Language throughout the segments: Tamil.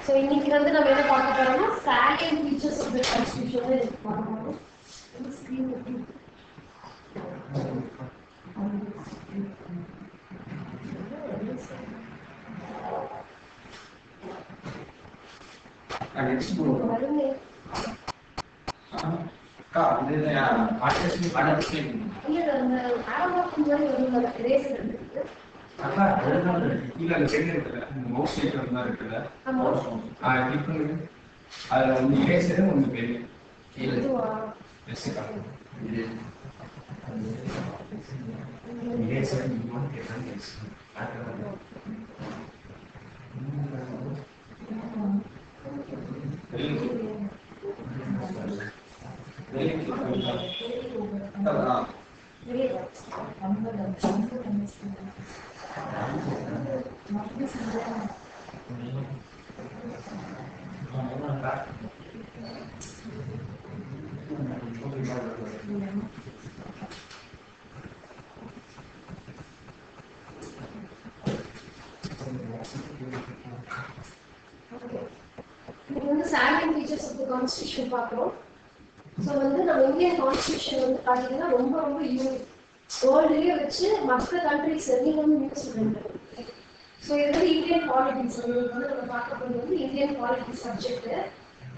So இன்னைக்கு வந்து நம்ம என்ன பார்க்க போறோம்னா salient features of the constitution பார்க்க போறோம். salient features of the constitution பார்க்கிறோம். So வந்து நம்ம இந்தியன் கான்ஸ்டிடியூஷன் வந்து பாத்தீங்கன்னா ரொம்ப ரொம்ப யூனிக். வேர்ல்ட்லயே வச்சு மற்ற கண்ட்ரிஸ் எல்லாம் யூஸ் பண்றாங்க. So இது வந்து இந்தியன் பாலிடிக்ஸ் வந்து நம்ம பார்க்க போறது வந்து இந்தியன் பாலிடிக்ஸ் சப்ஜெக்ட்.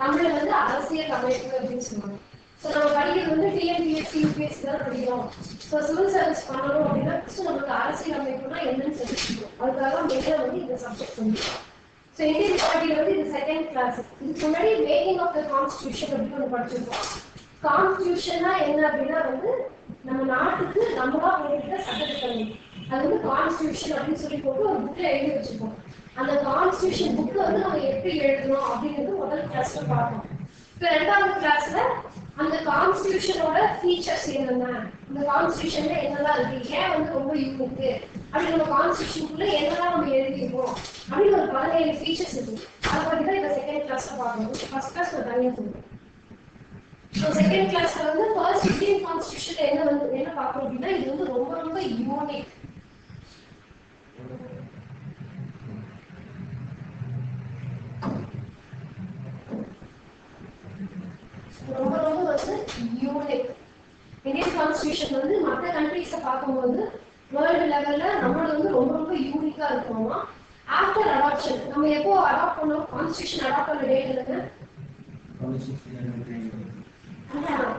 தமிழ்ல வந்து அரசியல் அமைப்பு அப்படின்னு சொல்லுவாங்க. So நம்ம படிக்கிறது வந்து டிஎன்பிஎஸ்சி யூபிஎஸ்சி தான் படிக்கிறோம். So சிவில் சர்வீஸ் பண்ணணும் அப்படின்னா ஃபர்ஸ்ட் நமக்கு அரசியல் அமைப்புனா என்னன்னு தெரிஞ்சுக்கணும். அதுக்காக மெயினா வந்து இந்த சப்ஜெக்ட் சொல்லிருக்கோம். So Indian polity வந்து இது செகண்ட் கிளாஸ். இதுக்கு முன்னாடி மேக்கிங் ஆஃப் தி கான்ஸ்டிடியூஷன் அப்படின்னு ஒன்று படிச்சிருக்கோம். கான்ஸ்டிடியூஷன்னா என்ன அப்படின்னா வந்து நம்ம நாட்டுக்கு நம்மளா போட்டுக்கிட்ட சட்டத்திட்டங்கள். அது வந்து கான்ஸ்டிடியூஷன் அப்படின்னு சொல்லி போட்டு ஒரு புக்ல எழுதி வச்சிருக்கோம். அந்த கான்ஸ்டிடியூஷன் புக் வந்து நம்ம எப்படி எழுதணும் அப்படிங்கிறது முதல் கிளாஸ்ல பார்த்தோம். இப்போ ரெண்டாவது கிளாஸ்ல அந்த கான்ஸ்டிடியூஷனோட ஃபீச்சர்ஸ் என்னென்ன, இந்த கான்ஸ்டிடியூஷன்ல என்னெல்லாம் இருக்கு, ஏன் வந்து ரொம்ப யூனிக், அப்படி நம்ம கான்ஸ்டிடியூஷனுக்குள்ள என்னெல்லாம் நம்ம எழுதிருக்கோம் அப்படின்னு ஒரு 17 ஃபீச்சர்ஸ் இருக்கு. அதை பத்தி தான் இந்த செகண்ட் கிளாஸ்ல பார்க்கணும். ஃபர்ஸ்ட் கிளாஸ் ஒரு தனியாக சொல்லுவோம். ஸோ செகண்ட் கிளாஸ்ல வந்து ஃபர்ஸ்ட் இந்தியன் கான்ஸ்டிடியூஷன் என்ன பார்க்கணும் அப்படின்னா இது வந்து ரொம்ப ரொம்ப யூனிக். ரொம்ப ரொம்ப வந்து யூனிக். இந்தியன் கான்ஸ்டிடியூஷன் வந்து மற்ற கண்ட்ரீஸை பார்க்கும்போது வேர்ல்டு லெவல்ல நம்மளோட வந்து ரொம்ப ரொம்ப யூனிக்கா இருக்கணுமா. ஆஃப்டர் அடாப்ஷன் நம்ம எப்போ அடாப்ட் பண்ணோம், கான்ஸ்டிடியூஷன் அடாப்ட் பண்ண டேட் என்னங்க?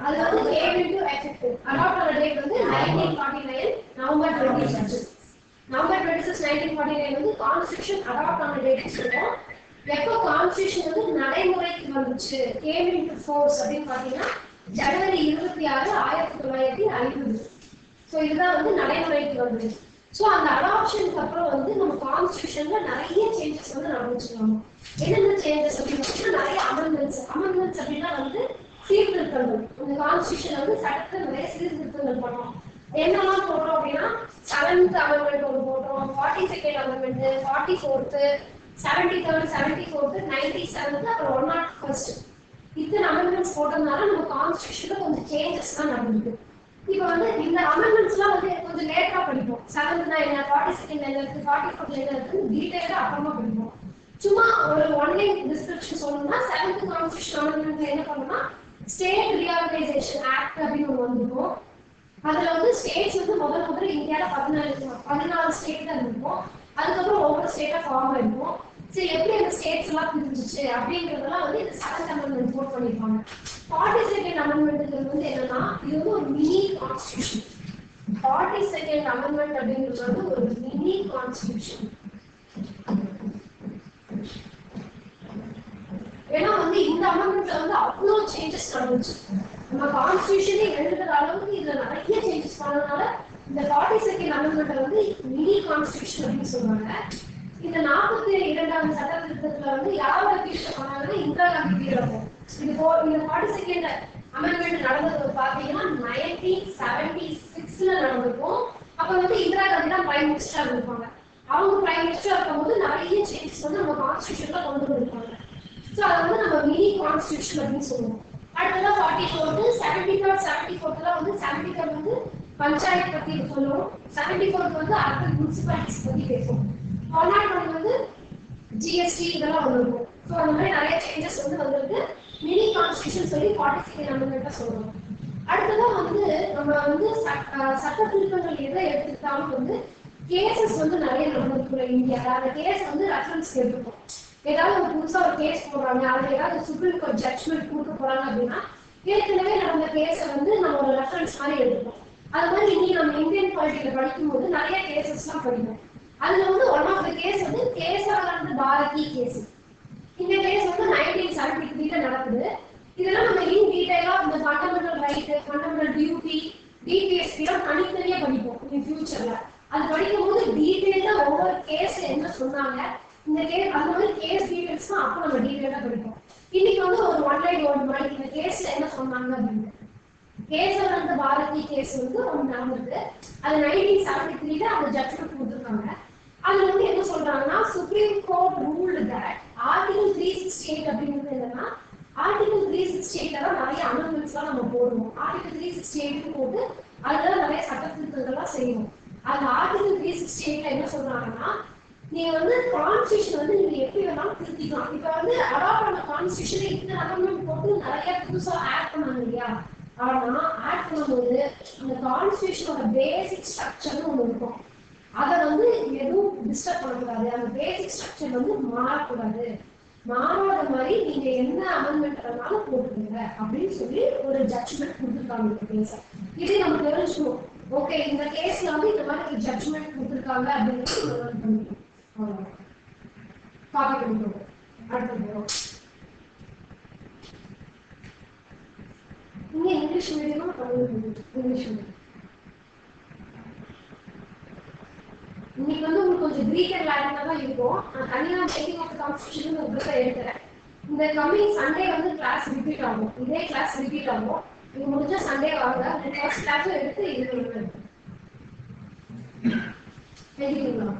அது வந்து came into effect. அடாப்ட் பண்ண டேட் வந்து 1949 நவம்பர் 26. நவம்பர் 26 1949 வந்து கான்ஸ்டிடியூஷன் அடாப்ட் பண்ண டேட் சொல்றோம். எப்போ கான்ஸ்டிடியூஷன் வந்து நடைமுறைக்கு வந்துச்சு, came into force அப்படின்னு பாத்தீங்கன்னா ஜனவரி 26 1950. ஸோ இதுதான் வந்து நடைமுறைக்கு வந்தது. ஸோ அந்த அடாப்ஷனுக்கு அப்புறம் வந்து நம்ம கான்ஸ்டிடியூஷன்ல நிறைய சேஞ்சஸ் வந்து நடந்துச்சுக்கணும். என்னென்ன சேஞ்சஸ் அப்படின்னு நிறைய அமெண்ட்மெண்ட்ஸ் அப்படின்னா வந்து சீர்திருத்தங்கள். இந்த கான்ஸ்டிடியூஷன் வந்து சட்டத்தில் நிறைய சீர்திருத்தங்கள் பண்ணோம். என்னெல்லாம் போட்டோம் அப்படின்னா 7th அமெண்ட்மெண்ட் ஒன்று போட்டோம், 42nd amendment, 44th, 73rd, 74th, 97th, அப்புறம் 101st. இத்தனை அமெண்ட்மெண்ட்ஸ் போட்டதுனால நம்ம கான்ஸ்டிடியூஷன்ல கொஞ்சம் சேஞ்சஸ் தான் நடந்தது. இப்போ வந்து இந்த அமெண்ட்மெண்ட்ஸ்லாம் வந்து கொஞ்சம் லேட்டா படிப்போம். 7th என்ன, 42nd என்ன இருக்கு, 44th என்ன இருக்கு டீடைலா அப்புறமா படிப்போம். சும்மா ஒரு ஒன்லைன் டிஸ்கிரிப்ஷன் சொல்லணும்னா 7th கான்ஸ்டிடியூஷன் அமெண்ட்மெண்ட்ல என்ன பண்ணோம்னா ஸ்டேட் ரீஆர்கனைசேஷன் ஆக்ட் அப்படின்னு ஒன்று வந்துருக்கும். அதுல வந்து ஸ்டேட்ஸ் வந்து முதல்ல இந்தியாவில 14 ஸ்டேட் தான் இருக்கும். அதுக்கப்புறம் ஒவ்வொரு ஸ்டேட்டா ஃபார்ம் ஆயிருக்கும். சரி எப்படி அந்த ஸ்டேட்ஸ் எல்லாம் பிரிஞ்சிச்சு அப்படிங்கிறதெல்லாம் வந்து இந்த 7th அமெண்ட்மெண்ட் போட் பண்ணிருப்பாங்க. 42nd அமெண்ட்மெண்ட்ங்கிறது வந்து என்னன்னா இது வந்து ஒரு மினி கான்ஸ்டிடியூஷன். 42nd அமெண்ட்மெண்ட் அப்படிங்கிறது வந்து ஒரு மினி கான்ஸ்டிடியூஷன். ஏன்னா வந்து இந்த அமெண்ட்மெண்ட்ல வந்து அவ்வளோ சேஞ்சஸ் நடந்துச்சு. நம்ம கான்ஸ்டிடியூஷனே எழுதுற அளவுக்கு இதுல நிறைய சேஞ்சஸ் பண்ணதுனால இந்த 42nd அமெண்ட்மெண்ட்டை வந்து மினி கான்ஸ்டிடியூஷன் அப்படின்னு சொல்றாங்க. இந்த 42வது சட்ட திருத்தத்துல வந்து யாரோட பீரியட் பண்ணாங்கன்னா இந்திரா காந்தி பீரியட். இந்த 42nd அமெண்ட்மெண்ட் நடந்தது பாத்தீங்கன்னா 1976ல நடந்திருக்கும். அப்ப வந்து இந்திரா காந்தி தான் பிரைம் மினிஸ்டரா இருப்பாங்க. அவங்க பிரைம் மினிஸ்டரா இருக்கும்போது நிறைய சேஞ்சஸ் வந்து நம்ம கான்ஸ்டிடியூஷன்ல கொண்டு வந்திருப்பாங்க. ஸோ அதை வந்து நம்ம மினி கான்ஸ்டிடியூஷன் அப்படின்னு சொல்லுவோம். அடுத்ததான் 44th, 73rd, 74th வந்து 73rd வந்து பஞ்சாயத்து பத்தி சொல்லுவோம். 74th வந்து அர்பன் முனிசிபாலிட்டிஸ் பத்தி பேசுவோம். 101 வந்து ஜிஎஸ்டி இதெல்லாம் வந்திருக்கும். ஸோ அந்த மாதிரி நிறைய சேஞ்சஸ் வந்து வந்திருக்கு. மினி கான்ஸ்டியூஷன் சொல்லி 42nd அமெண்ட்மெண்ட்டை சொல்றோம். அடுத்ததான் வந்து நம்ம வந்து சட்ட திருத்தங்கள் எதை எடுத்துக்கிட்டாலும் வந்து கேசஸ் வந்து நிறைய நடந்திருக்கு இந்தியாவில். அந்த கேஸ் வந்து ரெஃபரன்ஸ் எடுத்துப்போம். ஏதாவது ஒரு புதுசா ஒரு கேஸ் போடுறாங்க, அதுல ஏதாவது சுப்ரீம் கோர்ட் ஜட்ஜ்மெண்ட் கொடுக்க போறாங்க அப்படின்னா ஏற்கனவே நடந்த கேஸை வந்து நம்ம ஒரு ரெஃபரன்ஸ் மாதிரி எடுத்துப்போம். அது மாதிரி இன்னைக்கு நம்ம இந்தியன் பாலிட்டியில படிக்கும்போது நிறைய கேசஸ் எல்லாம் படிப்போம். அதுல வந்து ஒன் ஆஃப் த கேஸ் வந்து கேசவானந்த பாரதி கேஸ். இந்த கேஸ் வந்து 1973 நடக்குது. இதெல்லாம் நம்ம இன் டீடைலா இந்த fundamental right, fundamental duty, DPSP எல்லாம் தனித்தனியா படிப்போம் இன் ஃபியூச்சர்ல. அது படிக்கும்போது டீடைலா ஒவ்வொரு கேஸ் என்ன சொன்னாங்க, இந்த கேஸ் அந்த மாதிரி கேஸ் டீடைல்ஸ் தான் அப்போ நம்ம டீடைலா படிப்போம். இன்னைக்கு வந்து ஒரு ஒன் லைன் வேர்ட் மாதிரி இந்த கேஸ்ல என்ன சொன்னாங்க அப்படின்னு. கேசவானந்த பாரதி கேஸ் வந்து ஒன்று நடந்திருக்கு. அது 1973 அந்த ஜட்ஜ்மெண்ட் கொடுத்துருக்காங்க. அதுல வந்து என்ன சொல்றாங்கன்னா, supreme court ruled that article 368 அப்படிங்கிறது என்னன்னா, ஆர்டிகல் 368 தான் நிறைய அமெண்ட்மெண்ட்ஸ்லாம் நம்ம போடுவோம். ஆர்டிகல் 368 போட்டு அதுல நிறைய சட்ட திருத்தங்கள்லாம் செய்யணும். அந்த ஆர்டிகல் 368 என்ன சொல்றாங்கன்னா, நீங்க வந்து கான்ஸ்டியூஷன் வந்து நீங்க எப்படி வேணாலும் திருத்திக்கலாம். இப்ப வந்து அடாப்ட் பண்ண கான்ஸ்டியூஷன் இந்த அமெண்ட்மெண்ட் போட்டு நிறைய புதுசா ஆட் பண்ணாங்க இல்லையா? ஆனா ஆட் பண்ணும்போது அந்த கான்ஸ்டியூஷனோட பேசிக் ஸ்ட்ரக்சர்னு ஒண்ணு இருக்கும். அதை வந்து எதுவும் டிஸ்டர்ப் பண்ணக்கூடாது. அந்த பேசிக் ஸ்ட்ரக்சர் வந்து மாறக்கூடாது. மாறாத மாதிரி நீங்க என்ன அமெண்ட்மெண்ட் வேணாலும் போட்டுருங்க அப்படின்னு சொல்லி ஒரு ஜட்ஜ்மெண்ட் கொடுத்துருக்காங்க இந்த கேஸ. இதே நம்ம தெரிஞ்சுக்கணும். ஓகே, இந்த கேஸ்ல வந்து இந்த மாதிரி ஒரு ஜட்ஜ்மெண்ட் கொடுத்துருக்காங்க அப்படின்னு காப்பி பண்ணிக்கோங்க. அடுத்தது இங்க இங்கிலீஷ் மீடியமா தமிழ் மீடியம்? English medium. இன்னைக்கு வந்து உங்களுக்கு கொஞ்சம் கிரீக் அண்ட் லாட்டினா தான் இருக்கும். நான் தனியாக மேக்கிங் ஆஃப் கான்ஸ்டியூஷன் ஒரு புக்கை எடுக்கிறேன். இந்த கம்மிங் சண்டே வந்து கிளாஸ் ரிப்பீட் ஆகும். இதே கிளாஸ் ரிப்பீட் ஆகும். இது முடிஞ்சா சண்டே வாங்க. ஃபர்ஸ்ட் கிளாஸும் எடுத்து இது எழுதிக்கலாம்.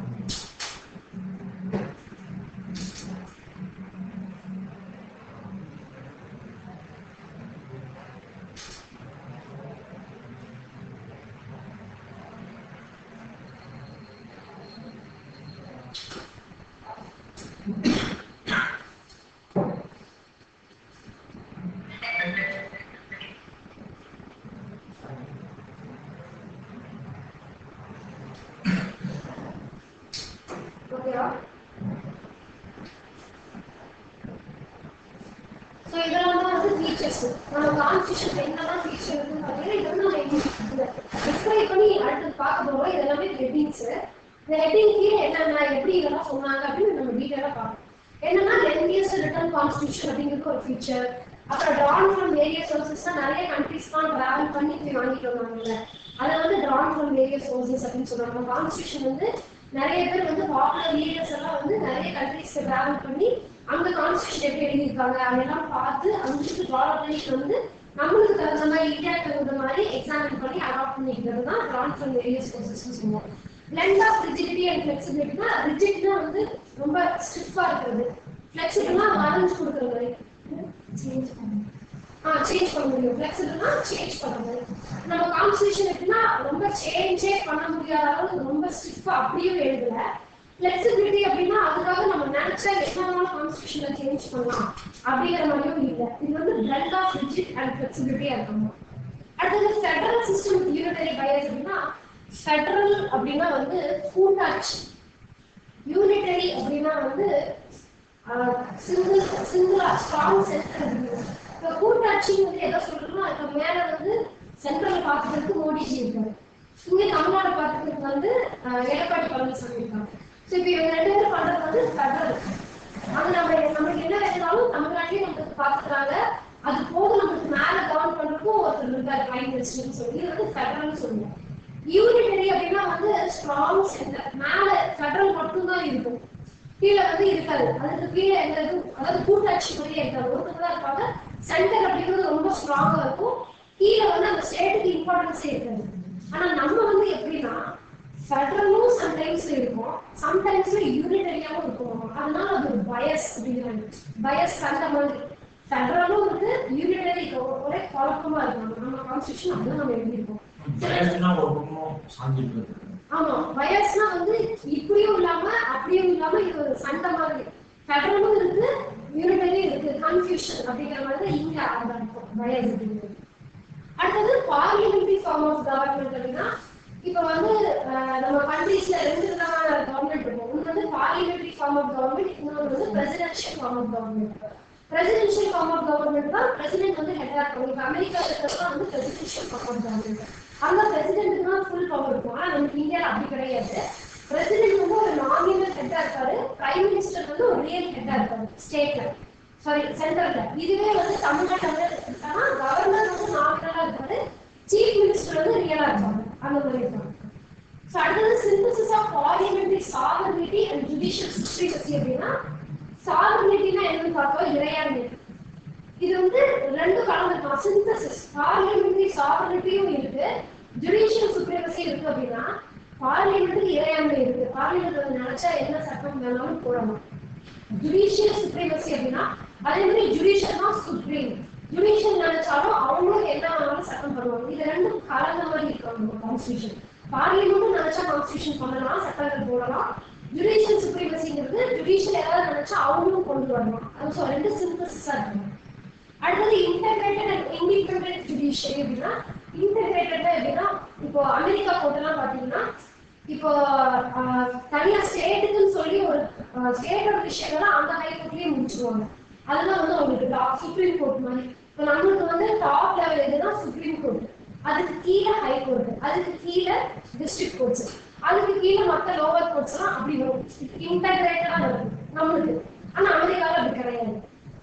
ஓகேவா? ஸோ இதெல்லாம் தான் வந்து ஃபீச்சர்ஸ். நம்ம கான்ஸ்டியூஷன் என்னெல்லாம் ஃபீச்சர் இருக்குன்னு பார்த்தீங்கன்னா இதெல்லாம் நம்ம டிஸ்கிரைப் பண்ணி அடுத்து பார்க்க போகிறோம். இதெல்லாமே ஹெட்டிங்ஸ். இந்த ஹெட்டிங் கீழே என்னென்ன எப்படி இதெல்லாம் சொன்னாங்க அப்படின்னு நம்ம டீட்டெயிலாக பார்க்கணும். என்னன்னா லென்தியஸ்ட் ரிட்டன் கான்ஸ்டியூஷன் அப்படிங்கிறது ஒரு ஃபீச்சர். அப்புறம் ட்ரான் ஃப்ரம் வேரியஸ் சோர்சஸ் தான் நிறைய கண்ட்ரிஸ் தான் டிராவல் பண்ணி போய் வாங்கிட்டு வந்தாங்கல்ல, அதை வந்து ட்ரான் ஃப்ரம் வேரியஸ் சோர்சஸ் அப்படின்னு சொல்றாங்க. கான்ஸ்டியூஷன் வந்து நிறைய பேர் வந்து பாப்புலர் லீடர்ஸ் எல்லாம் வந்து நிறைய கண்ட்ரிஸ்க்கு டிராவல் பண்ணி அங்க கான்ஸ்டியூஷன் எப்படி எழுதியிருக்காங்க அதெல்லாம் பார்த்து அங்கிட்டு ஃபாலோ பண்ணிட்டு வந்து நம்மளுக்கு தகுந்த மாதிரி இந்தியாவுக்கு தகுந்த மாதிரி எக்ஸாமின் பண்ணி அடாப்ட் பண்ணிக்கிறது தான் ட்ரான் ஃப்ரம் வேரியஸ் சோர்சஸ் சொல்லுவோம். பிளெண்ட் ஆஃப் ரிஜிடிட்டி அண்ட் ஃபிளெக்சிபிலிட்டினா ரிஜிட்னா வந்து ரொம்ப ஸ்டிஃபா இருக்கிறது, ஃபிளெக்சிபிள்னா வளைஞ்சு கொடுக்குற மாதிரி சேஞ்ச் பண்ண முடியும். ஃபிளெக்சிபிள்னா சேஞ்ச் பண்ண முடியும். நம்ம கான்ஸ்டியூஷன் எப்படின்னா ரொம்ப சேஞ்சே பண்ண முடியாத அளவுக்கு ரொம்ப ஸ்டிஃபா அப்படியே எழுதல. ஃபிளெக்சிபிலிட்டி அப்படின்னா அதுக்காக நம்ம நினைச்சா என்ன கான்ஸ்டியூஷனை சேஞ்ச் பண்ணலாம் அப்படிங்கிற மாதிரியும் இல்லை. இது வந்து பிளெண்ட் ஆஃப் ரிஜிட் அண்ட் ஃபிளெக்சிபிலிட்டியா இருக்கணும். அடுத்தது federal system with unitary bias அப்படின்னா ஃபெடரல் அப்படின்னா வந்து கூட்டாட்சி, யூனிட்டரி அப்படின்னா வந்து சிங்கிளா ஸ்ட்ராங் சென்டர். இப்போ கூட்டாட்சி வந்து எதை சொல்றோம்னா இப்போ மேல வந்து சென்ட்ரல் பார்த்துக்கிறதுக்கு மோடிஜி இருக்காரு, இங்கே தமிழ்நாடு பார்த்துக்கிறதுக்கு வந்து எடப்பாடி பழனிசாமி இருக்காங்க. ஸோ இப்போ இவங்க ரெண்டு பேரும் பண்றது வந்து ஃபெடரல். அது நம்மளுக்கு என்ன வேணாலும் தமிழ்நாட்டிலேயே நம்மளுக்கு பார்த்துக்கிறாங்க. அது போக நம்மளுக்கு மேல கவர்ன் பண்றதுக்கும் ஒருத்தர் இருக்காரு பிரைம் மினிஸ்டர்னு சொல்லி, இது வந்து ஃபெடரல் சொல்லுவோம். யூனிட்டரி அப்படின்னா வந்து ஸ்ட்ராங் சென்டர், மேல ஃபெடரல் மட்டும்தான் இருக்கும், கீழே வந்து இருக்காது. அதுக்கு கீழே எந்த இதுவும் அதாவது கூட்டாட்சி மாதிரியே இருக்காது, ஒருத்தர் தான் இருப்பாங்க. சென்டர் அப்படிங்கிறது ரொம்ப ஸ்ட்ராங்கா இருக்கும், கீழே வந்து அந்த ஸ்டேட்டுக்கு இம்பார்ட்டன்ஸே இருக்காது. ஆனா நம்ம வந்து எப்படின்னா ஃபெடரலும் சம்டைம்ஸ் இருக்கும், சம்டைம்ஸ்ல யூனிட்டரியாவும் இருக்கும். அதனால அது ஒரு பயஸ் அப்படிங்கிறாங்க. பயஸ் அந்த மாதிரி ஃபெடரலும் இருக்கு, யூனிட்டரி ஒரே குழப்பமா இருக்கும். நம்ம கான்ஸ்டியூஷன் அப்படிதான் நம்ம எழுதியிருக்கோம். ஆமா, பயஸ்னா வந்து இப்படியும் இல்லாம அப்படியும் இல்லாம இது ஒரு சண்டை மாதிரி. கான்ஸ்டிடியூஷன் அப்படிங்கிற மாதிரி இங்க ஆரம்பிக்கும் பயாஸ் அப்படிங்கிறது. அடுத்தது பார்லிமெண்டரி ஃபார்ம் ஆஃப் கவர்மெண்ட் அப்படின்னா இப்போ வந்து நம்ம கண்ட்ரீஸ்ல 2 விதமான கவர்மெண்ட் இருக்கும். ஒன்று வந்து பார்லிமெண்டரி ஃபார்ம் ஆஃப் கவர்மெண்ட், இன்னொன்று வந்து presidential form of government. Presidential form of government தான் பிரசிடென்ட் வந்து ஹெட்டா இருக்கும். இப்போ அமெரிக்கா இருக்கிறதுலாம் வந்து பிரசிடென்ஷியல் ஃபார்ம் ஆஃப் கவர்மெண்ட். அந்த பிரசிடென்ட் தான் ஃபுல் பவர் இருக்கும். ஆனால் நமக்கு இந்தியாவில் அப்படி கிடையாது. பிரசிடென்ட் வந்து ஒரு நாமினல் ஹெட்டா இருக்காரு, பிரைம் மினிஸ்டர் வந்து ஒரு ரியல் ஹெட்டா இருக்காரு ஸ்டேட்ல, சாரி சென்ட்ரல்ல. இதுவே வந்து தமிழ்நாட்டில் எடுத்துக்கிட்டோம்னா கவர்னர் வந்து நாமினலா இருக்காரு, சீஃப் மினிஸ்டர் வந்து ரியலா இருப்பாங்க. அந்த மாதிரி இருப்பாங்க. ஸோ அடுத்தது synthesis of parliamentary sovereignty and judicial supremacy அப்படின்னா சாவர்னிட்டினா என்னன்னு பார்த்தோம், இறையாண்மை. இது வந்து ரெண்டு கலந்துருக்கலாம். சிந்தசிஸ் பார்லிமெண்டரி சாவர்னிட்டியும் இருக்கு, ஜுடிஷியல் சுப்ரீமசி இருக்கு. அப்படின்னா பார்லிமெண்ட்டுக்கு இறையாண்மை இருக்கு, பார்லிமெண்ட் வந்து நினைச்சா என்ன சட்டம் வேணாலும் போடலாம். ஜுடிஷியல் சுப்ரீமசி அப்படின்னா அதே மாதிரி ஜுடிஷியல் தான் சுப்ரீம், ஜுடிஷியல் நினைச்சாலும் அவங்களும் என்ன வேணாலும் சட்டம் பண்ணுவாங்க. இது ரெண்டும் கலந்த மாதிரி இருக்காங்க கான்ஸ்டியூஷன். பார்லிமெண்ட் நினைச்சா கான்ஸ்டியூஷன் பண்ணலாம், சட்டங்கள் போடலாம். ஜுடிஷியல் சுப்ரீமசிங்கிறது ஜுடிஷியல் ஏதாவது நினைச்சா அவங்களும் கொண்டு வரலாம். அது ஸோ ரெண்டு சிந்தசிஸா இருக்காங்க. அடுத்தது இன்டெகிரேட்டட் அண்ட் இண்டிபெண்டன்ட் ஜுடிஷியரி அப்படின்னா இன்டெகிரேட்டட் அப்படின்னா இப்போ அமெரிக்கா கோர்ட்டெல்லாம் பார்த்தீங்கன்னா இப்போ தனியா ஸ்டேட்டுக்குன்னு சொல்லி ஒரு ஸ்டேட்டோட விஷயங்கள்லாம் அந்த ஹைகோர்ட்லயே முடிச்சிருவாங்க. அதெல்லாம் வந்து அவங்களுக்கு டாப் சுப்ரீம் கோர்ட் மாதிரி. இப்போ நம்மளுக்கு வந்து டாப் லெவல் எதுனா சுப்ரீம் கோர்ட், அதுக்கு கீழே ஹைகோர்ட், அதுக்கு கீழே டிஸ்ட்ரிக்ட் கோர்ட்ஸ், அதுக்கு கீழே மற்ற லோவர் கோர்ட்ஸ் எல்லாம் அப்படி வரும். இன்டெகிரேட்டடா இருக்கும் நம்மளுக்கு. ஆனா அமெரிக்காவில் அப்படி கிடையாது.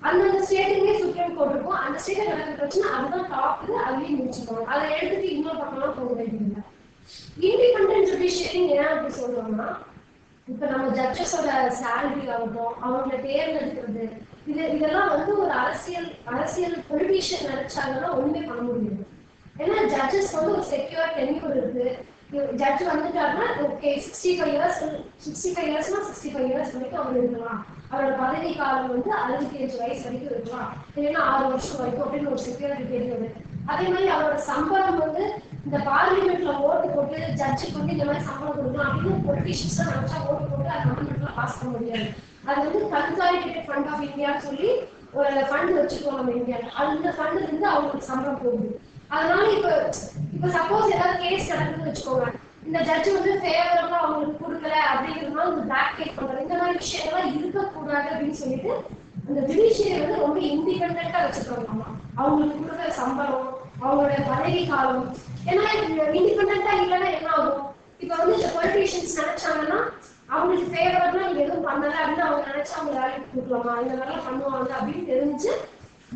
அந்தந்த ஸ்டேட்டுக்குமே சுப்ரீம் கோர்ட் இருக்கும். அந்த ஸ்டேட்ல நடக்கிற பிரச்சனை அதுதான் டாப், அதுலயே முடிச்சுக்கோங்க. அதை எடுத்துட்டு இன்னொரு பக்கம்லாம் போக வேண்டியதில்லை. இண்டிபெண்டன்ட் ஜுடிஷியரி ஏன் அப்படி சொல்றோம்னா இப்ப நம்ம ஜட்ஜஸோட சேலரி ஆகட்டும், அவங்களை தேர்ந்தெடுக்கிறது, இதெல்லாம் வந்து ஒரு அரசியல் பொலிட்டிஷியன் நினைச்சாங்கன்னா ஒண்ணுமே பண்ண முடியாது. ஏன்னா ஜட்ஜஸ் வந்து ஒரு செக்யூர் டென்யூர் இருக்கு. ஜட்ஜ் வந்துட்டாருன்னா ஓகே 65 இயர்ஸ்னா 65 இயர்ஸ் வரைக்கும் அவர் இருக்கலாம். அவரோட பதவி காலம் வந்து 65 வயசு வரைக்கும் இருக்கலாம், இல்லைன்னா 6 வருஷம் வரைக்கும் அப்படின்னு ஒரு செக்யூரிட்டி தெரியுது. அதே மாதிரி அவரோட சம்பளம் வந்து இந்த பார்லிமெண்ட்ல ஓட்டு போட்டு ஜட்ஜுக்கு வந்து இந்த மாதிரி சம்பளம் கொடுக்கலாம் அப்படின்னு பொலிட்டிஷியன்ஸ் தான் நினைச்சா ஓட்டு போட்டு அது கவர்மெண்ட்ல பாஸ் பண்ண முடியாது. அது வந்து கன்சாலிடேட்டட் ஃபண்ட் ஆஃப் இந்தியான்னு சொல்லி ஒரு ஃபண்ட் வச்சுக்கோம் நம்ம இந்தியாவில். அந்த ஃபண்ட் இருந்து அவங்களுக்கு சம்பளம் போகுது. அதனால இப்ப சப்போஸ் ஏதாவது கேஸ் நடக்குதுன்னு வச்சுக்கோங்க, இந்த ஜட்ஜ் வந்து ஃபேவரபா அவங்களுக்கு கொடுக்கல அப்படிங்கிறதுனால இந்த பேக் கேஸ் பண்றது, இந்த மாதிரி விஷயங்கள்லாம் இருக்கக்கூடாது அப்படின்னு சொல்லிட்டு அந்த ஜுடிஷியரி வந்து ரொம்ப இண்டிபெண்டா வச்சுக்கோங்க. அவங்களுக்கு கொடுக்குற சம்பளம், அவங்களோட பதவி காலம், ஏன்னா இண்டிபெண்டா இல்லைன்னா என்ன ஆகும்? இப்ப வந்து இந்த பொலிட்டிஷியன்ஸ் நினைச்சாங்கன்னா அவங்களுக்கு ஃபேவரபா நீங்க எதுவும் பண்ணல அப்படின்னு அவங்க நினைச்சா அவங்க வேலைக்கு கொடுக்கலாமா, இந்த மாதிரிலாம் பண்ணுவாங்க அப்படின்னு தெரிஞ்சு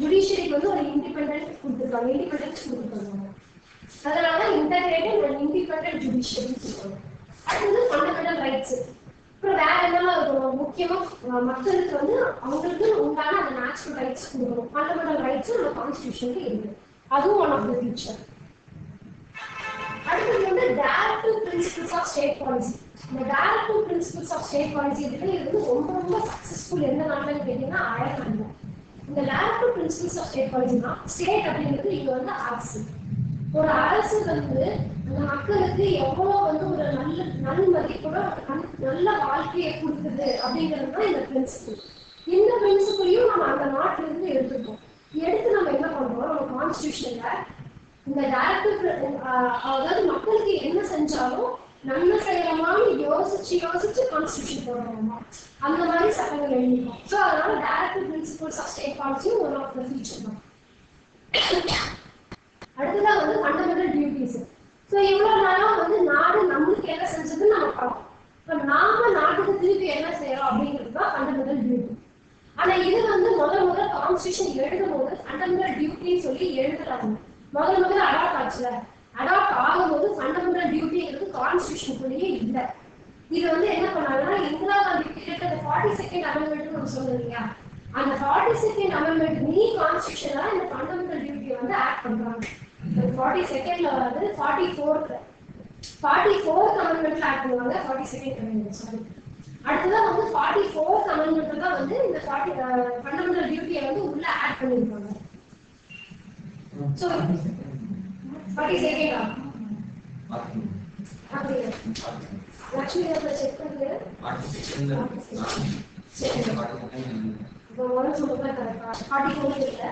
ஜுடிஷியரிக்கு வந்து ஒரு இண்டிபெண்டன்ஸ் கொடுத்துருக்காங்க. அதனால இன்டெகிரேட்டட் அண்ட் இண்டிபெண்டன்ட் ஜுடிஷியரி சொல்லுவாங்க. அடுத்தது ஃபண்டமெண்டல் ரைட்ஸ். அப்புறம் வேற என்னெல்லாம் இருக்கணும்? முக்கியமா மக்களுக்கு வந்து அவங்களுக்கு உண்டான அந்த நேச்சுரல் ரைட்ஸ் கொடுக்கணும். ஃபண்டமெண்டல் ரைட்ஸ் நம்ம கான்ஸ்டிடியூஷன்ல இருக்கு, அதுவும் ஒன் ஆஃப் த ஃபீச்சர். அடுத்தது வந்து directive principles of state policy. இந்த directive principles of state policy இது வந்து ரொம்ப சக்சஸ்ஃபுல் எந்த நாட்டுன்னு கேட்டீங்கன்னா அயர்லாந்து. இந்த டைரக்டிவ் பிரின்சிபிள்ஸ் ஆஃப் ஸ்டேட் பாலிசினா ஸ்டேட் அப்படிங்கிறது இங்க வந்து அரசு. ஒரு அரசு வந்து அந்த மக்களுக்கு எவ்வளவு வந்து ஒரு நல்ல மதிப்போட நல்ல வாழ்க்கையை கொடுக்குது அப்படிங்கிறது தான் இந்த பிரின்சிபிள். இந்த பிரின்சிபிளையும் நம்ம அந்த நாட்டில இருந்து எடுத்துப்போம். எடுத்து நம்ம என்ன பண்றோம், நம்ம கான்ஸ்டிடியூஷன்ல இந்த டைரக்டிவ் அதாவது மக்களுக்கு என்ன செஞ்சாலும் நன்மை செய்யறமான்னு யோசிச்சு கான்ஸ்டிடியூஷன் போடுறோமா, அந்த மாதிரி சட்டங்கள் எழுதிப்போம். ஸோ அதனால டைரக்டிவ் பிரின்சிபிள்ஸ் ஆஃப் ஸ்டேட் பாலிசியும் ஒன் ஆஃப் த ஃபீச்சர் தான். அடுத்ததான் வந்து ஃபண்டமெண்டல் டியூட்டிஸ். ஸோ இவ்வளவு நேரம் வந்து நாடு நம்மளுக்கு என்ன செஞ்சதுன்னு நம்ம பார்ப்போம். இப்போ நாம நாட்டுக்கு திருப்பி என்ன செய்யறோம் அப்படிங்கிறது தான் ஃபண்டமெண்டல் டியூட்டி. ஆனா இது வந்து முதல்ல கான்ஸ்டிடியூஷன் எழுதும் போது ஃபண்டமெண்டல் டியூட்டின்னு சொல்லி எழுதுறாங்க. முதல்ல அடாப்ட் ஆச்சுல, அடாப்ட் ஆகும்போது ஃபண்டமெண்டல் டியூட்டிங்கிறது கான்ஸ்டிடியூஷனுக்குள்ளேயே இல்லை. இது வந்து என்ன பண்ணாங்கன்னா இந்திரா காந்தி பீரியட் அந்த 42nd அமெண்ட்மெண்ட் நம்ம சொல்லுங்க இல்லையா, அந்த 42nd அமெண்ட்மெண்ட் நீ கான்ஸ்டிடியூஷன்ல இந்த ஃபண்டமெண்டல் டியூட்டியை வந்து ஆட் பண்றாங்க. 42nd வராது, 44th அமெண்ட்மெண்ட்ல ஆட் பண்ணுவாங்க. 42nd amendment sorry. அடுத்ததான் வந்து 44th அமெண்ட்மெண்ட் தான் வந்து இந்த ஃபண்டமெண்டல் டியூட்டியை வந்து உள்ள ஆட் பண்ணிருக்காங்க. So 42nd அப்படியே லட்சுமி அதை செக் பண்ணுங்க. இப்போ முதல்ல சொல்லுங்க கரெக்டா 44 இல்ல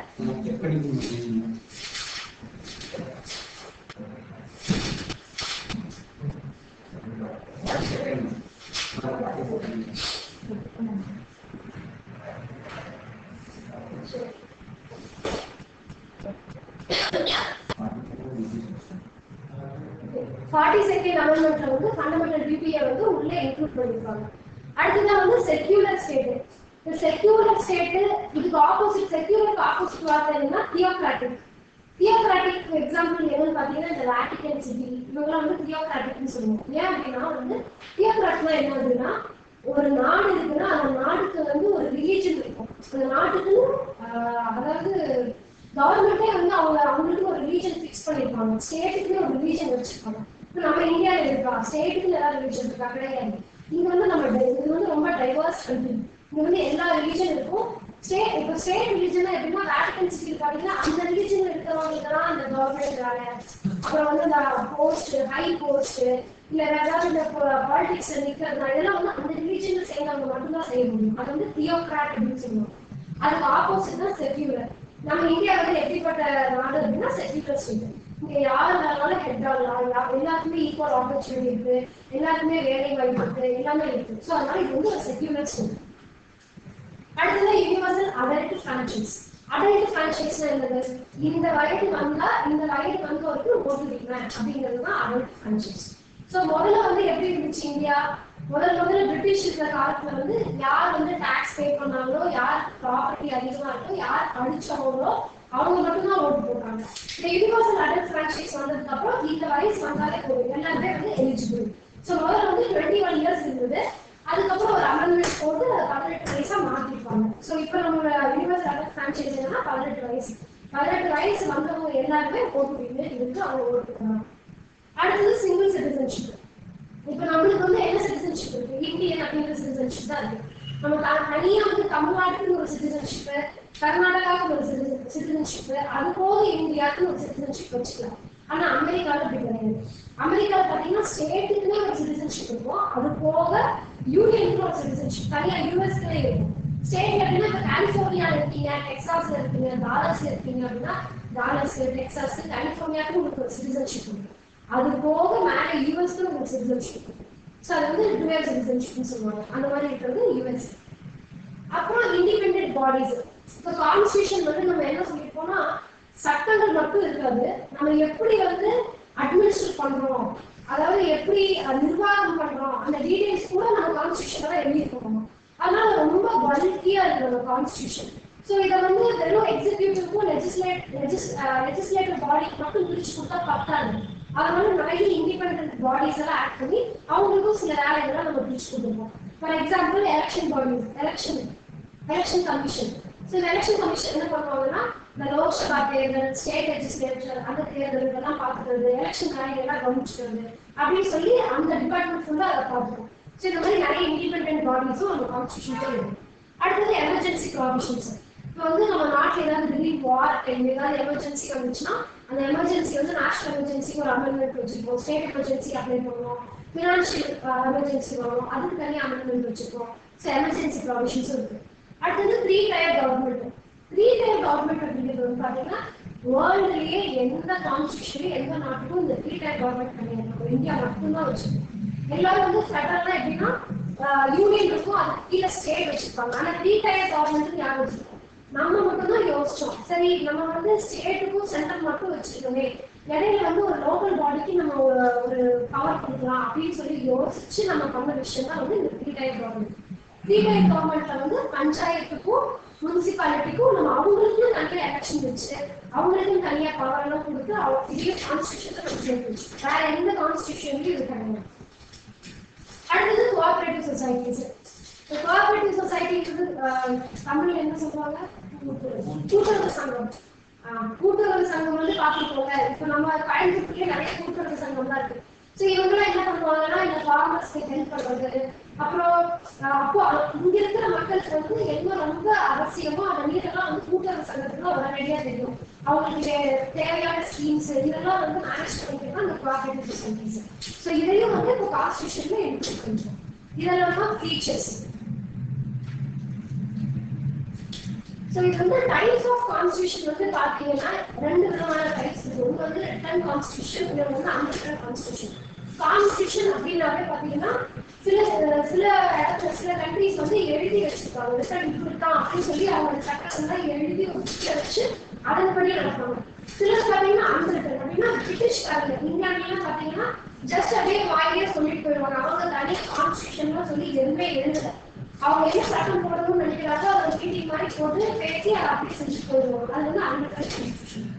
ஃபார்ட்டி செகண்ட் அமெண்ட்மெண்ட்ல வந்து ஃபண்டமெண்டல் டியூட்டியை வந்து உள்ளே இன்க்ளூட் பண்ணிருக்காங்க. அடுத்ததான் வந்து செக்யூலர் ஸ்டேட். இந்த செக்யூலர் ஸ்டேட் இதுக்கு ஆப்போசிட், செக்யூலருக்கு ஆப்போசிட் வார்த்தை என்னன்னா தியோக்ராட்டிக். தியோக்ராட்டிக் எக்ஸாம்பிள் எதுன்னு பாத்தீங்கன்னா இந்த வேட்டிகன் சிட்டி இவங்கெல்லாம் வந்து தியோக்ராட்டிக்னு சொல்லுவோம். ஏன் அப்படின்னா வந்து தியோக்ராட்னா என்ன அப்படின்னா ஒரு நாடு இருக்குன்னா அந்த நாடுக்கு வந்து ஒரு ரிலீஜன் இருக்கும். அந்த நாட்டுக்கு அதாவது கவர்மெண்டே வந்து அவங்களுக்கு ஒரு ரிலீஜன் ஃபிக்ஸ் பண்ணிருப்பாங்க. ஸ்டேட்டுக்குன்னு ஒரு ரிலீஜன் வச்சிருப்பாங்க. இப்போ நம்ம இந்தியாவில் இருக்கா ஸ்டேட்டுக்கு ஏதாவது ரிலீஜன் இருக்கா? கிடையாது. இங்க வந்து இது வந்து ரொம்ப டைவர்ஸ் கண்ட்ரி. இங்க வந்து எல்லா ரிலீஜன் இருக்கும். இப்போ ஸ்டேட் ரிலீஜன் எப்படின்னா வேட்டிகன் சிட்டி பாத்தீங்கன்னா அந்த ரிலீஜன் இருக்கிறவங்களுக்கு தான் அந்த கவர்மெண்ட் வேலை. அப்புறம் வந்து இந்த போஸ்ட், ஹை போஸ்ட் இல்ல வேற ஏதாவது இந்த பாலிடிக்ஸ் நிற்கிறதுனால இதெல்லாம் வந்து அந்த ரிலீஜன்ல சேர்ந்தவங்க மட்டும்தான் செய்ய முடியும். அது வந்து தியோக்ராட் அப்படின்னு சொல்லுவாங்க. அதுக்கு ஆப்போசிட் தான் செக்யூலர். நம்ம இந்தியா வந்து எப்படிப்பட்ட நாடு அப்படின்னா செக்யூலர் ஸ்டேட். இங்க யார் வேணாலும் ஹெட் ஆகலாம், எல்லாருக்குமே ஈக்குவல் ஆப்பர்ச்சுனிட்டி இருக்கு, எல்லாருக்குமே வேலை வாய்ப்பு இருக்கு, எல்லாமே இருக்கு. ஸோ அதனால இது வந்து ஒரு செக்யூலர் ஸ்டேட். அடுத்தது யூனிவர்சல் அடல்ட் ஃபிரான்ச்சைஸ். அடல்ட் ஃபிரான்ச்சைஸ்னா என்னது? இந்த வயது வந்தா இந்த வயது வந்தவருக்கு ஓட்டுவீங்க அப்படிங்கிறது தான் அடல்ட் ஃபிரான்ச்சைஸ். ஸோ முதல்ல வந்து எப்படி இருந்துச்சு இந்தியா? முதல்ல பிரிட்டிஷ் இருக்கிற காலத்துல வந்து யார் வந்து டாக்ஸ் பே பண்ணாங்களோ, யார் ப்ராப்பர்ட்டி அதிகமா இருக்கோ, யார் படிச்சவங்களோ அவங்க மட்டும்தான் ஓட்டு போட்டாங்க. இந்த யூனிவர்சல் அடல்ட் ஃபிரான்ச்சைஸ் வந்ததுக்கு அப்புறம் இந்த வயசு வந்தாலே போதும், எல்லாருமே வந்து எலிஜிபிள். ஸோ முதல்ல வந்து 21 இயர்ஸ் இருந்தது. அதுக்கப்புறம் ஒரு அமெண்ட்மெண்ட் போட்டு 18 வயசா மாத்திருப்பாங்க. ஸோ இப்போ நம்மளோட யூனிவர்சல் அடல்ட் ஃபிரான்ச்சைஸ் என்னன்னா 18 வயசு. 18 வயசு வந்தவங்க எல்லாருமே ஓட்டு இருக்கு, அவங்க ஓட்டு போனாங்க. அடுத்தது சிங்கிள் சிட்டிசன்ஷிப். இப்ப நம்மளுக்கு வந்து என்ன சிட்டிசன்ஷிப் இருக்கு? இந்தியன் அப்படிங்கிற சிட்டிசன்ஷிப் தான் இருக்கு. நம்ம தனியா வந்து தமிழ்நாட்டுக்கு ஒரு சிட்டிசன்ஷிப், கர்நாடகாவுக்கு ஒரு சிட்டிசன்ஷிப், அது போக இந்தியாவுக்கு ஒரு சிட்டிசன்ஷிப் வச்சுக்கலாம். ஆனா அமெரிக்காவில் அப்படி கிடையாது. அமெரிக்காவில் பாத்தீங்கன்னா ஸ்டேட்டுக்குன்னே ஒரு சிட்டிசன்ஷிப் இருக்கும், அது போக யூனியனுக்கு ஒரு சிட்டிசன்ஷிப் தனியா யூஎஸ்க்குனே இருக்கும். ஸ்டேட் அப்படின்னா இப்ப கலிபோர்னியால இருக்கீங்க, டெக்சாஸ்ல இருக்கீங்க, டாலர்ஸ்ல இருக்கீங்க அப்படின்னா டாலர்ஸ், டெக்சாஸ், கலிபோர்னியாவுக்கு உங்களுக்கு ஒரு சிட்டிசன்ஷிப் இருக்கு. அது போக மேல யூஎஸ்க்கு ஒரு சிட்டிசன்ஷிப். ஸோ அது வந்து டுவல் சிட்டிசன்ஷிப்னு சொல்லுவாங்க. அந்த மாதிரி இருக்கிறது யூஎஸ். அப்புறம் இண்டிபெண்டன்ட் பாடிஸ். இப்போ கான்ஸ்டியூஷன் வந்து நம்ம என்ன சொல்லியிருப்போம்னா சட்டங்கள் மட்டும் இருக்காது, நம்ம எப்படி வந்து அட்மினிஸ்ட்ரேட் பண்றோம், அதாவது எப்படி நிர்வாகம் பண்றோம், அந்த டீடைல்ஸ் கூட நம்ம கான்ஸ்டியூஷன்ல எழுதியிருக்கோம். அதனால ரொம்ப பல்கியா இருக்கு நம்ம கான்ஸ்டியூஷன். ஸோ இதை வந்து வெறும் எக்ஸிக்யூட்டிவ்க்கும் லெஜிஸ்லேட்டிவ் பாடிக்கு மட்டும் பிரிச்சு கொடுத்தா பத்தாது. அதனால நிறைய இண்டிபெண்டன்ட் பாடிஸ் எல்லாம் ஆக்ட் பண்ணி அவங்களுக்கும் சில வேலைகளை நம்ம பிரிச்சு கொடுத்துருக்கோம். For example election bodies, election commission. So இந்த எலெக்ஷன் கமிஷன் என்ன பண்ணுவாங்கன்னா இந்த லோக்சபா தேர்தல், ஸ்டேட் லெஜிஸ்லேச்சர் அந்த தேர்தல்கள்லாம் பார்த்துக்கிறது, எலெக்ஷன் வேலைகள்லாம் கவனிச்சுக்கிறது அப்படின்னு சொல்லி அந்த டிபார்ட்மெண்ட் ஃபுல்லாக அதை பார்த்துக்கோம். ஸோ இந்த மாதிரி நிறைய இண்டிபெண்டன்ட் பாடிஸும் நம்ம கான்ஸ்டியூஷன்ல இருக்கு. அடுத்தது எமர்ஜென்சி ப்ராவிஷன்ஸ். இப்போ வந்து நம்ம நாட்டில் ஏதாவது திடீர் வார் டைம் ஏதாவது எமர்ஜென்சி வந்துச்சுன்னா அந்த எமர்ஜென்சி வந்து நேஷனல் எமர்ஜென்சிக்கு ஒரு அமெண்ட்மெண்ட் வச்சிருக்கோம், ஸ்டேட் எமர்ஜென்சி அப்ளை பண்ணுவோம், ஃபினான்ஷியல் எமர்ஜென்சி வரும், அதுக்கு தனியாக அமெண்ட்மெண்ட் வச்சிருக்கோம். ஸோ எமர்ஜென்சி ப்ராவிஷன்ஸும் இருக்கு. அடுத்தது 3 tier கவர்மெண்ட். 3 tier கவர்மெண்ட் அப்படிங்கிறது வந்து பார்த்தீங்கன்னா வேர்ல்டுலேயே எந்த கான்ஸ்டியூஷன்லையும் எந்த நாட்டுக்கும் இந்த 3 tier கவர்மெண்ட் கிடையாது, இந்தியா மட்டும்தான் வச்சிருக்கோம். எல்லாரும் வந்து ஃபெடரல்னா எப்படின்னா யூனியன் இருக்கும், அது கீழே ஸ்டேட் வச்சிருப்பாங்க. ஆனால் 3 tier கவர்மெண்ட் யாரும் வச்சிருக்கோம் நம்ம மட்டும்தான் யோசிச்சோம். சரி நம்ம வந்து ஸ்டேட்டுக்கும் சென்ட்ரல் மட்டும் வச்சிருக்கோமே, இடையில வந்து ஒரு லோக்கல் பாடிக்கு நம்ம ஒரு பவர் கொடுக்கலாம் அப்படின்னு சொல்லி யோசிச்சு நம்ம பண்ண விஷயம் தான் வந்து இந்த 3 tier கவர்மெண்ட். 3 tier கவர்மெண்ட்ல வந்து பஞ்சாயத்துக்கும் முனிசிபாலிட்டிக்கும் நம்ம அவங்களுக்கும் நிறைய எலெக்ஷன் வச்சு அவங்களுக்கும் தனியா பவர் எல்லாம் கொடுத்து அவங்க கான்ஸ்டியூஷன் வேற எந்த கான்ஸ்டியூஷன்லயும் இது கிடையாது. அடுத்தது கோஆபரேட்டிவ் சொசைட்டிஸ். கோஆபரேட்டிவ் சொசைட்டிங்கிறது தமிழ்ல என்ன சொல்லுவாங்க? கூட்டுறவு சங்கம். கூட்டுறவு சங்கம் வந்து பார்த்துக்கோங்க, இப்போ நம்ம கோயம்புத்தூர்லயே நிறைய கூட்டுறவு சங்கம் தான் இருக்கு. ஸோ இவங்கெல்லாம் என்ன பண்ணுவாங்கன்னா இந்த ஃபார்மர்ஸ்க்கு ஹெல்ப் பண்றது, அப்புறம் அப்போ இங்க இருக்கிற மக்களுக்கு வந்து என்ன ரொம்ப அவசியமோ அந்த நீரெல்லாம் வந்து கூட்டுறவு சங்கத்துக்கு உடனடியா தெரியும். அவங்களுக்கு தேவையான ஸ்கீம்ஸ் இதெல்லாம் வந்து மேனேஜ் பண்ணிக்கிறதா அந்த கோஆபரேட்டிவ் சொசைட்டிஸ். ஸோ இதையும் வந்து இப்போ கான்ஸ்டியூஷன்ல இன்க்ளூட் பண்ணிருக்கோம். இதெல்லாம் தான் ஃபீச்சர்ஸ். ஸோ இது வந்து டைப்ஸ் ஆஃப் கான்ஸ்டியூஷன் வந்து பார்த்தீங்கன்னா ரெண்டு விதமான டைப்ஸ் இருக்கு. ஒன்று வந்து ரிட்டன் கான்ஸ்டியூஷன், இன்னொன்று வந்து அன்ரிட்டன் கான்ஸ்டியூஷன். கான்ஸ்டியூஷன் அப்படின்னாவே பார்த்தீங்கன்னா சில சில இடத்துல சில கண்ட்ரிஸ் வந்து எழுதி வச்சிருக்காங்க ரிட்டன் இப்படித்தான் அப்படின்னு சொல்லி அவங்க சட்டத்தெல்லாம் எழுதி வச்சு அதன்படி நடப்பாங்க. சிலர் பார்த்தீங்கன்னா அன்ரிட்டன் அப்படின்னா பிரிட்டிஷ்காரங்க இந்தியாவிலாம் பார்த்தீங்கன்னா ஜஸ்ட் அப்படியே வாயிலே சொல்லிட்டு போயிடுவாங்க. அவங்க தனியாக கான்ஸ்டியூஷன்லாம் சொல்லி எதுவுமே எழுதலை. அவங்க என்ன சட்டம் போடணும்னு நினைக்கிறாங்க அதை மீட்டிங் மாதிரி போட்டு பேசி அதை அப்படி செஞ்சு போயிடுவாங்க. அது வந்து அன்ரிட்டன் கான்ஸ்டியூஷன்.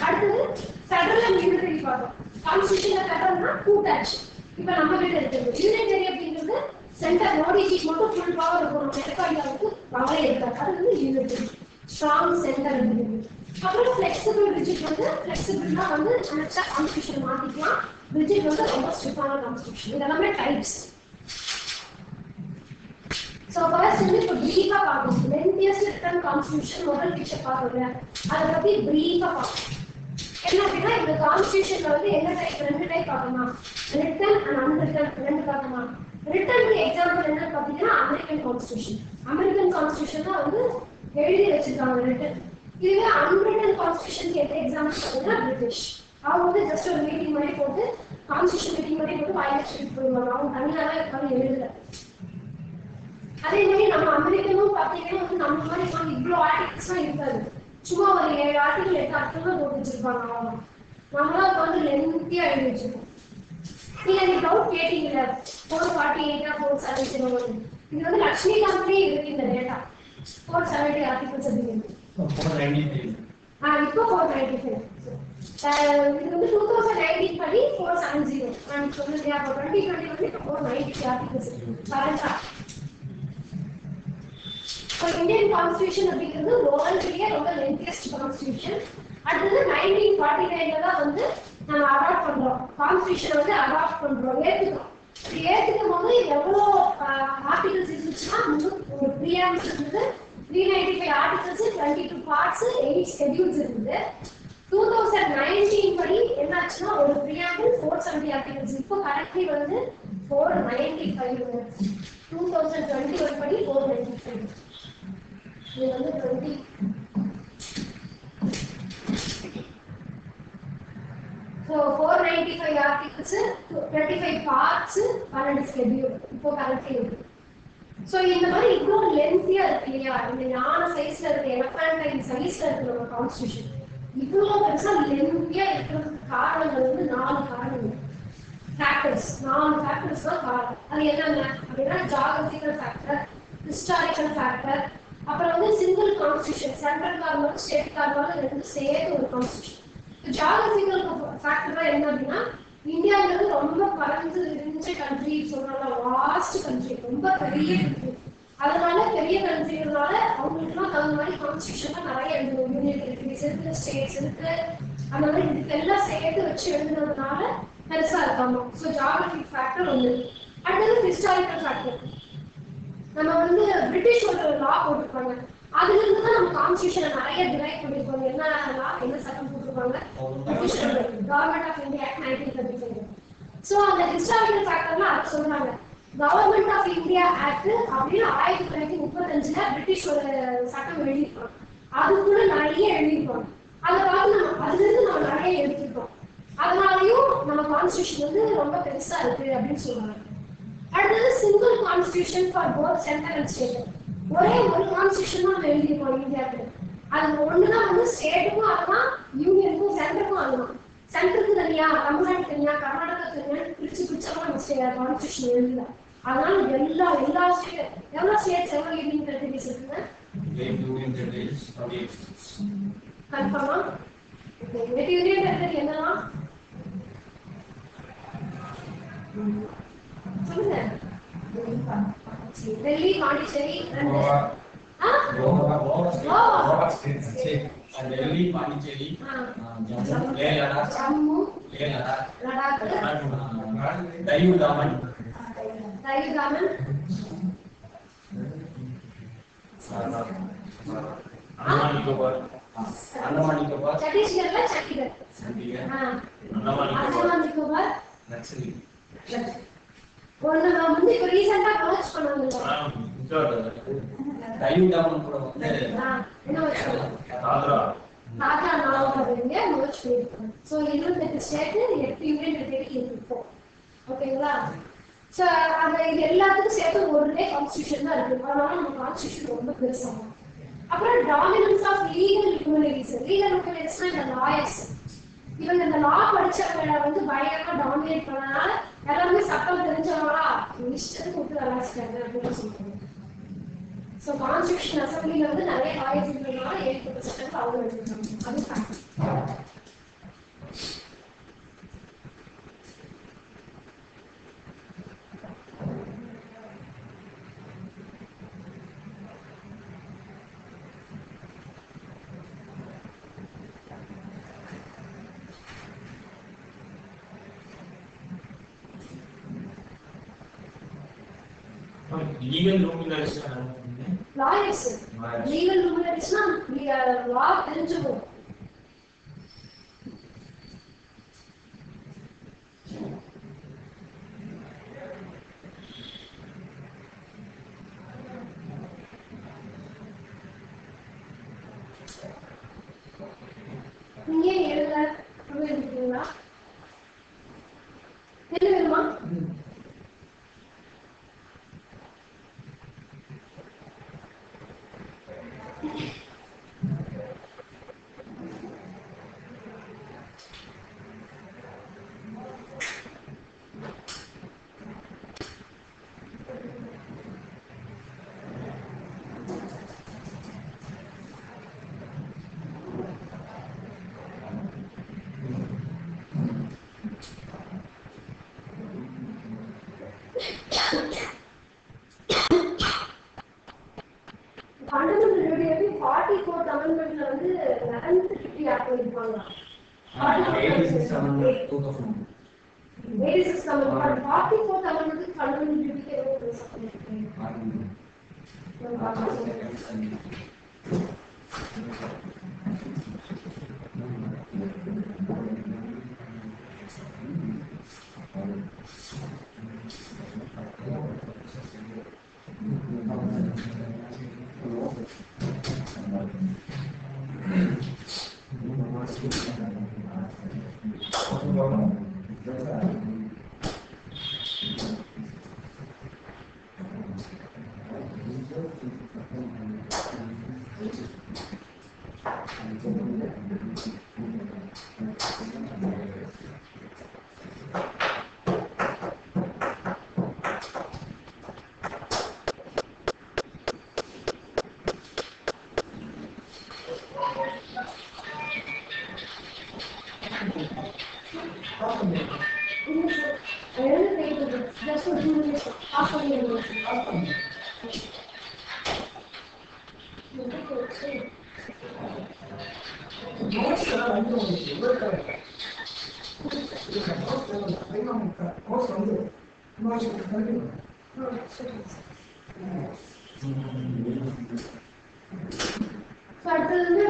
அடுத்தது ஃபெடரல் அண்ட் யூனிட்டரி பார்த்தோம். கான்ஸ்டியூஷன்ல ஃபெடரல்னா கூட்டாட்சி. இப்போ நம்ம கிட்ட இருக்கிறது யூனிட்டரி அப்படிங்கிறது சென்டர் மோடிஜிக்கு மட்டும் ஃபுல் பவர் இருக்கும். நம்ம எடப்பாடியாவுக்கு பவரே இருக்காது. அது வந்து யூனிட்டரி ஸ்ட்ராங் சென்டர் அப்படிங்கிறது. அப்புறம் ஃபிளெக்சிபிள் ரிஜிட் வந்து ஃபிளெக்சிபிள்னா வந்து நினைச்சா கான்ஸ்டியூஷன் மாத்திக்கலாம். ரிஜிட் வந்து ரொம்ப ஸ்ட்ரிக்டான கான்ஸ்டியூஷன். இதெல்லாமே டைப்ஸ். ஸோ ஃபர்ஸ்ட் வந்து இப்போ பிரீஃபாக பார்க்கணும். லென்த்தியஸ்ட் ரிட்டன் கான்ஸ்டியூஷன் முதல் பிக்சர் பார்க்கணும். அதை பற்றி பிரீஃபாக பார்க்கணும். என்ன அப்படின்னா இந்த கான்ஸ்டியூஷன்ல வந்து என்ன டைப் ரெண்டு டைப் பார்க்கணும். ரிட்டன் அண்ட் அன்ரிட்டன் ரெண்டு பார்க்கணும். ரிட்டனுக்கு எக்ஸாம்பிள் என்ன பார்த்தீங்கன்னா அமெரிக்கன் கான்ஸ்டியூஷன். அமெரிக்கன் கான்ஸ்டியூஷன் தான் வந்து எழுதி வச்சிருக்காங்க ரிட்டன். இதுவே அன்ரிட்டன் கான்ஸ்டியூஷனுக்கு எந்த எக்ஸாம்பிள் பார்த்தீங்கன்னா பிரிட்டிஷ். அவங்க வந்து ஜஸ்ட் ஒரு மீட்டிங் மாதிரி போட்டு கான்ஸ்டியூஷன் மீட்டிங் மாதிரி போட்டு வாயில சொல்லிட்டு போயிடுவாங்க. அவங்க தனியாக தான் இருக்காங்க எழுதல. அதே மாதிரி நம்ம அமெரிக்கனும் பார்த்தீங்கன்னா வந்து நம்ம மாதிரி இவ்வளோ ஆர்டிகல்ஸ்லாம் இருக்காது. சும்மா ஒரு 7 ஆர்டிகல் 8 ஆர்டிகல் போட்டு வச்சிருப்பாங்க. அவங்க நம்மளாம் வந்து லென்த்தியா எழுதி வச்சிருக்கோம். நீங்க அந்த டவுட் கேட்டீங்கல்ல 448 477 இது வந்து லட்சுமி கம்பெனி இருக்கு இந்த டேட்டா 470 ஆர்டிகல்ஸ் அப்படிங்கிறது. 493 இப்போ 495 இது வந்து 2019 படி 470. நான் சொன்னது அப்போ 2020 வந்து 490 ஆர்டிகல்ஸ் கரெக்டா. இந்தியன் கான்ஸ்டியூஷன் அப்படிங்கிறது வேர்ல்ட்லயே ரொம்ப லென்த்தியஸ்ட் கான்ஸ்டியூஷன். அடுத்தது 1949 தான் வந்து நம்ம அடாப்ட் பண்றோம். கான்ஸ்டியூஷனை வந்து அடாப்ட் பண்றோம், ஏத்துக்கிறோம். ஏத்துக்கும் போது எவ்வளோ ஆர்டிகல்ஸ் இருந்துச்சுன்னா ஒரு ப்ரீஆம்பிள் இருந்தது 395 ஆர்டிகல்ஸ் 22 பார்ட்ஸ் 8 ஷெட்யூல்ஸ் இருந்தது. 2019 படி என்னாச்சுன்னா ஒரு ப்ரீஆம்பிள் 470 ஆர்டிகல்ஸ். இப்போ கரெக்ட்லி வந்து 495. 2021 படி 495. இது வந்து 20 so 495 articles 25 parts 12 schedule இப்போ கரெக்ட்டா இருக்கு. சோ இந்த மாதிரி இவ்வளவு லென்த்தியா இருக்கு இல்லையா. இந்த ஞான சைஸ்ல இருக்க எலக்ட்ரானிக் சைஸ்ல இருக்கு நம்ம கான்ஸ்டியூஷன். இவ்வளவு பெருசா லென்த்தியா இருக்கிறதுக்கு காரணங்கள் வந்து 4 காரணங்கள். ஃபேக்டர்ஸ் 4 ஃபேக்டர்ஸ் தான் காரணம். அது என்னென்ன அப்படின்னா ஜியோகிராபிக்கல் ஃபேக்டர், ஹிஸ்டாரிக்கல் ஃபேக்டர், அப்புறம் வந்து single constitution central government state government ரெண்டு சேர்த்து ஒரு கான்ஸ்டியூஷன். ஜியோகிராபிக்கல் ஃபேக்டர் என்ன அப்படின்னா இந்தியாங்கிறது ரொம்ப பறந்து இருந்த கண்ட்ரி சொல்றாங்க. வாஸ்ட் கண்ட்ரி, ரொம்ப பெரிய கண்ட்ரி. அதனால பெரிய கண்ட்ரினால அவங்களுக்குலாம் தகுந்த மாதிரி கான்ஸ்டியூஷன் நிறைய எழுதணும். யூனியன் டெரிட்டரிஸ் இருக்கு, ஸ்டேட்ஸ் இருக்கு, அந்த மாதிரி இதுக்கெல்லாம் சேர்த்து வச்சு எழுதுனதுனால பெருசா இருக்காங்க. ஸோ ஜியோகிராபிக் ஃபேக்டர் ஒன்று. அடுத்தது ஹிஸ்டாரிக்கல் ஃபேக்டர். நம்ம வந்து பிரிட்டிஷ் ஒரு லா போட்டிருப்பாங்க. அதுல இருந்து தான் நம்ம கான்ஸ்டியூஷனை நிறைய டிரைவ் பண்ணிருப்பாங்க. என்ன லா, என்ன சட்டம் போட்டிருப்பாங்க? Government of India act 1935. So அந்த ஹிஸ்டாரிக்கல் ஃபேக்டர்லாம் அதை சொல்றாங்க. கவர்மெண்ட் ஆஃப் இந்தியா ஆக்ட் அப்படின்னு 1935 பிரிட்டிஷ் ஒரு சட்டம் எழுதியிருப்பாங்க. அதுக்குள்ள நிறைய எழுதியிருப்பாங்க. அதை பார்த்து நம்ம அதுல இருந்து நம்ம நிறைய எடுத்துருக்கோம். அதனாலயும் நம்ம கான்ஸ்டியூஷன் வந்து ரொம்ப பெருசா இருக்கு அப்படின்னு சொல்றாங்க. அடுத்தது single constitution for both central and state. ஒரே ஒரு கான்ஸ்டியூஷன் தான் நம்ம எழுதியிருக்கோம் இந்தியாவுக்கு. அது ஒண்ணுதான் வந்து ஸ்டேட்டுக்கும் ஆகலாம், யூனியனுக்கும் சென்டருக்கும் ஆகலாம். சென்டருக்கு தனியா, தமிழ்நாடு தனியா, கர்நாடகா தனியா பிரிச்சு பிரிச்செல்லாம் நம்ம கான்ஸ்டியூஷன் எழுதல. அதனால எல்லா ஸ்டேட் எவ்வளவு ஸ்டேட்ஸ் எவ்வளவு யூனியன் டெரிட்டரிஸ் இருக்குங்க? கன்ஃபார்மா? யூனியன் டெரிட்டரி என்னலாம் சொல்லுங்க. டெல்லி, பாண்டிச்சேரி, டெல்லி, பாண்டிச்சேரி, ஜம்மு, லடாக், டையூ தாமன், அந்தமான் நிக்கோபார், சத்தீஸ்கர்ல சண்டிகர், அந்தமான் நிக்கோபார், ஒண்ணு வந்து இப்ப ரீசெண்டா லான்ச் பண்ணாங்க. டையூடாமன் கூட வந்து என்ன வச்சுக்கோங்க ஆந்திரா ஆந்திரா நாவல்ங்க நோட்ஸ் பண்ணிருக்கோம். ஸோ 28 ஸ்டேட் 8 யூனியன் டெரிட்டரி இருக்கும். ஓகேங்களா? ஸோ அந்த இது எல்லாத்துக்கும் சேர்த்து ஒரே கான்ஸ்டியூஷன் தான் இருக்கு. அதனால நம்ம கான்ஸ்டியூஷன் ரொம்ப பெருசாகும். அப்புறம் டாமினன்ஸ் ஆஃப் லீகல் லுமினரிஸ். லீகல் லுமினரிஸ்னா இந்த லாயர்ஸ். இவங்க இந்த லா படிச்சவங்க வந்து பயங்கரமா டாமினேட் பண்ணனால எல்லாருமே சட்டம் தெரிஞ்சவங்களா இஷ்டத்துக்கு விட்டு விளாசிட்டாங்க அப்படின்னு சொல்றாங்க. ஸோ கான்ஸ்டியூஷன் அசம்பிளில வந்து நிறைய லாயர்ஸ் இருக்கிறதுனால 7% அவங்க எடுத்துருக்காங்க. அது ஃபேக்ட். லீகல் லூமினரிஸ் லாயர்ஸ் லீகல் லூமினரிஸ்னா லா தெரிஞ்சவங்க. நீங்க எழுத எழுதிருக்கீங்களா? என்ன வேணுமா?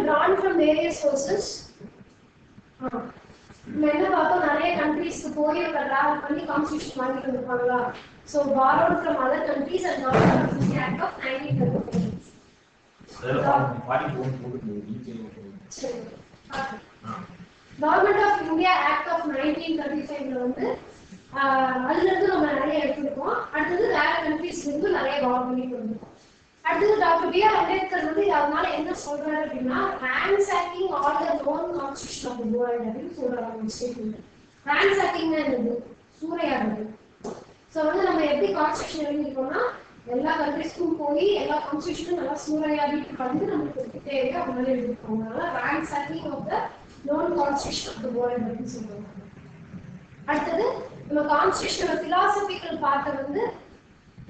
Drawn from various sources. என்ன பார்த்தோம் நிறைய கண்ட்ரீஸ்க்கு போய் அவங்க டிராவல் பண்ணி கான்ஸ்டிடியூஷன் வாங்கிட்டு வந்திருப்பாங்களா. So borrowed from other countries and government of India Act of 1933. Government of India Act of 1935 வந்து அதுல இருந்து நம்ம நிறைய எடுத்துருக்கோம். அடுத்தது வேற கண்ட்ரீஸ்ல இருந்து நிறைய borrow பண்ணிட்டு வந்திருக்கோம். அடுத்தது டாக்டர் பி ஆர் அம்பேத்கர் வந்து அதனால என்ன சொல்றாரு அப்படின்னா ransackling all the known constitution of the world அப்படின்னு சொல்றாங்க ஸ்டேட்மெண்ட். ransackingனா என்னது? சூறையாடுறது. ஸோ வந்து நம்ம எப்படி கான்ஸ்டியூஷன் எழுதிருக்கோம்னா எல்லா கண்ட்ரிஸ்க்கும் போய் எல்லா கான்ஸ்டியூஷனும் நல்லா சூறையாடிட்டு வந்து நமக்கு தேவையோ அதனால எழுதிருக்கோம். அதனால ransackling of the known constitution of the world அப்படின்னு சொல்றாங்க. அடுத்தது நம்ம கான்ஸ்டியூஷனோட philosophical பார்ட்டை வந்து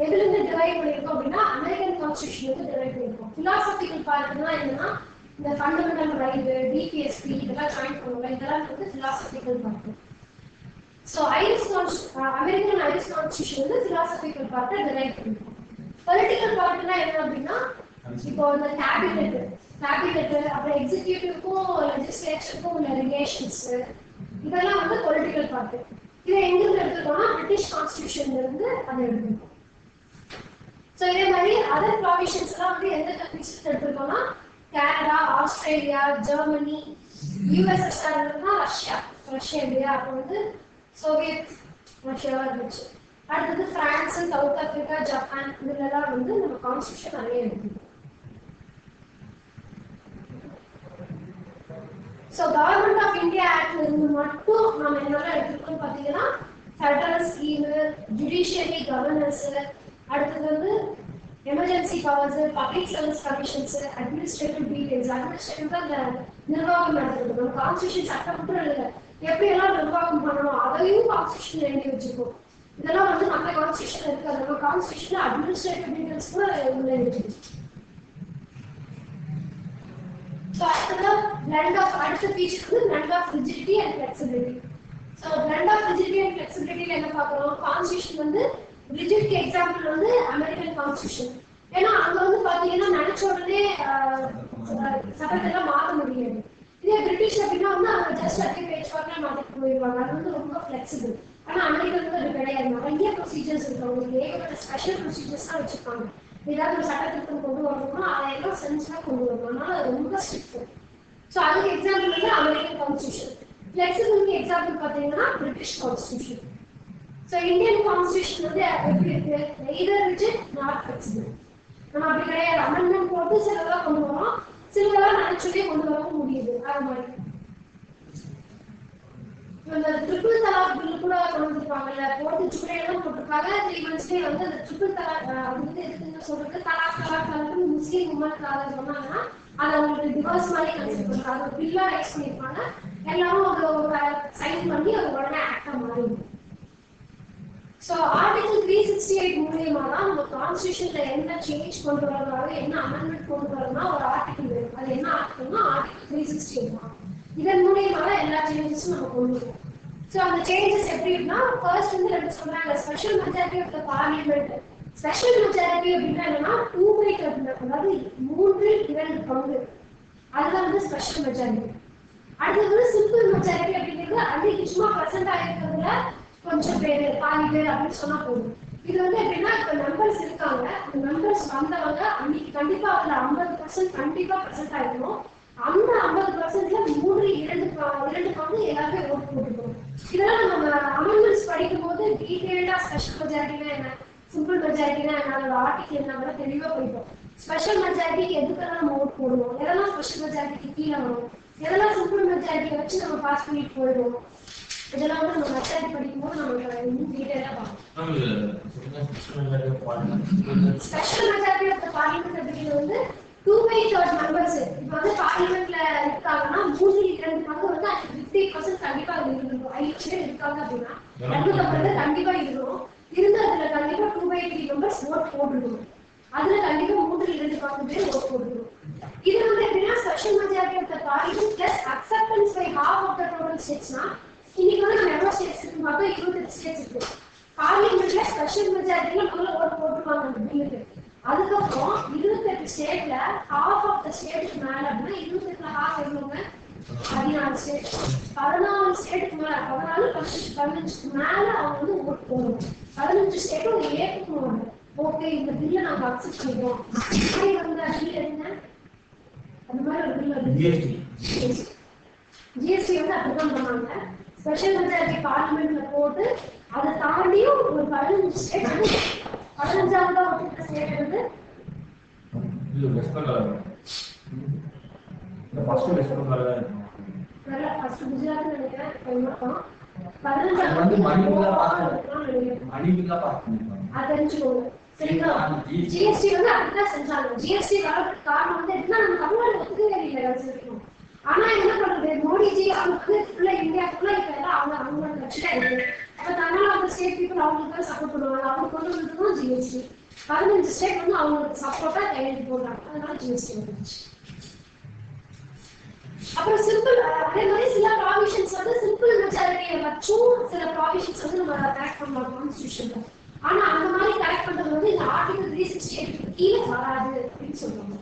எதுல இருந்து டிரைவ் பண்ணிருக்கோம் அப்படின்னா அமெரிக்கன் கான்ஸ்டிடியூஷன்ல இருந்து டிரைவ் பண்ணிருக்கோம். philosophical பார்ட்னா என்னன்னா இந்த ஃபண்டமெண்டல் ரைட், டிபிஎஸ்பி இதெல்லாம் ஜாயின் பண்ணுவாங்க. இதெல்லாம் வந்து philosophical part. So American Irish constitution வந்து philosophical பார்ட்டை டிரைவ் பண்ணிருக்கோம். பொலிட்டிக்கல் பார்ட்னா என்ன அப்படின்னா இப்போ இந்த கேபினெட் அப்புறம் எக்ஸிகியூட்டிவ்க்கும் லெஜிஸ்லேச்சருக்கும் உள்ள ரிலேஷன்ஸ் இதெல்லாம் வந்து பொலிட்டிக்கல் பார்ட். இதை எங்கிருந்து எடுத்துக்கோம்னா பிரிட்டிஷ் கான்ஸ்டிடியூஷன்ல இருந்து அதை எடுத்துக்கோம். ஸோ இதே மாதிரி அதர் ப்ராவிஷன்ஸ் எல்லாம் வந்து எந்த கண்ட்ரிஸ் எடுத்துருக்கோம்னா கனடா, ஆஸ்திரேலியா, ஜெர்மனி, யூஎஸ்எஸ்ஆர் இருந்தா ரஷ்யா இல்லையா, அப்போ வந்து சோவியத் ரஷ்யாவா இருந்துச்சு. அடுத்தது பிரான்ஸ், சவுத் ஆப்பிரிக்கா, ஜப்பான், இதுலலாம் வந்து நம்ம கான்ஸ்டியூஷன் நிறைய இருக்கு. ஸோ கவர்மெண்ட் ஆஃப் இந்தியா ஆக்ட்ல இருந்து மட்டும் நம்ம என்னெல்லாம் எடுத்துருக்கோம்னு பார்த்தீங்கன்னா ஃபெடரல் ஸ்கீமு, ஜுடிஷியரி கவர்னன்ஸ், அடுத்தது வந்து emergency powers, public service commissions, administrative details. Administrative தான் இந்த நிர்வாகம் நடத்துறது. நம்ம கான்ஸ்டியூஷன் சட்டம் மட்டும் இல்லை, எப்படியெல்லாம் நிர்வாகம் பண்ணணும் அதையும் கான்ஸ்டியூஷன் எழுதி வச்சுக்கோம். இதெல்லாம் வந்து நம்ம கான்ஸ்டியூஷன் இருக்காது. நம்ம கான்ஸ்டியூஷன்ல அட்மினிஸ்ட்ரேட்டிவ் டீடைல்ஸ் கூட உள்ள இருக்கு. ஸோ அடுத்த ஃபீச்சர் வந்து blend of rigidity and flexibility. So blend of rigidity and flexibility என்ன பார்க்குறோம்? கான்ஸ்டியூஷன் வந்து ரிஜிடிட்டி எக்ஸாம்பிள் வந்து அமெரிக்கன் கான்ஸ்டியூஷன். ஏன்னா அங்க வந்து பாத்தீங்கன்னா நினைச்ச உடனே சட்டத்தெல்லாம் மாற்ற முடியாது. இதே பிரிட்டிஷ் அப்படின்னா வந்து அவங்க ஜஸ்ட் அதே பேஜ் பார்க்கலாம் மாற்றிட்டு போயிடுவாங்க. அது வந்து ரொம்ப ஃபிளெக்சிபிள். ஆனா அமெரிக்கன் வந்து அது கிடையாது. நிறைய ப்ரொசீஜர்ஸ் இருக்கு, அவங்களுக்கு ஏகப்பட்ட ஸ்பெஷல் ப்ரொசீஜர்ஸ் தான் வச்சிருக்காங்க. ஏதாவது ஒரு சட்டத்திட்டம் கொண்டு வரணும்னா அதையெல்லாம் சென்ஸ்லாம் கொண்டு வரணும். அதனால அது ரொம்ப ஸ்ட்ரிக்ட். ஸோ அதுக்கு எக்ஸாம்பிள் வந்து அமெரிக்கன் கான்ஸ்டியூஷன். ஃபிளெக்சிபிலிட்டி எக்ஸாம்பிள் பார்த்தீங்கன்னா British constitution. So Indian constitution வந்து எப்படி இருக்கு? Either rigid not flexible. நம்ம அப்படி கிடையாது. அமெண்ட்மெண்ட் போட்டு சிலதெல்லாம் கொண்டு வரோம், சிலதெல்லாம் நினைச்சதே கொண்டு வரவும் முடியுது. அது மாதிரி இந்த ட்ரிபிள் தலாக் பில் கூட கொண்டு வந்திருப்பாங்கல்ல, போட்டு சுப்ரீம் போட்டிருக்காங்க. 3 monthsலேயே வந்து அந்த ட்ரிபிள் தலாக் அது வந்து எதுக்குன்னு சொல்றது, தலாக் முஸ்லீம் உமனுக்காக சொன்னாங்கன்னா அதை அவங்களுக்கு டிவோர்ஸ் மாதிரி கன்சிடர் பண்றாங்க. அது பில்லா ரைஸ் பண்ணிருப்பாங்க. எல்லாரும் அதை சைன் பண்ணி அது உடனே ஆக்டா மாறிடும். ஸோ ஆர்டிகல் 368 மூலியமா தான் நம்ம கான்ஸ்டியூஷன்ல என்ன சேஞ்ச் கொண்டு வரணும், என்ன அமெண்ட்மெண்ட் கொண்டு வரணும்னா ஒரு ஆர்டிகல் வேணும். அது என்ன ஆர்டிகல்னா ஆர்டிகல் 368 தான். இதன் மூலியமா தான் எல்லா சேஞ்சஸும் நம்ம கொண்டு வரோம். ஸோ அந்த சேஞ்சஸ் எப்படி இருக்குன்னா, ஃபர்ஸ்ட் வந்து ரெண்டு சொல்றாங்க, special majority of the parliament. Special majority அப்படின்னா என்னன்னா 2/3, அதாவது 3/2. அதுதான் வந்து ஸ்பெஷல் மெஜாரிட்டி. அடுத்தது வந்து சிம்பிள் மெஜாரிட்டி அப்படிங்கிறது அன்னைக்கு சும்மா பர்சன்ட் ஆயிருக்கிறதுல கொஞ்சம் பேர் 4 பேர் அப்படின்னு சொன்னா போதும். இது வந்து எப்படின்னா இப்ப மெம்பர்ஸ் இருக்காங்க, அந்த மெம்பர்ஸ் வந்தவங்க அன்னைக்கு கண்டிப்பா அதுல 50% கண்டிப்பா பிரசன்ட் ஆயிருக்கணும். அந்த 50%ல 3/2 பங்கு எல்லாருமே ஓட்டு போட்டுக்கணும். இதெல்லாம் நம்ம அமெண்ட்மெண்ட்ஸ் படிக்கும் போது டீடைல்டா ஸ்பெஷல் மெஜாரிட்டினா என்ன, சிம்பிள் மெஜாரிட்டினா என்ன, அதோட ஆர்டிகல் என்ன தெளிவா போயிட்டோம். ஸ்பெஷல் மெஜாரிட்டிக்கு எதுக்கெல்லாம் நம்ம ஓட்டு போடுவோம், எதெல்லாம் ஸ்பெஷல் மெஜாரிட்டிக்கு கீழே வரும், எதெல்லாம் சிம்பிள் மெஜாரிட்டியை வச்சு நம்ம பாஸ் பண்ணிட்டு போயிடுவோம். இதெல்லாம் வந்து நம்ம மெஜாரிட்டி படிக்கும்போது நமக்கு இன்னும் டீடைலா பார்க்கணும். Special majority of the parliament அப்படிங்கிறது வந்து 2/3 மெம்பர்ஸ். இப்போ வந்து பார்லிமெண்ட்ல இருக்காங்கன்னா 3/2 பங்கு வந்து 50% கண்டிப்பா இருக்கணும். 5 பேர் இருக்காங்க அப்படின்னா 250 கண்டிப்பா இருக்கணும். இருந்து அதுல கண்டிப்பா 2/3 மெம்பர்ஸ் ஓட் போட்டுருக்கணும். அதுல கண்டிப்பா 3/2 பங்கு பேர் ஓட் போட்டுருக்கணும். இது வந்து எப்படின்னா special majority of the parliament plus acceptance by half of the total ஸ்டேட்ஸ்னா, இன்னைக்கு வந்து நம்ம எவ்வளவு ஸ்டேட்ஸ் இருக்கு பார்த்தா 28 ஸ்டேட்ஸ் இருக்கு. பார்லிமெண்ட்ல ஸ்பெஷல் மெஜாரிட்டில முதல்ல ஓட் போட்டுருவாங்க அந்த பில்லுக்கு. அதுக்கப்புறம் 28 ஸ்டேட்ல half of the ஸ்டேட்டுக்கு மேல அப்படின்னா 28ல half எவ்வளவுங்க, 14 ஸ்டேட். 14 ஸ்டேட்டுக்கு மேல 14-15க்கு மேல அவங்க வந்து ஓட் போடணும். 15 ஸ்டேட்டும் ஏற்றுக்கணும். ஓகே இந்த பில்லை நாங்க அக்செப்ட் பண்ணிக்கிறோம். அப்படி வந்து பில் என்ன, அந்த மாதிரி ஒரு பில் ஜிஎஸ்டி வந்து அப்படிதான் பண்ணாங்க. ஸ்பெஷல் மெஜாரிட்டி பார்லிமெண்ட்ல போட்டு அதை தாண்டியும் ஒரு 15 ஸ்டேட் வந்து 15ஆவது ஒட்டுக்க ஸ்டேட் வந்து ஃபர்ஸ்ட் குஜராத் நினைக்கிறேன். 15 அது தெரிஞ்சுக்கோங்க சரிங்களா. ஜிஎஸ்டி வந்து அப்படிதான் செஞ்சாங்க. ஜிஎஸ்டி வரதுக்கு காரணம் வந்து எப்படின்னா நம்ம தமிழ்நாடு ஒத்துக்கவே இல்லை வச்சிருக்கோம். ஆனா என்ன பண்றது, மோடிஜி அவங்க வந்து ஃபுல்லா இந்தியா ஃபுல்லா இப்ப எல்லாம் அவங்களோட கட்சியில இருக்கு. அப்ப தமிழ்நாடு அவங்க ஸ்டேட் பீப்புள் அவங்களுக்கு சப்போர்ட் பண்ணுவாங்க. அவங்க கொண்டு வந்ததுதான் ஜிஎஸ்டி. 15 ஸ்டேட் வந்து அவங்களுக்கு சப்போர்ட்டா கையெழுத்து போடுறாங்க. அதனால ஜிஎஸ்டி வந்துச்சு. அப்புறம் சிம்பிள் அதே மாதிரி சில ப்ராவிஷன்ஸ் வந்து சிம்பிள் மெஜாரிட்டியை வச்சும் சில ப்ராவிஷன்ஸ் வந்து நம்ம கரெக்ட் பண்ணலாம் கான்ஸ்டியூஷன்ல. ஆனா அந்த மாதிரி கரெக்ட் பண்றது வந்து இந்த ஆர்டிகல் 368 கீழே வராது அப்படின்னு சொல்றாங்க.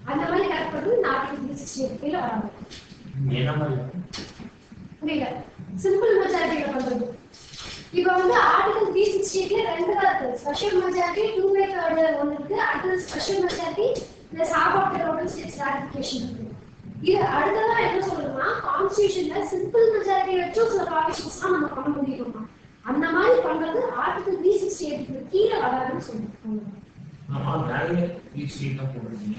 அந்த மாதிரி கரெக்ட் பண்றது இந்த ஆர்டிகல் 368 கீழே வராது. புரியல, சிம்பிள் மெஜாரிட்டியில பண்றது. இப்போ வந்து ஆர்டிகல் 368 ரெண்டு தான் இருக்கு. ஸ்பெஷல் மெஜாரிட்டி 2/3 ஒன்று இருக்கு. அடுத்தது special majority plus half of the total states ratification இருக்கு. இது அடுத்ததா என்ன சொல்றோம்னா கான்ஸ்டிடியூஷன்ல சிம்பிள் மெஜாரிட்டி வச்சு சில ப்ராவிஷன்ஸ் தான் நம்ம பண்ண முடியுமா அந்த மாதிரி பண்றது ஆர்டிகல் 368 கீழே வராதுன்னு சொல்றோம். ஆமா நிறைய 368 தான் போடுறீங்க.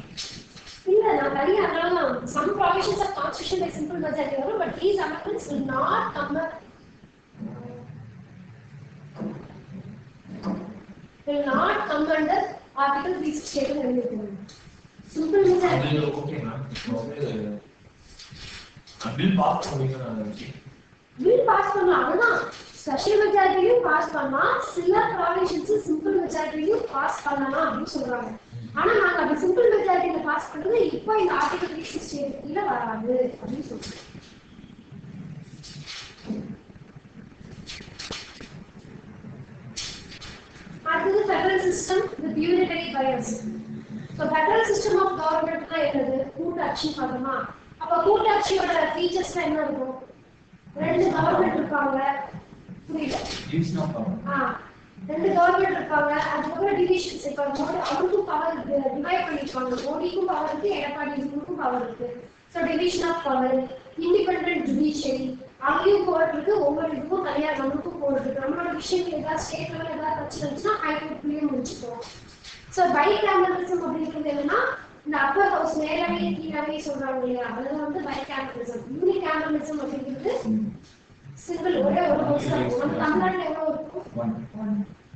இல்ல நான் தனியா அதனால some provisions of constitution by simple majority வரும் but these amendments will not come under article 368 எழுதிருக்காங்க. simple majority அது ஓகேனா பில் பாஸ் பண்ணுவீங்க. பில் பாஸ் பண்ணலாம் அதுதான் ஸ்பெஷல் மெஜாரிட்டியும் பாஸ் பண்ணலாம் சில ப்ராவிஷன்ஸ் சிம்பிள் மெஜாரிட்டியும் பாஸ் பண்ணலாம் அப்படின்னு சொல்றாங்க. ஆனா நாங்க அப்படி சிம்பிள் மெஜாரிட்டியில பாஸ் பண்றது இப்போ இந்த ஆர்டிகல் 368 கீழ வராது அப்படின்னு சொல்றோம். அடுத்தது federal system with unitary powers. So federal system of கவர்மெண்ட்னா என்னது கூட்டாட்சி பார்த்தோமா. அப்ப கூட்டாட்சியோட ஃபீச்சர்ஸ் என்ன இருக்கும்? ரெண்டு கவர்மெண்ட் இருப்பாங்க. புரியல? ரெண்டு கவர்மெண்ட் இருப்பாங்க. அதுக்கப்புறம் டிவிஷன்ஸ் இருப்பாங்க. அவருக்கும் பவர் டிவைட் பண்ணிருப்பாங்க. மோடிக்கும் பவர் இருக்கு, எடப்பாடிக்கும் பவர் இருக்கு. So division of power, independent judiciary, அங்கேயும் கோர்ட் இருக்கு. ஒவ்வொரு இதுக்கும் தனியா நம்மளுக்கும் கோர்ட் இருக்கு. நம்மளோட விஷயங்கள் ஏதாவது ஸ்டேட் லெவல் ஏதாவது பிரச்சனை இருந்துச்சுன்னா ஹைகோர்ட்லயே முடிச்சுப்போம். ஸோ பை கேமரலிசம் அப்படிங்கிறது என்னன்னா இந்த அப்பர் ஹவுஸ் மேலவை கீழவை சொல்றாங்க இல்லையா, அதுதான் வந்து பை கேமரலிசம். யூனி கேமரலிசம் அப்படிங்கிறது சிங்கிள் ஒரே ஒரு ஹவுஸ் தான் இருக்கும். நம்ம தமிழ்நாட்டில் எவ்வளோ இருக்கும்?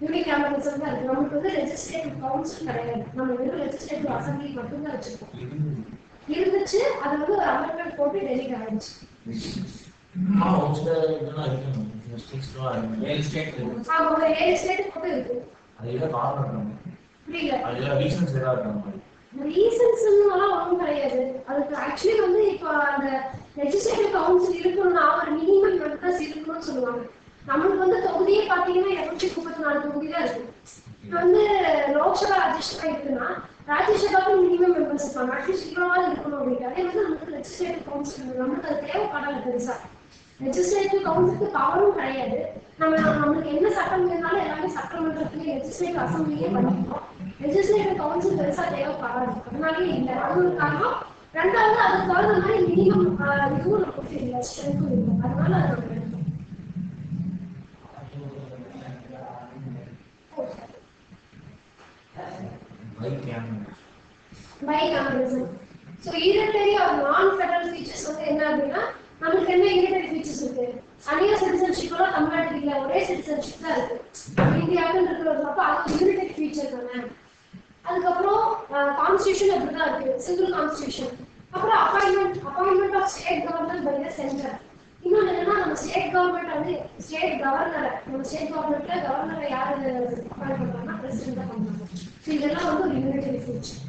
யூனி கேமரலிசம் தான் இருக்கு. நமக்கு வந்து லெஜிஸ்லேட்டிவ் கவுன்சில் கிடையாது. நம்ம வெறும் லெஜிஸ்லேட்டிவ் அசம்பிளி மட்டும்தான் வச்சிருக்கோம். இருந்துச்சு அது வந்து ஒரு அமெண்ட்மெண்ட் போட்டு டெலிட் ஆயிடுச்சு. ஆமா ஒரு ஏழு ஸ்டேட் கூட இருக்கு. அதுல காரணம் புரியல? அதுல ரீசன்ஸ் ஏதாவது இருக்காங்க. ரீசன்ஸ்லாம் ஒன்றும் கிடையாது. அதுக்கு ஆக்சுவலி வந்து இப்போ அந்த லெஜிஸ்லேட்டிவ் கவுன்சில் இருக்கணும்னா ஒரு மினிமம் மெம்பர்ஸ் இருக்கணும்னு சொல்லுவாங்க. நம்மளுக்கு வந்து தொகுதியே பார்த்தீங்கன்னா 234 தொகுதி தான் இருக்கு. இப்போ வந்து லோக்சபா ராஜ்யசபா இருக்குன்னா ராஜ்யசபாவுக்கு மினிமம் மெம்பர்ஸ் இருப்பாங்க. அட்லீஸ்ட் இவ்வளவாவது இருக்கணும் அப்படின்ட்டு. அதே வந்து நமக்கு லெஜிஸ்லேட்டிவ் கவுன்சில் நம்மளுக்கு அது தேவைப்படாது பெருசா. லெஜிஸ்லேட்டிவ் கவுன்சிலுக்கு பவரும் கிடையாது. நம்மளுக்கு என்ன சட்டம் வேணாலும் எல்லாமே சட்டமன்றத்திலேயே லெஜிஸ்லேட்டிவ் அசம்பிளியே பண்ணிக்கிறோம். லெஜிஸ்லேட்டிவ் கவுன்சில் பெருசா தேவைப்படாது. அதனாலே இல்லை. அது ஒரு காரணம். ரெண்டாவது அதுக்கு தகுந்த மாதிரி மினிமம் இதுவும் நமக்கு இல்லை, ஸ்ட்ரென்த்தும் இல்லை. அதனால அது நமக்கு bicameralism. So unitary or non federal features வந்து என்ன அப்படின்னா நமக்கு என்ன யூனிட்டரி ஃபீச்சர்ஸ் இருக்கு? அந்நிய சிட்டிசன்ஷிப் எல்லாம் தமிழ்நாட்டுக்கு இல்லை, ஒரே சிட்டிசன்ஷிப் தான் இருக்கு. இந்தியாவுக்கு இருக்கிறப்ப அது யூனிட்டரி ஃபீச்சர் தானே. அதுக்கப்புறம் கான்ஸ்டிடியூஷன் அப்படிதான் இருக்கு, சிங்கிள் கான்ஸ்டிடியூஷன். அப்புறம் appointment of state governor by the center. இன்னொன்று என்னன்னா நம்ம ஸ்டேட் கவர்மெண்ட் வந்து ஸ்டேட் கவர்னரை நம்ம ஸ்டேட் கவர்மெண்ட்ல கவர்னரை யாரு அப்பாயிண்ட் பண்றாங்கன்னா பிரசிடென்ட் தான் பண்றாங்க. ஸோ இதெல்லாம் வந்து ஒரு யூனிட்டரி ஃபீச்சர்.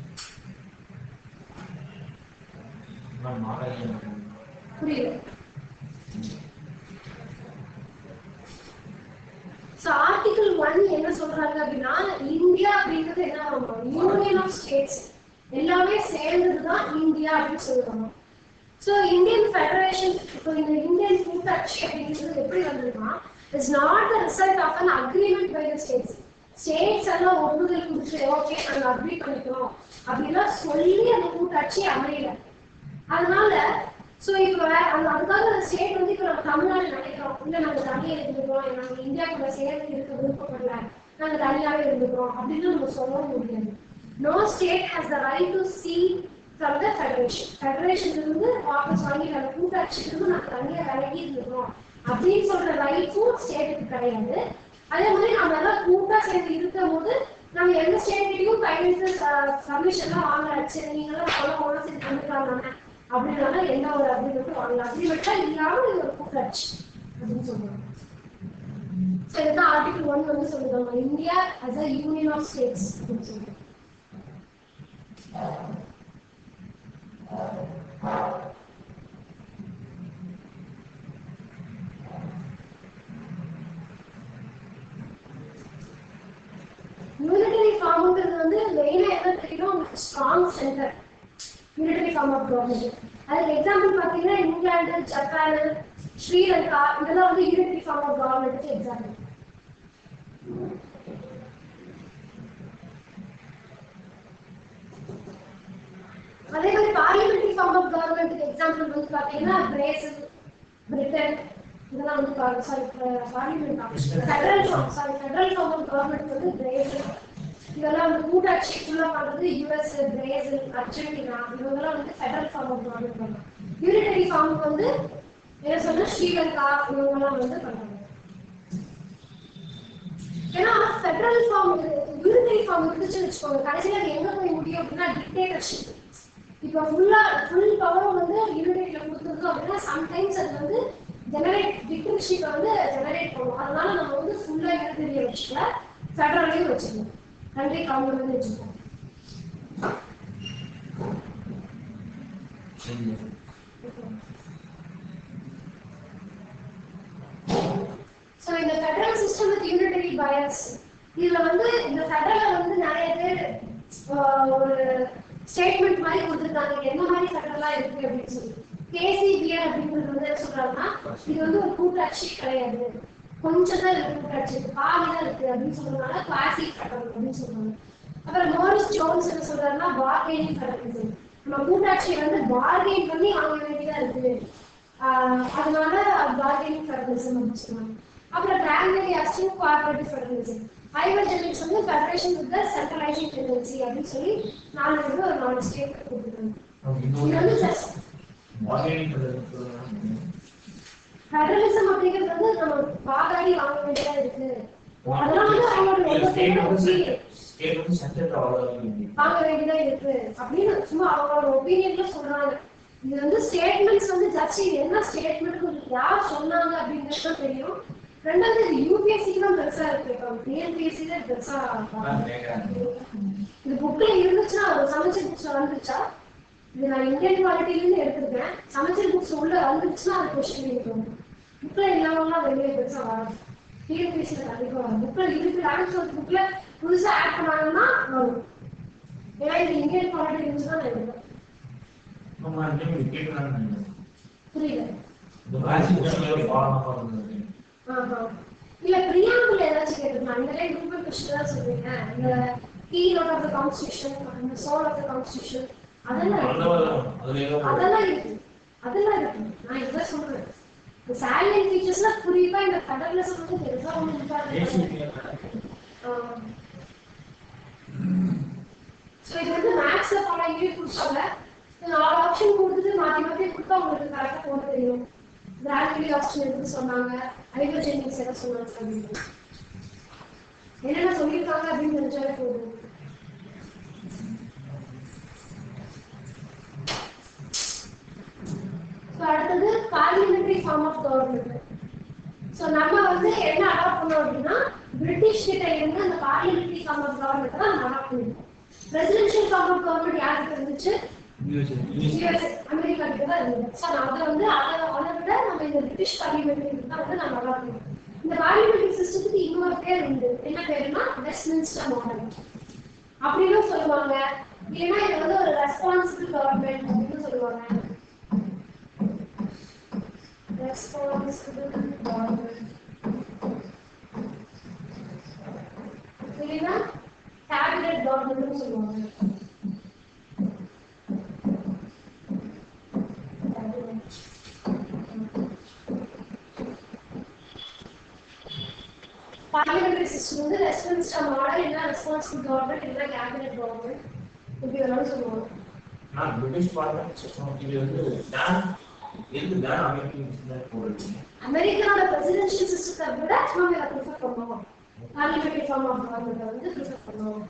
புரியல? So article 1 என்ன சொல்றாங்க அப்படின்னா இந்தியா அப்படிங்கிறது என்ன ஆகும்? யூனியன் ஆஃப் ஸ்டேட்ஸ் எல்லாமே சேர்ந்ததுதான் இந்தியா அப்படின்னு சொல்லுவாங்க. ஸோ இந்தியன் ஃபெடரேஷன் இப்போ இந்த இந்தியன் கூட்டாட்சி அப்படிங்கிறது எப்படி வந்ததுன்னா it's not the result of an agreement by the states. States எல்லாம் ஒப்புதல் கொடுத்து ஓகே நாங்கள் அக்ரி பண்ணிக்கிறோம் அப்படின்னா சொல்லி அந்த கூட்டாட்சி அமையல. அதனால ஸோ இப்போ அதுக்காக ஸ்டேட் வந்து இப்போ நம்ம தமிழ்நாடு நினைக்கிறோம் இல்லை நாங்கள் தனியாக இருந்துக்கிறோம், நாங்கள் இந்தியா கூட சேர்ந்து இருக்க விருப்பப்படல, நாங்கள் தனியாகவே இருந்துக்கிறோம் அப்படின்னு நம்ம சொல்லவும் முடியாது. No state has the right to secede from the federation. ஃபெடரேஷன்லேருந்து வாபஸ் வாங்கி நம்ம கூட்டாட்சியிலிருந்து நாங்கள் தனியாக விலகி இருந்துக்கிறோம் அப்படின்னு சொல்ற ரைட்ஸும் ஸ்டேட்டுக்கு கிடையாது. அதே மாதிரி நம்ம எல்லாம் கூட்டா சேர்ந்து இருக்கும் போது நம்ம எந்த ஸ்டேட்லையும் கையெழுத்து சப்மிஷன்லாம் வாங்கலாச்சு, நீங்களாம் போல சேர்ந்து வந்துக்கலாம் தானே அப்படின்னால என்ன ஒரு அக்ரிமெண்ட் வாங்கலாம். அக்ரிமெண்ட்லாம் இல்லாமல் இது ஒரு கூட்டாட்சி அப்படின்னு சொல்லுவாங்க. ஸோ இதுதான் ஆர்டிகல் 1 வந்து சொல்லுவாங்க India as a union of states அப்படின்னு சொல்லுவாங்க. யூனிட்டரி ஃபார்ம்ங்கிறது வந்து மெயினா என்ன தெரியும், strong centre unitary form of government. அதுக்கு எக்ஸாம்பிள் பார்த்தீங்கன்னா இங்கிலாந்து, ஜப்பான், ஸ்ரீலங்கா இதெல்லாம் வந்து யூனிட்டரி ஃபார்ம் ஆஃப் கவர்மெண்ட்டுக்கு எக்ஸாம்பிள். அதே மாதிரி parliamentary form of government example வந்து பாத்தீங்கன்னா பிரேசில், பிரிட்டன் இதெல்லாம் வந்து parliament federal form of government வந்து பிரேசில், இதெல்லாம் வந்து கூட்டாட்சி ஃபுல்லா பண்றது யுஎஸ், பிரேசில், அர்ஜென்டினா இவங்கெல்லாம் வந்து ஃபெடரல் ஃபார்ம் ஆஃப் கவர்மெண்ட் பண்றாங்க. யூனிட்டரி ஃபார்ம் வந்து என்ன சொல்ற ஸ்ரீலங்கா இவங்கெல்லாம் வந்து பண்றாங்க. ஏன்னா ஃபெடரல் ஃபார்ம் யூனிட்டரி ஃபார்ம் இருந்துச்சுன்னு வச்சுக்கோங்க, கடைசியில அது எங்க போய் முடியும் அப்படின்னா டிக்டேட்டர்ஷிப். இப்போ ஃபுல் பவர் வந்து யூனிட்டரியில கொடுத்துருக்கோம் அப்படின்னா சம்டைம்ஸ் அது வந்து டிக்டேட்டர்ஷிப்பை வந்து ஜெனரேட் பண்ணும். அதனால நம்ம வந்து ஃபுல்லா யூனிட்டரியை வச்சுக்கல, ஃபெடரலையும் வச்சுக்கணும், கண்ட்ரி கவுண்டர் வந்து வச்சுக்கோம். So இந்த federal system with unitary bias, இதுல வந்து இந்த ஃபெடரலை வந்து நிறைய பேர் ஒரு ஸ்டேட்மெண்ட் மாதிரி கொடுத்துருக்காங்க, என்ன மாதிரி ஃபெடரலா இருக்கு அப்படின்னு சொல்லி. கேசிபிஆர் அப்படிங்கிறது வந்து என்ன சொல்றாங்கன்னா, இது வந்து ஒரு கூட்டாட்சி கிடையாது, கொஞ்சம் தான் இருக்கு கூட்டாட்சி, பாதி தான் இருக்கு அப்படின்னு சொல்றதுனால கிளாசி ஃபெடரல் அப்படின்னு சொல்றாங்க. அப்புறம் மோரிஸ் ஜோன்ஸ் என்ன சொல்றாருன்னா பார்கெனிங் ஃபெடரலிசம், நம்ம கூட்டாட்சியை வந்து பார்கெயின் பண்ணி வாங்க வேண்டியதா இருக்கு, அதனால பார்கெனிங் ஃபெடரலிசம் அப்படின்னு சொல்றாங்க. அப்புறம் பிராக்மெரி அஸ்டின் கோஆபரேட்டிவ் ஃபெடரலிசம், ஐவர்ஜெனிக்ஸ் வந்து ஃபெடரேஷன் வித் சென்ட்ரலைசிங் டெண்டன்சி அப்படின்னு சொல்லி ஒரு 4 ஸ்டேட் கொடுத்துருக்காங்க. இது வந்து ஃபெடரலிசம் அப்படிங்கிறது வந்து நம்ம பாதாடி வாங்க வேண்டியதா இருக்கு, அதெல்லாம் வந்து அவங்களோட வாங்க வேண்டியதா இருக்கு அப்படின்னு சும்மா அவங்களோட ஒப்பீனியன்ல சொல்றாங்க. இது வந்து ஸ்டேட்மெண்ட்ஸ் வந்து ஜஸ்ட் இது என்ன ஸ்டேட்மெண்ட் யார் சொன்னாங்க அப்படிங்கிறது தான் தெரியும். ரெண்டாவது இது யூபிஎஸ்சிக்கு தான் பெருசா இருக்கு, டிஎன்பிஎஸ்சி தான் பெருசா. இது புக்ல இருந்துச்சுன்னா ஒரு சமச்சீர் புக்ஸ்ல வந்துருச்சா, இது நான் இந்தியன் குவாலிட்டியிலேருந்து எடுத்திருக்கேன், சமச்சீர் புக்ஸ் உள்ள வந்துருச்சுன்னா அது கொஸ்டின் இருக்கும். புக்ல இல்லாமலாம் வெளியே பெருசா வராது, டிஎன்பிஎஸ்சியில் கண்டிப்பா வரும். புக்ல இருக்கு, லாங்குவேஜ் புக்ல புதுசா ஆட் பண்ணாங்கன்னா வரும். ஏன்னா இது இந்தியன் குவாலிட்டி இருந்துச்சுன்னா நான் எடுப்பேன். புரியல இல்ல பிரியாம்பிள் ஏதாச்சும் கேட்டிருக்கேன், இந்த லைன் குரூப் கொஸ்டின் தான் சொல்றீங்க. இந்த key note of the constitution, இந்த சோல் ஆஃப் தி கான்ஸ்டிடியூஷன் அதெல்லாம் இருக்கு, அதெல்லாம் இருக்கு. நான் இதான் சொல்றேன், இந்த சாலியன்ட் ஃபீச்சர்ஸ்ல குறிப்பா இந்த ஃபெடரலிசம் வந்து பெருசா ஒண்ணு இம்பார்ட்டன்ட். சோ இது வந்து மேக்ஸ்ல பல யூனிட் கொடுத்தாங்க, 4 ஆப்ஷன் கொடுத்துட்டு மாத்தி மாத்தி கொடுத்தா உங்களுக்கு கரெக்டா போட தெரியும். பிராக்மெரி ஆப்ஷன் எடுத்து சொன்னாங்க, ஐவர்ஜெனிக்ஸ் எல்லாம் சொன்னாங்க அப்படின்னு என்னென்ன சொல்லியிருக்காங்க அப்படின்னு நினைச்சாலே போதும். அடுத்தது parliamentary form of government. So நம்ம வந்து என்ன அடாப்ட் பண்ணோம் அப்படின்னா பிரிட்டிஷ் கிட்ட இருந்து அந்த பார்லிமெண்டரி ஃபார்ம் ஆஃப் கவர்மெண்ட் தான் நம்ம அடாப்ட் பண்ணிருக்கோம். பிரசிடென்ஷியல் ஃபார்ம் ஆஃப் கவர்மெண்ட் யாருக்கு இருந்துச்சு? யுஎஸ், அமெரிக்கா கிட்ட தான் இருந்துச்சு. சோ அதை வந்து அதை விட நம்ம இந்த பிரிட்டிஷ் பார்லிமெண்டரி தான் வந்து நம்ம அடாப்ட் பண்ணிருக்கோம். இந்த பார்லிமெண்டரி சிஸ்டத்துக்கு இன்னொரு பேர் உண்டு, என்ன பேருன்னா வெஸ்ட்மின்ஸ்டர் மாடல் அப்படின்னு சொல்லுவாங்க, இல்லைன்னா இது வந்து ஒரு ரெஸ்பான்சிபிள் கவர்மெண்ட் அப்படின்னு சொல்லுவாங்க. Responsible government. இல்லைன்னா cabinet government சொல்லுவாங்க. பார்லிமெண்டரி சிஸ்டம் வந்து ரெஸ்பான்சிபிள் மாடல், இல்ல ரெஸ்பான்சிபிள் கவர்மெண்ட், இல்ல கேபினட் கவர்மெண்ட் இப்படி எல்லாம் சொல்லுவாங்க. நான் பிரிட்டிஷ் பார்லிமெண்ட் சிஸ்டம் இது வந்து அமெரிக்கனோட பிரசிடென்ஷியல் சிஸ்டத்தை விட நம்ம இதை ப்ரிஃபர் பண்ணுவோம், பார்லிமெண்டரி ஃபார்ம் ஆஃப் கவர்மெண்ட் வந்து ப்ரிஃபர் பண்ணுவோம்.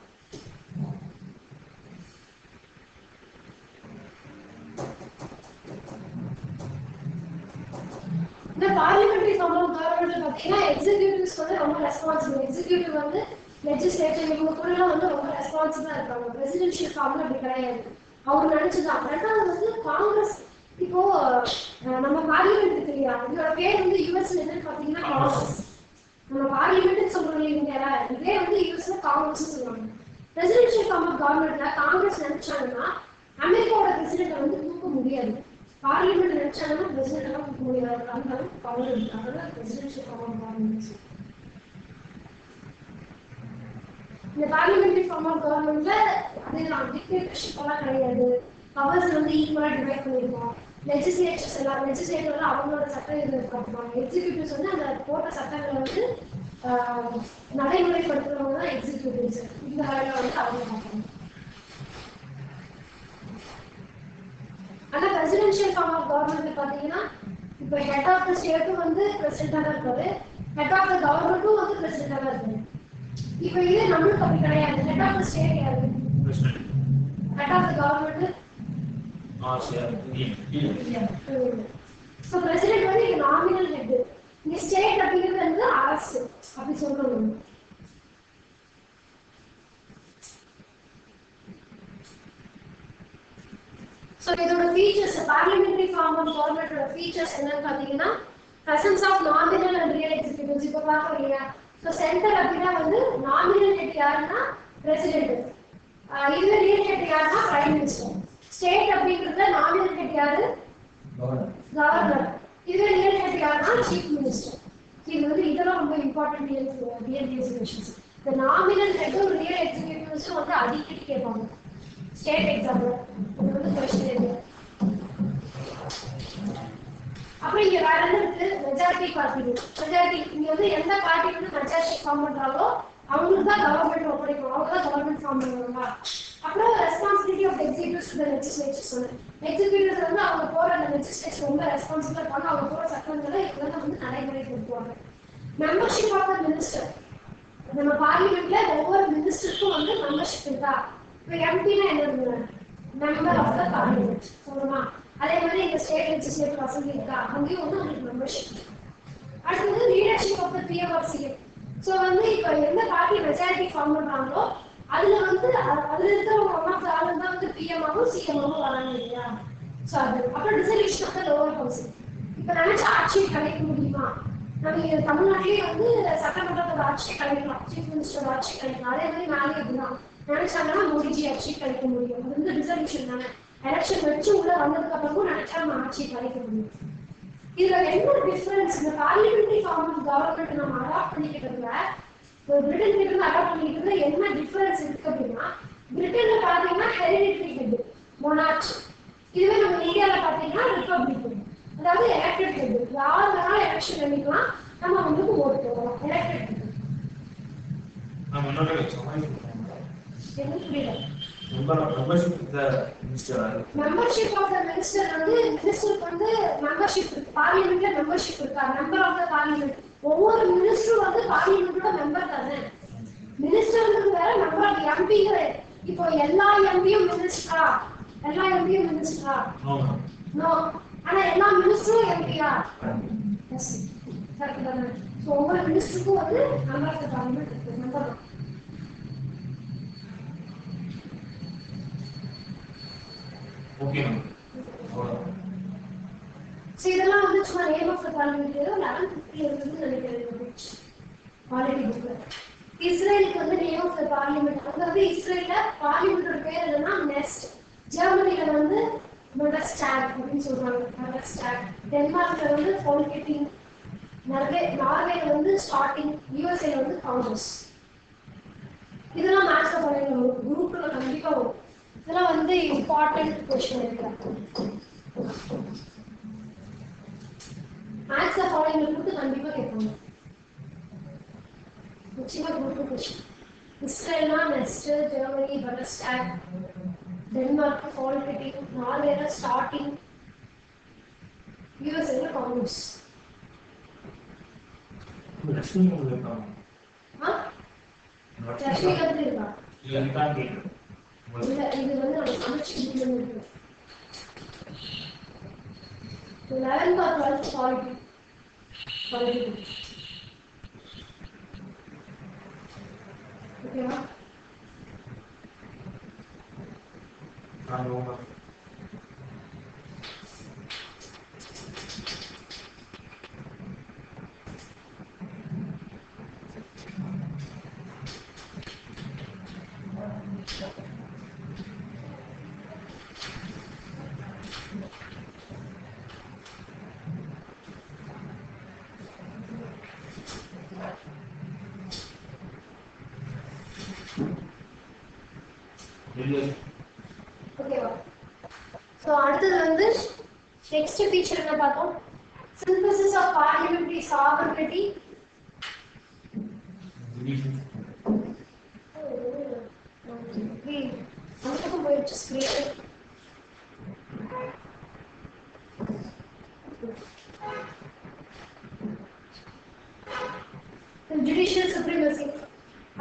இந்த பார்லிமெண்டரி ஃபார்ம் ஆஃப் கவர்மெண்ட் பார்த்தீங்கன்னா எக்ஸிக்யூட்டிவ்ஸ் வந்து ரொம்ப ரெஸ்பான்சிபிள், எக்ஸிக்யூட்டிவ் வந்து லெஜிஸ்லேச்சர் இவங்க கூட எல்லாம் வந்து ரொம்ப ரெஸ்பான்சிபிளா இருக்காங்க. பிரசிடென்ஷியல் ஃபார்ம்ல அப்படி கிடையாது, அவங்க நினைச்சுதான். ரெண்டாவது வந்து காங்கிரஸ், இப்போ நம்ம பார்லிமெண்ட் இல்லையா, இதோட பேர் வந்து யுஎஸ்ல என்னன்னு பாத்தீங்கன்னா காங்கிரஸ். நம்ம பார்லிமெண்ட் சொல்றோம் இல்லையா, இதே வந்து யுஎஸ்ல காங்கிரஸ் சொல்லுவாங்க. பிரசிடென்ஷியல் ஃபார்ம் ஆஃப் கவர்மெண்ட்ல காங்கிரஸ் நினைச்சாங்கன்னா அமெரிக்காவோட பிரசிடென்ட் வந்து தூக்க முடியாது, பார்லிமெண்ட் நினைச்சாங்கன்னா பிரசிடென்ட் எல்லாம் தூக்க முடியாது. அந்த அளவுக்கு பவர் இருக்கு, அதனால பிரசிடென்ஷியல் ஃபார்ம் ஆஃப் கவர்மெண்ட். இந்த பார்லிமெண்டரி ஃபார்ம் ஆஃப் கவர்மெண்ட்ல அதுதான் டிக்டேட்டர்ஷிப் எல்லாம் கிடையாது. பவர்ஸ் வந்து ஈக்குவலா டிவைட் பண்ணிருக்கோம். லெஜிஸ்லேட்டர்ல அவங்களோட சட்டம் இது பார்த்துப்பாங்க. எக்ஸிக்யூட்டிவ்ஸ் வந்து அந்த போட்ட சட்டங்களை வந்து நடைமுறைப்படுத்துறவங்க தான் எக்ஸிக்யூட்டிவ்ஸ். இந்த வகையில வந்து அவங்க பார்ப்பாங்க. ஆனா பிரசிடென்ஷியல் ஃபார்ம் ஆஃப் கவர்மெண்ட் பாத்தீங்கன்னா இப்போ ஹெட் ஆஃப் த ஸ்டேட்டும் வந்து பிரசிடென்டா தான் இருப்பாரு, ஹெட் ஆஃப் த கவர்மெண்ட்டும் வந்து பிரசிடென்டா தான் இருப்பாரு. இப்போ இது நம்மளுக்கு அப்படி கிடையாது. ஹெட் ஆஃப் த ஸ்டேட் யாரு? Head of the government so president வந்து இங்க நாமினல் ஹெட். இங்க ஸ்டேட் அப்படிங்கிறது வந்து அரசு அப்படி சொல்றோம். ஸோ இதோட ஃபீச்சர்ஸ் பார்லிமெண்டரி ஃபார்ம் ஆஃப் கவர்மெண்டோட ஃபீச்சர்ஸ் என்னன்னு பார்த்தீங்கன்னா presence of nominal and real executives. இப்போ பார்க்குறீங்க. ஸோ சென்டர் அப்படின்னா வந்து நாமினல் ஹெட் யாருன்னா பிரசிடென்ட், இதுவே ரியல் ஹெட் யாருன்னா பிரைம் மினிஸ்டர். ஸ்டேட் அப்படிங்கிறதுல நாமினல் ஹெட் யாரு? கவர்னர். இதுவே ரியல் ஹெட் யாருன்னா சீஃப் மினிஸ்டர். இது வந்து இதெல்லாம் ரொம்ப இம்பார்ட்டன்ட் ரியல் எக்ஸிகியூஷன்ஸ். இந்த நாமினல் ஹெட்டும் ரியல் எக்ஸிகியூட்டிவ்ஸும் வந்து அடிக்கடி கேட்பாங்க ஸ்டேட் எக்ஸாம்பிள். இது வந்து கொஸ்டின் இருக்கு. அப்புறம் இங்க வேற என்ன இருக்கு? Majority party. மெஜாரிட்டி இங்க வந்து எந்த பார்ட்டி வந்து மெஜாரிட்டி ஃபார்ம் பண்றாங்களோ அவங்களுக்கு தான் கவர்மெண்ட் ஒப்படைக்கும். அவங்க தான் கவர்மெண்ட் ஃபார்ம் பண்ணுவாங்க. அப்புறம் responsibility of executives to the legislature சொன்னேன். எக்ஸிக்யூட்டிவ்ஸ் வந்து அவங்க போற அந்த லெஜிஸ்லேச்சர் ரொம்ப ரெஸ்பான்சிபிளா இருப்பாங்க. அவங்க போற சட்டங்களை இதெல்லாம் வந்து நடைமுறைப்படுத்துவாங்க. Membership of the minister. நம்ம பார்லிமெண்ட்ல ஒவ்வொரு மினிஸ்டருக்கும் வந்து மெம்பர்ஷிப் இருக்கா? இப்போ எம்பினா என்ன? மெம்பர் ஆஃப் த பார்லிமெண்ட் சொல்லுமா? அதே மாதிரி இந்த ஸ்டேட் லெஜிஸ்லேட்டிவ் அசம்பிளி இருக்கா? அங்கேயும் வந்து உங்களுக்கு மெம்பர்ஷிப். அடுத்தது leadership of the PM or CM. So வந்து இப்போ எந்த பார்ட்டி மெஜாரிட்டி ஃபார்ம் பண்றாங்களோ அதுல வந்து அதுல இருக்கிறவங்க ஒன் ஆஃப் த ஆளு தான் வந்து பிஎம் ஆகும் சிஎம் ஆகும் வராங்க இல்லையா? ஸோ அது அப்புறம் dissolution of the lower house. இப்போ நினைச்ச ஆட்சியை கலைக்க முடியுமா? நம்ம தமிழ்நாட்டிலேயே வந்து சட்டமன்றத்தோட ஆட்சியை கலைக்கலாம், சீஃப் மினிஸ்டரோட ஆட்சியை கலைக்கலாம். அதே மாதிரி நாளே அப்படிதான் நினைச்சாங்கன்னா மோடிஜி ஆட்சியை கலைக்க முடியும். அது வந்து டிசல்யூஷன் தானே. எலெக்ஷன் வச்சு உள்ள வந்ததுக்கு அப்புறமும் நினைச்சா நம்ம ஆட்சியை கலைக்க முடியும். இதுல என்ன டிஃபரன்ஸ்? இந்த பார்லிமெண்டரி ஃபார்ம் ஆஃப் கவர்மெண்ட் நம்ம அடாப்ட் பண்ணிக்கிறதுல பிரிட்டன் கிட்ட இருந்து அடாப்ட் பண்ணிக்கிறதுல என்ன டிஃபரன்ஸ் இருக்கு அப்படின்னா, பிரிட்டன்ல பாத்தீங்கன்னா ஹெரிடிட்டரி ஹெட் மொனார்ச். இதுவே நம்ம இந்தியாவில பாத்தீங்கன்னா ரிப்பப்ளிக், அதாவது எலெக்டட் ஹெட். யார் வேணாலும் எலெக்ஷன் பண்ணிக்கலாம், நம்ம வந்து ஓட்டு போடலாம். Elected head. என்ன புரியல? Membership of the minister. Membership of the minister வந்து மினிஸ்டருக்கு வந்து மெம்பர்ஷிப் இருக்கு. பார்லிமெண்ட்ல மெம்பர்ஷிப் இருக்கா? Member of the parliament. ஒவ்வொரு மினிஸ்டரும் வந்து பார்லிமெண்டோட மெம்பர் தானே. மினிஸ்டருக்கு வேற மெம்பர் ஆஃப் எம்பிங்கிற. இப்போ எல்லா எம்பியும் மினிஸ்டரா? எல்லா எம்பியும் மினிஸ்டரா? நோ. ஆனா எல்லா மினிஸ்டரும் எம்பியா? எஸ். கரெக்ட் தானே. ஸோ ஒவ்வொரு மினிஸ்டருக்கும் வந்து மெம்பர் ஆஃப் த பார்லிமெண்ட் இருக்கு. Member Okay. So இதெல்லாம் வந்து சும்மா நேம் ஆஃப் த பார்லிமெண்ட் 1150 இருந்து நினைக்கிறேன் ஆல்ரெடி புக்ல. இஸ்ரேலுக்கு வந்து நேம் ஆஃப் த பார்லிமெண்ட் அங்க வந்து இஸ்ரேல்ல பார்லிமெண்டோட பேர் என்னன்னா நெஸ்ட். ஜெர்மனில வந்து புண்டஸ்டாக் அப்படின்னு சொல்றாங்க. புண்டஸ்டாக். டென்மார்க்ல வந்து ஃபோல்கெட்டிங். நார்வேல வந்து ஸ்டார்டிங். யுஎஸ்ஏல வந்து காங்கிரஸ். இதெல்லாம் மேட்ச்ல பண்ணுங்க. குரூப்ல கண்டிப்பா வரும். இதெல்லாம் வந்து இம்பார்ட்டன்ட் क्वेश्चन இருக்கு. மேட்ச்ல ஃபாலோயிங் கொடுத்து கண்டிப்பா கேட்பாங்க. முக்கியமா குரூப் क्वेश्चन. இஸ்ரேல்னா Knesset, Germany Bundestag, Denmark Folketing, நார்வேல ஸ்டார்டிங், யுஎஸ்ஏல காங்கிரஸ். லட்சுமி இருக்கா? லட்சுமி கத்து இருக்கா? இல்ல இதுதான் கேக்குது. இல்ல இது வந்து நம்ம சமைச்சு இருக்கு. 11th or 12th quality. ஓகேவா? ஆமா. ஓகேவா? ஸோ அடுத்தது வந்து நெக்ஸ்ட் ஃபீச்சர் என்ன பார்த்தோம்? Synthesis of parliamentary sovereignty. நமக்கும் போயிடுச்சு ஸ்கிரீன். Judicial supremacy.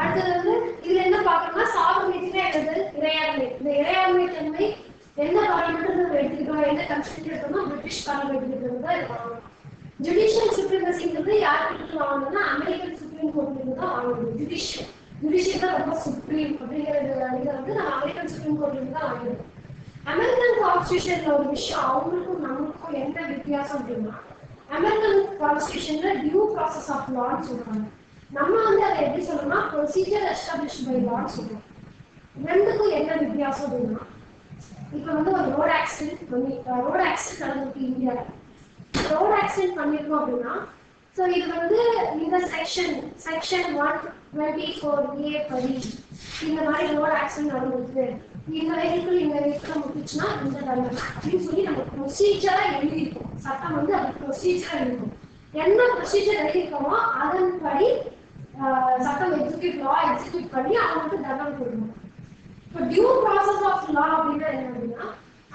அடுத்தது வந்து இதுல என்ன பார்க்கணும்னா சாவர்னிட்டினா என்னது? இறையாண்மை. இந்த இறையாண்மை தன்மை எந்த பார்லிமெண்ட் நம்ம எடுத்துக்கிட்டோம், எந்த கன்ஸ்டிடியூஷன் எடுத்தோம்னா பிரிட்டிஷ் பார்லிமெண்ட் எடுக்கிறது தான் இருக்கும். ஜுடிஷியல் சுப்ரீமசிங்கிறது யார்கிட்ட வாங்கணும்னா அமெரிக்கன் சுப்ரீம் கோர்ட்ல இருந்து தான் வாங்கணும். ஜுடிஷியல் தான் ரொம்ப சுப்ரீம் அப்படிங்கிறது இதை வந்து நம்ம அமெரிக்கன் சுப்ரீம் கோர்ட்ல இருந்து தான் வாங்கணும். அமெரிக்கன் கான்ஸ்டிடியூஷன்ல ஒரு விஷயம் அவங்களுக்கும் நமக்கும் என்ன வித்தியாசம் அப்படின்னா, அமெரிக்கன் கான்ஸ்டிடியூஷன்ல டியூ ப்ராசஸ் ஆஃப் லான்னு சொல்றாங்க. நம்ம வந்து அதை எப்படி சொல்லணும்னா ப்ரொசீஜர் எஸ்டாப்ளிஷ்ட் பை லான்னு சொல்றோம். ரெண்டுக்கும் என்ன வித்தியாசம் அப்படின்னா, இப்போ வந்து ஒரு ரோட் ஆக்சிடென்ட் நடந்திருக்கு இந்தியாவில். ரோட் ஆக்சிடென்ட் பண்ணிருக்கோம் அப்படின்னா, ஸோ இது வந்து இந்த செக்ஷன் 124A படி இந்த மாதிரி ரோட் ஆக்சிடென்ட் நடந்திருக்கு, இந்த வெஹிக்கிள் முட்டுச்சுன்னா இந்த தண்டனை அப்படின்னு சொல்லி நம்ம ப்ரொசீஜரா எழுதியிருக்கோம். சட்டம் வந்து அது ப்ரொசீஜரா எழுதிருக்கும். என்ன ப்ரொசீஜர் எழுதியிருக்கோமோ அதன்படி சட்டம் எக்ஸிக்யூட் பண்ணி அவங்களுக்கு தண்டனை கொடுக்கணும். இப்போ டியூ ப்ராசஸ் ஆஃப் லா அப்படின்னா என்ன அப்படின்னா,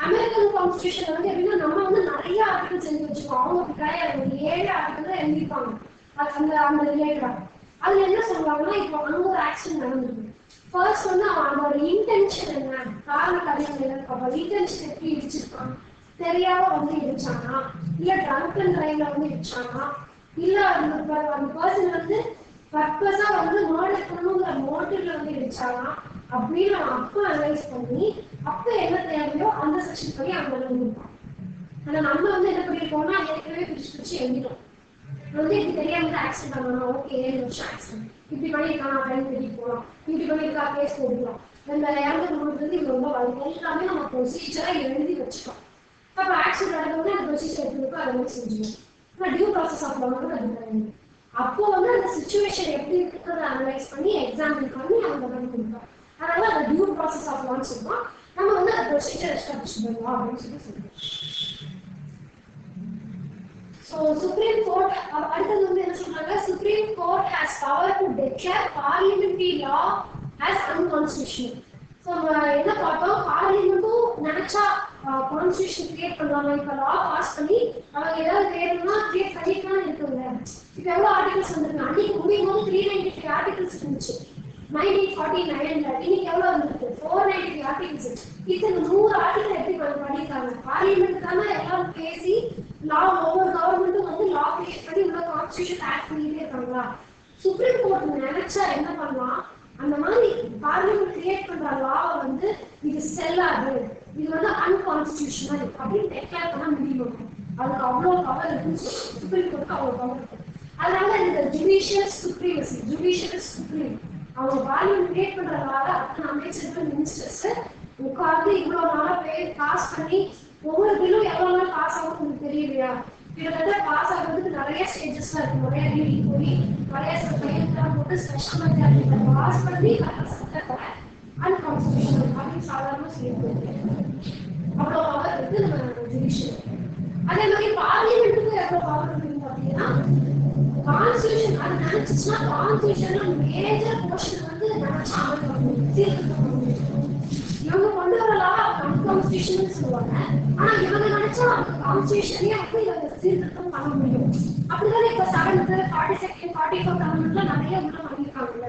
அமெரிக்கன் கான்ஸ்டிடியூஷன் வந்து எப்படின்னா நம்ம வந்து நிறைய ஆர்டிகல்ஸ் எழுதி வச்சுக்கோம். அவங்க கிடையாது, 7 ஆர்டிகல் தான் எழுதிருப்பாங்க அந்த ரிலேட்டடா. அதுல என்ன சொல்லுவாங்கன்னா, இப்போ அங்க ஒரு ஆக்சிடென்ட் நடந்திருக்கு. ஃபர்ஸ்ட் வந்து அவனோட இன்டென்ஷன் என்ன, காரண காரியம் என்ன, இன்டென்ஷன் எப்படி இடிச்சிருக்கான், தெரியாம வந்து இடிச்சானா, இல்ல ட்ரங்க் அண்ட் டிரைவ்ல வந்து இடிச்சானா, இல்ல அந்த பர்சன் வந்து பர்பஸா வந்து மர்டர் பண்ணணுங்கிற மோட்டிவ்ல வந்து இடிச்சானா அப்படின்னு அப்ப அனலைஸ் பண்ணி அப்ப என்ன தேவையோ அந்த செக்ஷன் படி அவங்க எழுதிருப்பான். ஆனா நம்ம வந்து என்ன பண்ணிருக்கோம்னா ஏற்கனவே பிரிச்சு எழுதிட்டோம். வந்து இப்படி தெரியாம ஆக்சிடென்ட் ஆகணும், ஓகே 7 வருஷம் ஆக்சிடென்ட், இப்படி பண்ணிருக்கான் டைம் தேடி போகலாம், இப்படி பண்ணிருக்கா கேஸ் போட்டுக்கலாம், இந்த இறந்து வந்து இது ரொம்ப எல்லாமே நம்ம ப்ரொசீஜரா எழுதி வச்சுட்டோம். அப்ப ஆக்சிடென்ட் நடந்தவங்க அந்த ப்ரொசீஜர் எடுத்துருக்கோம், அதை மாதிரி செஞ்சுக்கணும். ஆனா டியூ ப்ராசஸ் ஆஃப் லா வந்து அது கிடையாது. அப்போ வந்து அந்த சிச்சுவேஷன் எப்படி இருக்குன்றத அனலைஸ் பண்ணி எக்ஸாம்பிள் பண்ணி அவங்க பண்ணி கொடுப்போம். அதனால அந்த டியூ ப்ராசஸ் ஆஃப் லான்னு சொல்லுவோம். நம்ம வந்து அந்த ப்ரொசீஜர் எஸ்டாப்ளிஷ் பண்ணலாம் அப்படின்னு சொல்லி சொல்லுவோம். So Supreme Court அடுத்தது வந்து என்ன சொல்றாங்க, Supreme Court has power to declare parliamentary law as unconstitutional. So என்ன பார்த்தோம், பார்லிமெண்ட்டும் நினைச்சா கான்ஸ்டிடியூஷன் கிரியேட் பண்ணலாம். இப்ப லா பாஸ் பண்ணி அவங்க ஏதாவது வேணும்னா கிரியேட் பண்ணிக்கலாம் இருக்குங்க. இப்ப எவ்வளவு ஆர்டிகல்ஸ் வந்துருக்கு, அன்னைக்கு முடியும் போது 393 ஆர்டிகல்ஸ் இருந்துச்சு 1949ல. இன்னைக்கு எவ்வளவு வந்துருக்கு 493 ஆர்டிகல்ஸ். இத்தனை 100 ஆர்டிகல் எப்படி பண்ணிருக்காங்க, பார்லிமெண்ட் தானே எல்லாம் பேசி லா, ஒவ்வொரு கவர்மெண்ட்டும் வந்து லா கிரியேட் பண்ணி உள்ள கான்ஸ்டிடியூஷன் ஆக்ட் பண்ணிட்டே இருக்காங்களா. சுப்ரீம் கோர்ட் நினைச்சா என்ன பண்ணலாம், அந்த மாதிரி பார்லிமெண்ட் கிரியேட் பண்ற லாவை வந்து இது செல்லாது, இது வந்து அன்கான்ஸ்டிடியூஷனல் அப்படின்னு டெக்ளேர் பண்ண முடியும். அதுக்கு அவ்வளவு பவர் இருக்குன்னு சுப்ரீம் கோர்ட்டுக்கு அவ்வளவு பவர் இருக்கு. அதனால இந்த ஜுடிஷியல் சுப்ரீம் அவங்க பார்லிமெண்ட் கிரியேட் பண்ற லாவை அத்தனை அமைச்சர்கள் மினிஸ்டர்ஸ் உட்கார்ந்து இவ்வளவு நாளா பாஸ் பண்ணி ஒவ்வொரு பில்லும் எவ்வளவு நாள் பாஸ் ஆகும் உங்களுக்கு தெரியலையா. கிட்டத்தட்ட பாஸ் ஆகிறதுக்கு நிறைய ஸ்டேஜஸ் இருக்கு, நிறைய ரீடிங் போய் நிறைய கையெழுத்தெல்லாம் போட்டு ஸ்பெஷல் மெஜாரிட்டி பாஸ் பண்ணி சட்டத்தை அன்கான்ஸ்டிடியூஷனல் அப்படின்னு சாதாரண செய்யப்படுது. அவ்வளவு பவர் இருக்கு நம்ம ஜுடிஷியல். அதே மாதிரி பார்லிமெண்ட்டுக்கு எவ்வளவு பவர் இருக்குன்னு பாத்தீங்கன்னா, கான்ஸ்டிடியூஷன் அது நினைச்சுன்னா கான்ஸ்டிடியூஷன் மேஜர் போர்ஷன் வந்து நினைச்சா இவங்க கொண்டு வரலாம் அன்கான்ஸ்டிடியூஷன் சொல்லுவாங்க. ஆனா இவங்க நினைச்சா அந்த கான்ஸ்டிடியூஷனே வந்து இவங்க சீர்திருத்தம் பண்ண முடியும். அப்படிதான் இப்ப 7th 42nd 44th அமெண்ட்மெண்ட்ல நிறைய உள்ள பண்ணிருக்காங்கல்ல.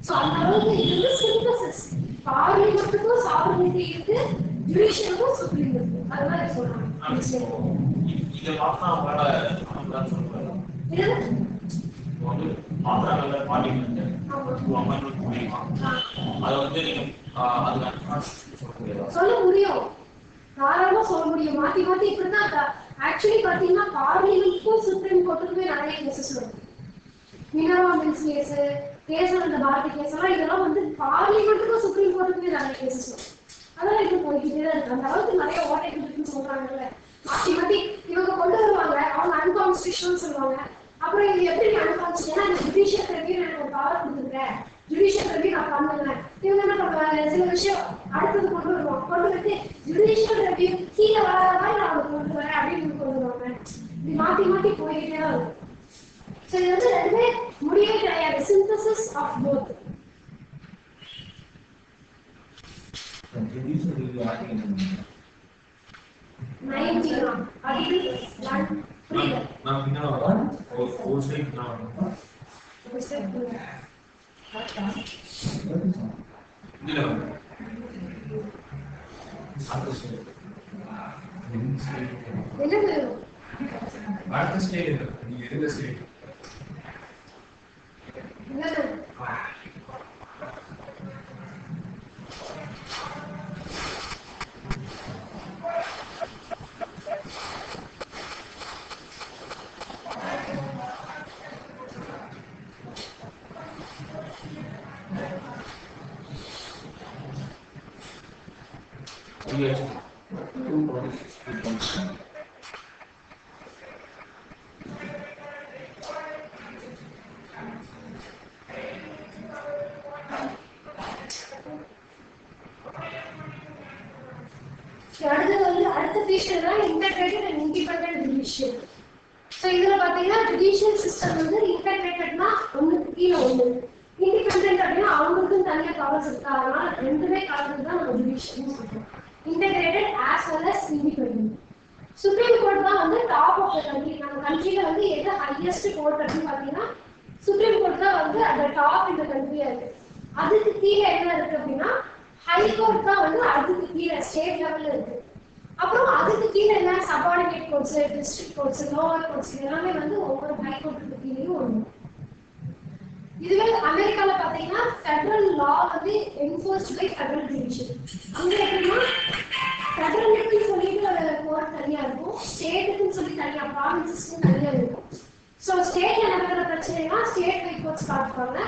சோ அந்த அளவுக்கு இது வந்து சிந்தசிஸ், பார்லிமெண்ட்டுக்கும் சாவர்னிட்டி இருக்கு, ஜுடிஷியலுக்கும் சுப்ரீம் இருக்கு. அதுதான் சொல்றாங்க. இத பார்த்தா அவங்களோட அமெண்ட்மெண்ட் சொல்றாங்க. வந்து ஆந்திரால பார்லிமெண்ட் அமெண்ட்மெண்ட் பண்ணிருக்காங்க. அது வந்து நீங்க சொல்ல முடியும், தாராளமா சொல்ல முடியும். மாத்தி மாத்தி இப்படிதான் ஆக்சுவலி பாத்தீங்கன்னா பார்லிமெண்ட்க்கும் சுப்ரீம் கோர்ட்டுக்குமே நிறைய கேசஸ் வருது. மினர்வா மில்ஸ் கேஸ் அந்த பாரதி கேஸ் எல்லாம் இதெல்லாம் வந்து பார்லிமெண்ட்டுக்கும் சுப்ரீம் கோர்ட்டுக்குமே நிறைய கேசஸ் வரும். அதெல்லாம் இப்ப போய்கிட்டே தான் இருக்கு. அந்த அளவுக்கு நிறைய ஓட்டைகள் இருக்குன்னு சொல்றாங்கல்ல. மாத்தி மாத்தி இவங்க கொண்டு வருவாங்க, அவங்க அன்கான்ஸ்டிடியூஷனல் சொல்லுவாங்க. அப்புறம் இது எப்படி அன்கான்ஸ்டிடியூஷன், ஜுடிஷியல் ரிவ்யூ எனக்கு ஒரு பவர் கொடுத்துருக்கேன், ஜுடிஷியல் ரிவ்யூ நான் பண்ணுவேன். இவங்க என்ன பண்ணுவாங்க, சில விஷயம் அடுத்தது கொண்டு வருவாங்க, கொண்டு வந்து ஜுடிஷியல் ரிவ்யூ கீழே வராத மாதிரி நான் அதை கொண்டு வரேன் அப்படின்னு கொண்டு வருவாங்க. இது மாற்றி மாற்றி போய்கிட்டே தான் இருக்கும். ஸோ இது வந்து ரெண்டுமே முடியவே கிடையாது, சிந்தசிஸ் ஆஃப் போத். அடுத்த ஃபீச்சர் தான் integrated and independent judicial. So இதுல பாத்தீங்கன்னா ஜுடிஷியல் சிஸ்டம் வந்து இன்டகிரேட்டட்னா ஒண்ணுக்கு கீழே ஒண்ணு, இண்டிபெண்டன்ட் அப்படின்னா அவங்களுக்கும் தனியாக பவர்ஸ் இருக்கா, அதனால ரெண்டுமே கலந்து தான் நம்ம ஜுடிஷியல்னு சொல்றோம். Integrated as well as independent. Supreme court தான் வந்து டாப் ஆஃப் த கண்ட்ரி. நம்ம கண்ட்ரியில வந்து எது ஹையஸ்ட் கோர்ட் அப்படின்னு பாத்தீங்கன்னா சுப்ரீம் கோர்ட் தான் வந்து அந்த டாப் இந்த கண்ட்ரியா இருக்கு. அதுக்கு கீழே என்ன இருக்கு அப்படின்னா ஹை கோர்ட் தான் வந்து அதுக்கு கீழே ஸ்டேட் லெவல்ல இருக்கு. அப்புறம் அதுக்கு கீழே என்ன subordinate courts, district courts, lower courts எல்லாமே வந்து ஒவ்வொரு ஹை கோர்ட்டுக்கு கீழேயும் ஒன்று. இதுவே அமெரிக்கால பாத்தீங்கன்னா ஃபெடரல் லா வந்து என்ஃபோர்ஸ்ட் பை ஃபெடரல் ஜுடிஷியல். அங்க எப்படின்னா ஃபெடரலுக்கு சொல்லிட்டு ஒரு கோர்ட் தனியா இருக்கும், ஸ்டேட்டுக்குன்னு சொல்லி தனியா, ப்ராவின்சஸ்க்கு தனியா இருக்கும். ஸோ ஸ்டேட்ல நடக்கிற பிரச்சனைனா ஸ்டேட் ஹை கோர்ட்ஸ் பார்த்துப்பாங்க.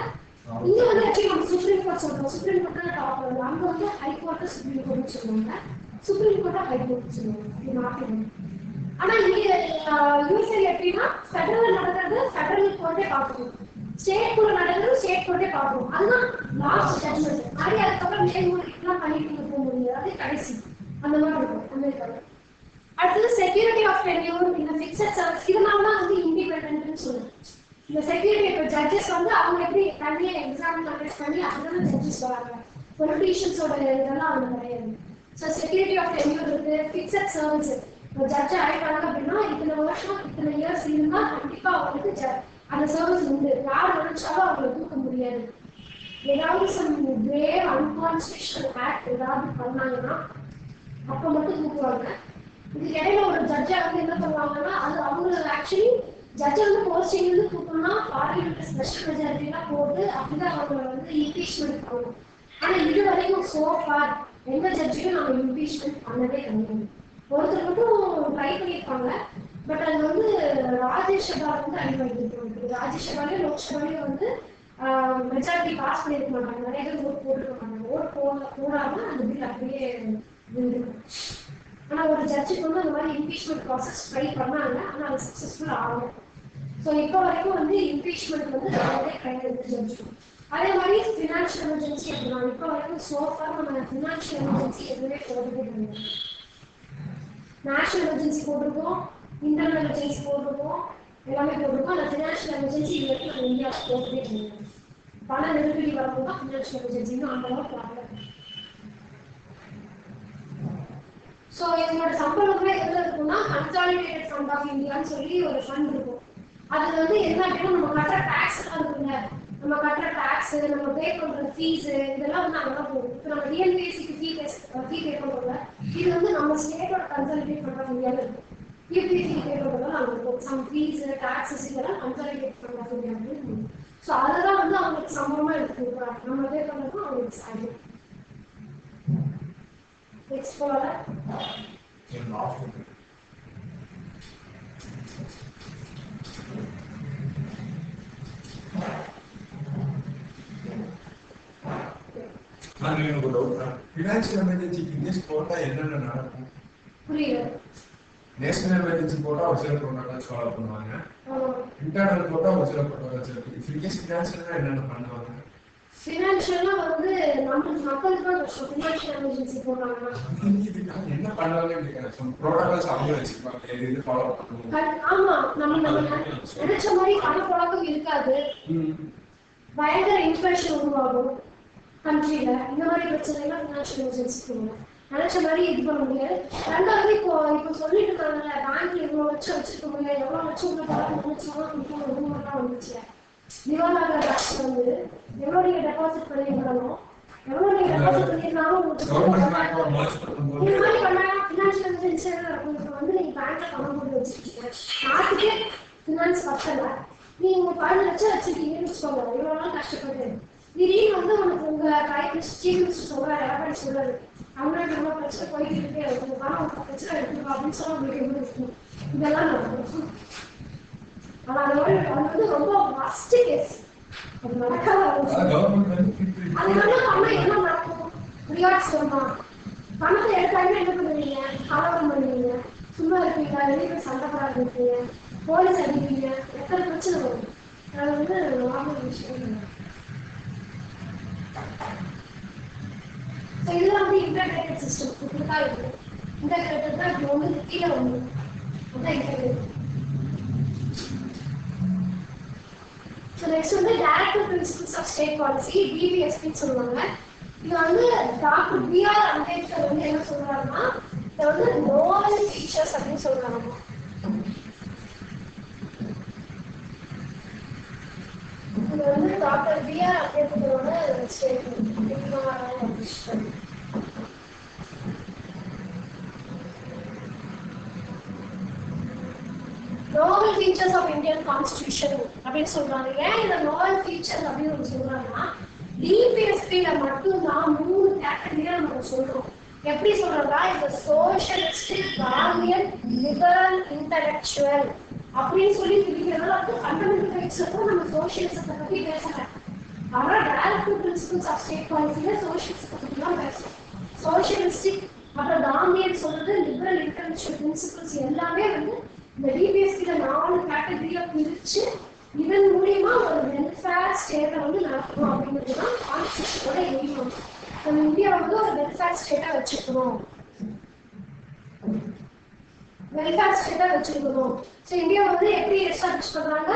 இங்க வந்து ஆக்சுவலி நம்ம சுப்ரீம் கோர்ட் சொல்றோம், சுப்ரீம் கோர்ட் தான் டாப் வருது. அங்க வந்து ஹை கோர்ட் சுப்ரீம் கோர்ட் சொல்லுவாங்க, சுப்ரீம் கோர்ட் ஹை கோர்ட் சொல்லுவாங்க. இது மாத்திடுவாங்க. ஆனா இங்க யூஎஸ்ஏ எப்படின்னா ஃபெடரல் நடக்கிறது ஃபெடரல் கோர்ட்டே பார்க்கணும், ஸ்டேட் குள்ள நடக்கிறது ஸ்டேட் கோர்ட்டே பார்க்கணும். அதுதான் லாஸ்ட் ஜட்மெண்ட். மாதிரி அதுக்கப்புறம் மேல்முறையெல்லாம் பண்ணிட்டு போக முடியாது, அது கடைசி. அந்த மாதிரி இருக்கும் அமெரிக்காவில். அடுத்தது செக்யூரிட்டி ஆஃப் டென்யூர் இந்த ஃபிக்ஸட் சர்வீஸ். இதனால தான் வந்து இண்டிபெண்டன்ட்னு சொல்லுவோம். இந்த செக்யூரிட்டி இப்போ ஜட்ஜஸ் வந்து அவங்க எப்படி தனியாக எக்ஸாம் கண்டக்ட் பண்ணி அதுதான் ஜட்ஜஸ் வராங்க. பொலிட்டீஷியன்ஸோட இதெல்லாம் அவங்க கிடையாது. ஸோ செக்யூரிட்டி ஆஃப் டென்யூர் இருக்கு, ஃபிக்ஸட் சர்வீஸ். இப்போ ஜட்ஜ் ஆயிட்டாங்க அப்படின்னா இத்தனை வருஷம் இத்தனை இயர்ஸ் இருந்தால் கண்டிப்பாக அவங்களுக்கு அந்த சர்வீஸ் உண்டு. யார் நினைச்சாலும் அவங்களை தூக்க முடியாது. ஏதாவது சம் கிரேவ் அன்கான்ஸ்டியூஷனல் ஆக்ட் ஏதாவது பண்ணாங்கன்னா அப்போ மட்டும் தூக்குவாங்க. இதுக்கு இடையில ஒரு ஜட்ஜை வந்து என்ன பண்ணுவாங்கன்னா அது அவங்க ஆக்சுவலி ஜட்ஜை வந்து போஸ்டிங் வந்து தூக்கணும்னா பார்லிமெண்ட் ஸ்பெஷல் மெஜாரிட்டிலாம் போட்டு அப்படிதான் அவங்களை வந்து இம்பீச்மெண்ட் பண்ணணும். ஆனால் இது வரைக்கும் சோஃபார் எந்த ஜட்ஜையும் நம்ம இம்பீச்மெண்ட் பண்ணவே கிடையாது. ஒருத்தர் மட்டும் ட்ரை பண்ணியிருப்பாங்க, பட் அது வந்து ராஜ்யசபா வந்து அனுமதிக்கிறது. ராஜ்யசபாலே லோக்சபாலையும் வந்து மெஜாரிட்டி பாஸ் பண்ணியிருக்க மாட்டாங்க, நிறைய பேர் ஓட் போட்டுருக்க மாட்டாங்க. ஓட் போடாம அந்த பில் அப்படியே நின்றுடும். ஆனால் ஒரு ஜட்ஜுக்கு வந்து அந்த மாதிரி இம்பீச்மெண்ட் ப்ராசஸ் ட்ரை பண்ணாங்க, ஆனால் அது சக்ஸஸ்ஃபுல் ஆகும். ஸோ இப்போ வரைக்கும் வந்து இம்பீச்மெண்ட் வந்து நிறைய கிடையாது ஜட்ஜு. அதே மாதிரி ஃபினான்ஷியல் எமர்ஜென்சி அப்படின்னா இப்போ வரைக்கும் சோஃபா நம்ம ஃபினான்ஷியல் எமர்ஜென்சி எதுவுமே போடுறதே கிடையாது. நேஷனல் எமர்ஜென்சி போட்டிருக்கோம், இன்டர்னல் எமர்ஜென்சி போட்டிருக்கோம், எல்லாமே போட்டிருக்கோம். அந்த ஃபினான்ஷியல் எமர்ஜென்சி இது வரைக்கும் நம்ம இந்தியாவுக்கு போட்டதே கிடையாது. பண நெருக்கடி வரும்போது தான் ஃபினான்ஷியல் எமர்ஜென்சின்னு அந்த அளவுக்கு வரல. ஸோ இதனோட சம்பளம்லாம் எதில் இருக்குன்னா கன்சாலிடேட்டட் ஃபண்ட் ஆஃப் இந்தியான்னு சொல்லி ஒரு ஃபண்ட் இருக்கும். அதில் வந்து என்ன அப்படின்னா நம்ம கட்டுற டேக்ஸ் எல்லாம் இருக்குங்க, நம்ம கட்டுற டேக்ஸ், நம்ம பே பண்ணுற ஃபீஸு இதெல்லாம் வந்து அங்கே தான் போகும். இப்போ நம்ம டிஎன்பிஎஸ்சிக்கு ஃபீ பே பண்ணுறோம்ல, இது வந்து நம்ம ஸ்டேட்டோட கன்சாலிடேட் ஃபண்ட் ஆஃப் இந்தியாவில் இருக்கும். யூபிஎஸ்சி பே பண்ணுறதுலாம் அங்கே இருக்கும். சம் ஃபீஸு டாக்ஸஸ் இதெல்லாம் கன்சாலிடேட் ஃபண்ட் ஆஃப் இந்தியாவில் இருக்கும். ஸோ அதுதான் வந்து அவங்களுக்கு சம்பளமாக எடுத்துக்கிறாங்க. நம்ம பே பண்ணுறதும் அவங்களுக்கு salary. Next follow. Financial emergency this quota என்னென்ன நடக்கும்? புரியல. நேஷனல் எமர்ஜென்சி கோட்டா ஒரு சில ப்ரோட்டோகால்ஸ் ஃபாலோ பண்ணுவாங்க. இன்டர்னல் கோட்டா ஒரு சில ப்ரோட்டோகால்ஸ் இருக்கு. ஃபினான்ஷியல்னா என்னென்ன பண்ணுவாங்க? ஃபினான்ஷியலா வந்து நம்ம மக்களுக்கு தான் கஷ்டம். ஃபினான்ஷியல் எமர்ஜென்சி போடுறாங்கன்னா என்ன பண்ணாலும் ப்ரோட்டோகால்ஸ் அவங்க வச்சுப்பாங்க, இது ஃபாலோ பண்ணணும். ஆமா, நம்ம நினைச்ச மாதிரி பணப்புழக்கம் இருக்காது, பயங்கர இன்ஃபிளேஷன் உருவாகும் கண்ட்ரியில. இந்த மாதிரி பிரச்சனைலாம் ஃபினான்ஷியல் எமர்ஜென்சி போடுவோம். நினைச்ச மாதிரி இது பண்ண முடியாது. ரெண்டாவது இப்போ சொல்லிட்டு இருக்காங்கல்ல, பேங்க்ல இவ்வளவு லட்சம் வச்சிருக்க முடியாது, எவ்வளவு லட்சம் உள்ள பணம் 3 லட்சமா கொடுக்கணும், 1 மட்டும் வந்துச்சு. திவாலாக டாக்ஸ் வந்து எவ்வளவு நீங்க டெபாசிட் பண்ணிருக்கணும், எவ்வளவு நீங்க டெபாசிட் பண்ணிருந்தாலும் இந்த மாதிரி பண்ணா ஃபினான்ஷியல் எமர்ஜென்சி இருக்கும். இப்போ வந்து நீங்க பேங்க்ல பணம் போட்டு வச்சிருக்கீங்க, நாட்டுக்கே ஃபினான்ஸ் பத்தல, நீங்க உங்க 15 லட்சம் வச்சிருக்கீங்கன்னு வச்சுக்கோங்க, இவ்வளவு நாள் கஷ்டப்பட்டு திடீர்னு வந்து உனக்கு உங்க சீஃப் மினிஸ்டர் சொல்றாரு, எடப்பாடி சொல்றாரு, தமிழ்நாட்டு ரொம்ப பிரச்சனை போயிட்டு இருக்கு, உங்க பணம் பிரச்சனை எடுத்துருக்கோம் அப்படின்னு சொன்னா உங்களுக்கு எப்படி இருக்கும்? இதெல்லாம் நடக்கும். ஆனா அது வந்து ரொம்ப ஃபர்ஸ்ட் கேஸ், அது நடக்காத. அதனால பண்ணா என்ன நடக்கும்? ரியாக்ட் சொன்னா பணத்தை எடுத்தாங்க என்ன பண்ணுவீங்க? கலவரம் பண்ணுவீங்க, சும்மா இருப்பீங்க, வெளியே போய் சண்டை போடாது இருப்பீங்க, போலீஸ் அடிப்பீங்க, எத்தனை பிரச்சனை வரும். அது வந்து நார்மல் விஷயம். இதெல்லாம் வந்து இன்டர்கிரேட்டட் சிஸ்டம் இப்படிதான் இருக்கு. இன்டர்கிரேட்டட் தான் இப்போ வந்து கீழே வந்து அதான் இன்டர்கிரேட்டட். ஸோ நெக்ஸ்ட் வந்து directive principles of state policy, டிபிஎஸ்பின்னு சொல்லுவாங்க. இது வந்து டாக்டர் பிஆர் அம்பேத்கர் வந்து என்ன சொல்றாருன்னா, இதை வந்து நோவல் ஃபீச்சர்ஸ் அப்படின்னு சொல்றாங்க. இது வந்து டாக்டர் பிஆர் அம்பேத்கரோட statement. Novel features of Indian constitution அப்படின்னு சொல்றாங்க. ஏன் இந்த நோவல் ஃபீச்சர்ஸ் அப்படின்னு சொல்றாங்கன்னா, டிபிஎஸ்பியில மட்டும்தான் 3 கேட்டகரியா நம்ம சொல்றோம். எப்படி சொல்றதா, இந்த சோஷியலிஸ்டிக், கார்டியன், லிபரல், இன்டலெக்சுவல் அப்படின்னு சொல்லி பிரிக்கிறதுல வந்து ஃபண்டமெண்டல் ரைட்ஸ் இருக்கும். நம்ம சோஷியலிசத்தை பத்தி பேசல, ஆனா டைரக்டிவ் பிரின்சிபிள்ஸ் ஆஃப் ஸ்டேட் பாலிசியில சோஷியலிசத்தை பத்தி தான் பேசுறோம். சோஷியலிஸ்டிக் அப்புறம் காந்தியன் சொல்றது, லிபரல், இன்டலெக்சுவல் பிரின்சிபிள்ஸ் எல்லாமே வந்து இந்த டிபிஎஸ்பியில 4 கேட்டகரியா பிரிச்சு இதன் மூலியமா ஒரு வெல்ஃபேர் ஸ்டேட்டை வந்து நடத்தணும் அப்படிங்கிறது தான் கான்ஸ்டிடியூஷனோட எய்ம். நம்ம இந்தியா வந்து ஒரு வெல்ஃபேர் ஸ்டேட்டா வச்சுக்கணும், வெல்ஃபேர் ஸ்டேட்டா வச்சிருக்கணும். ஸோ இந்தியா வந்து எப்படி எஸ்டாப்ளிஷ் பண்றாங்க,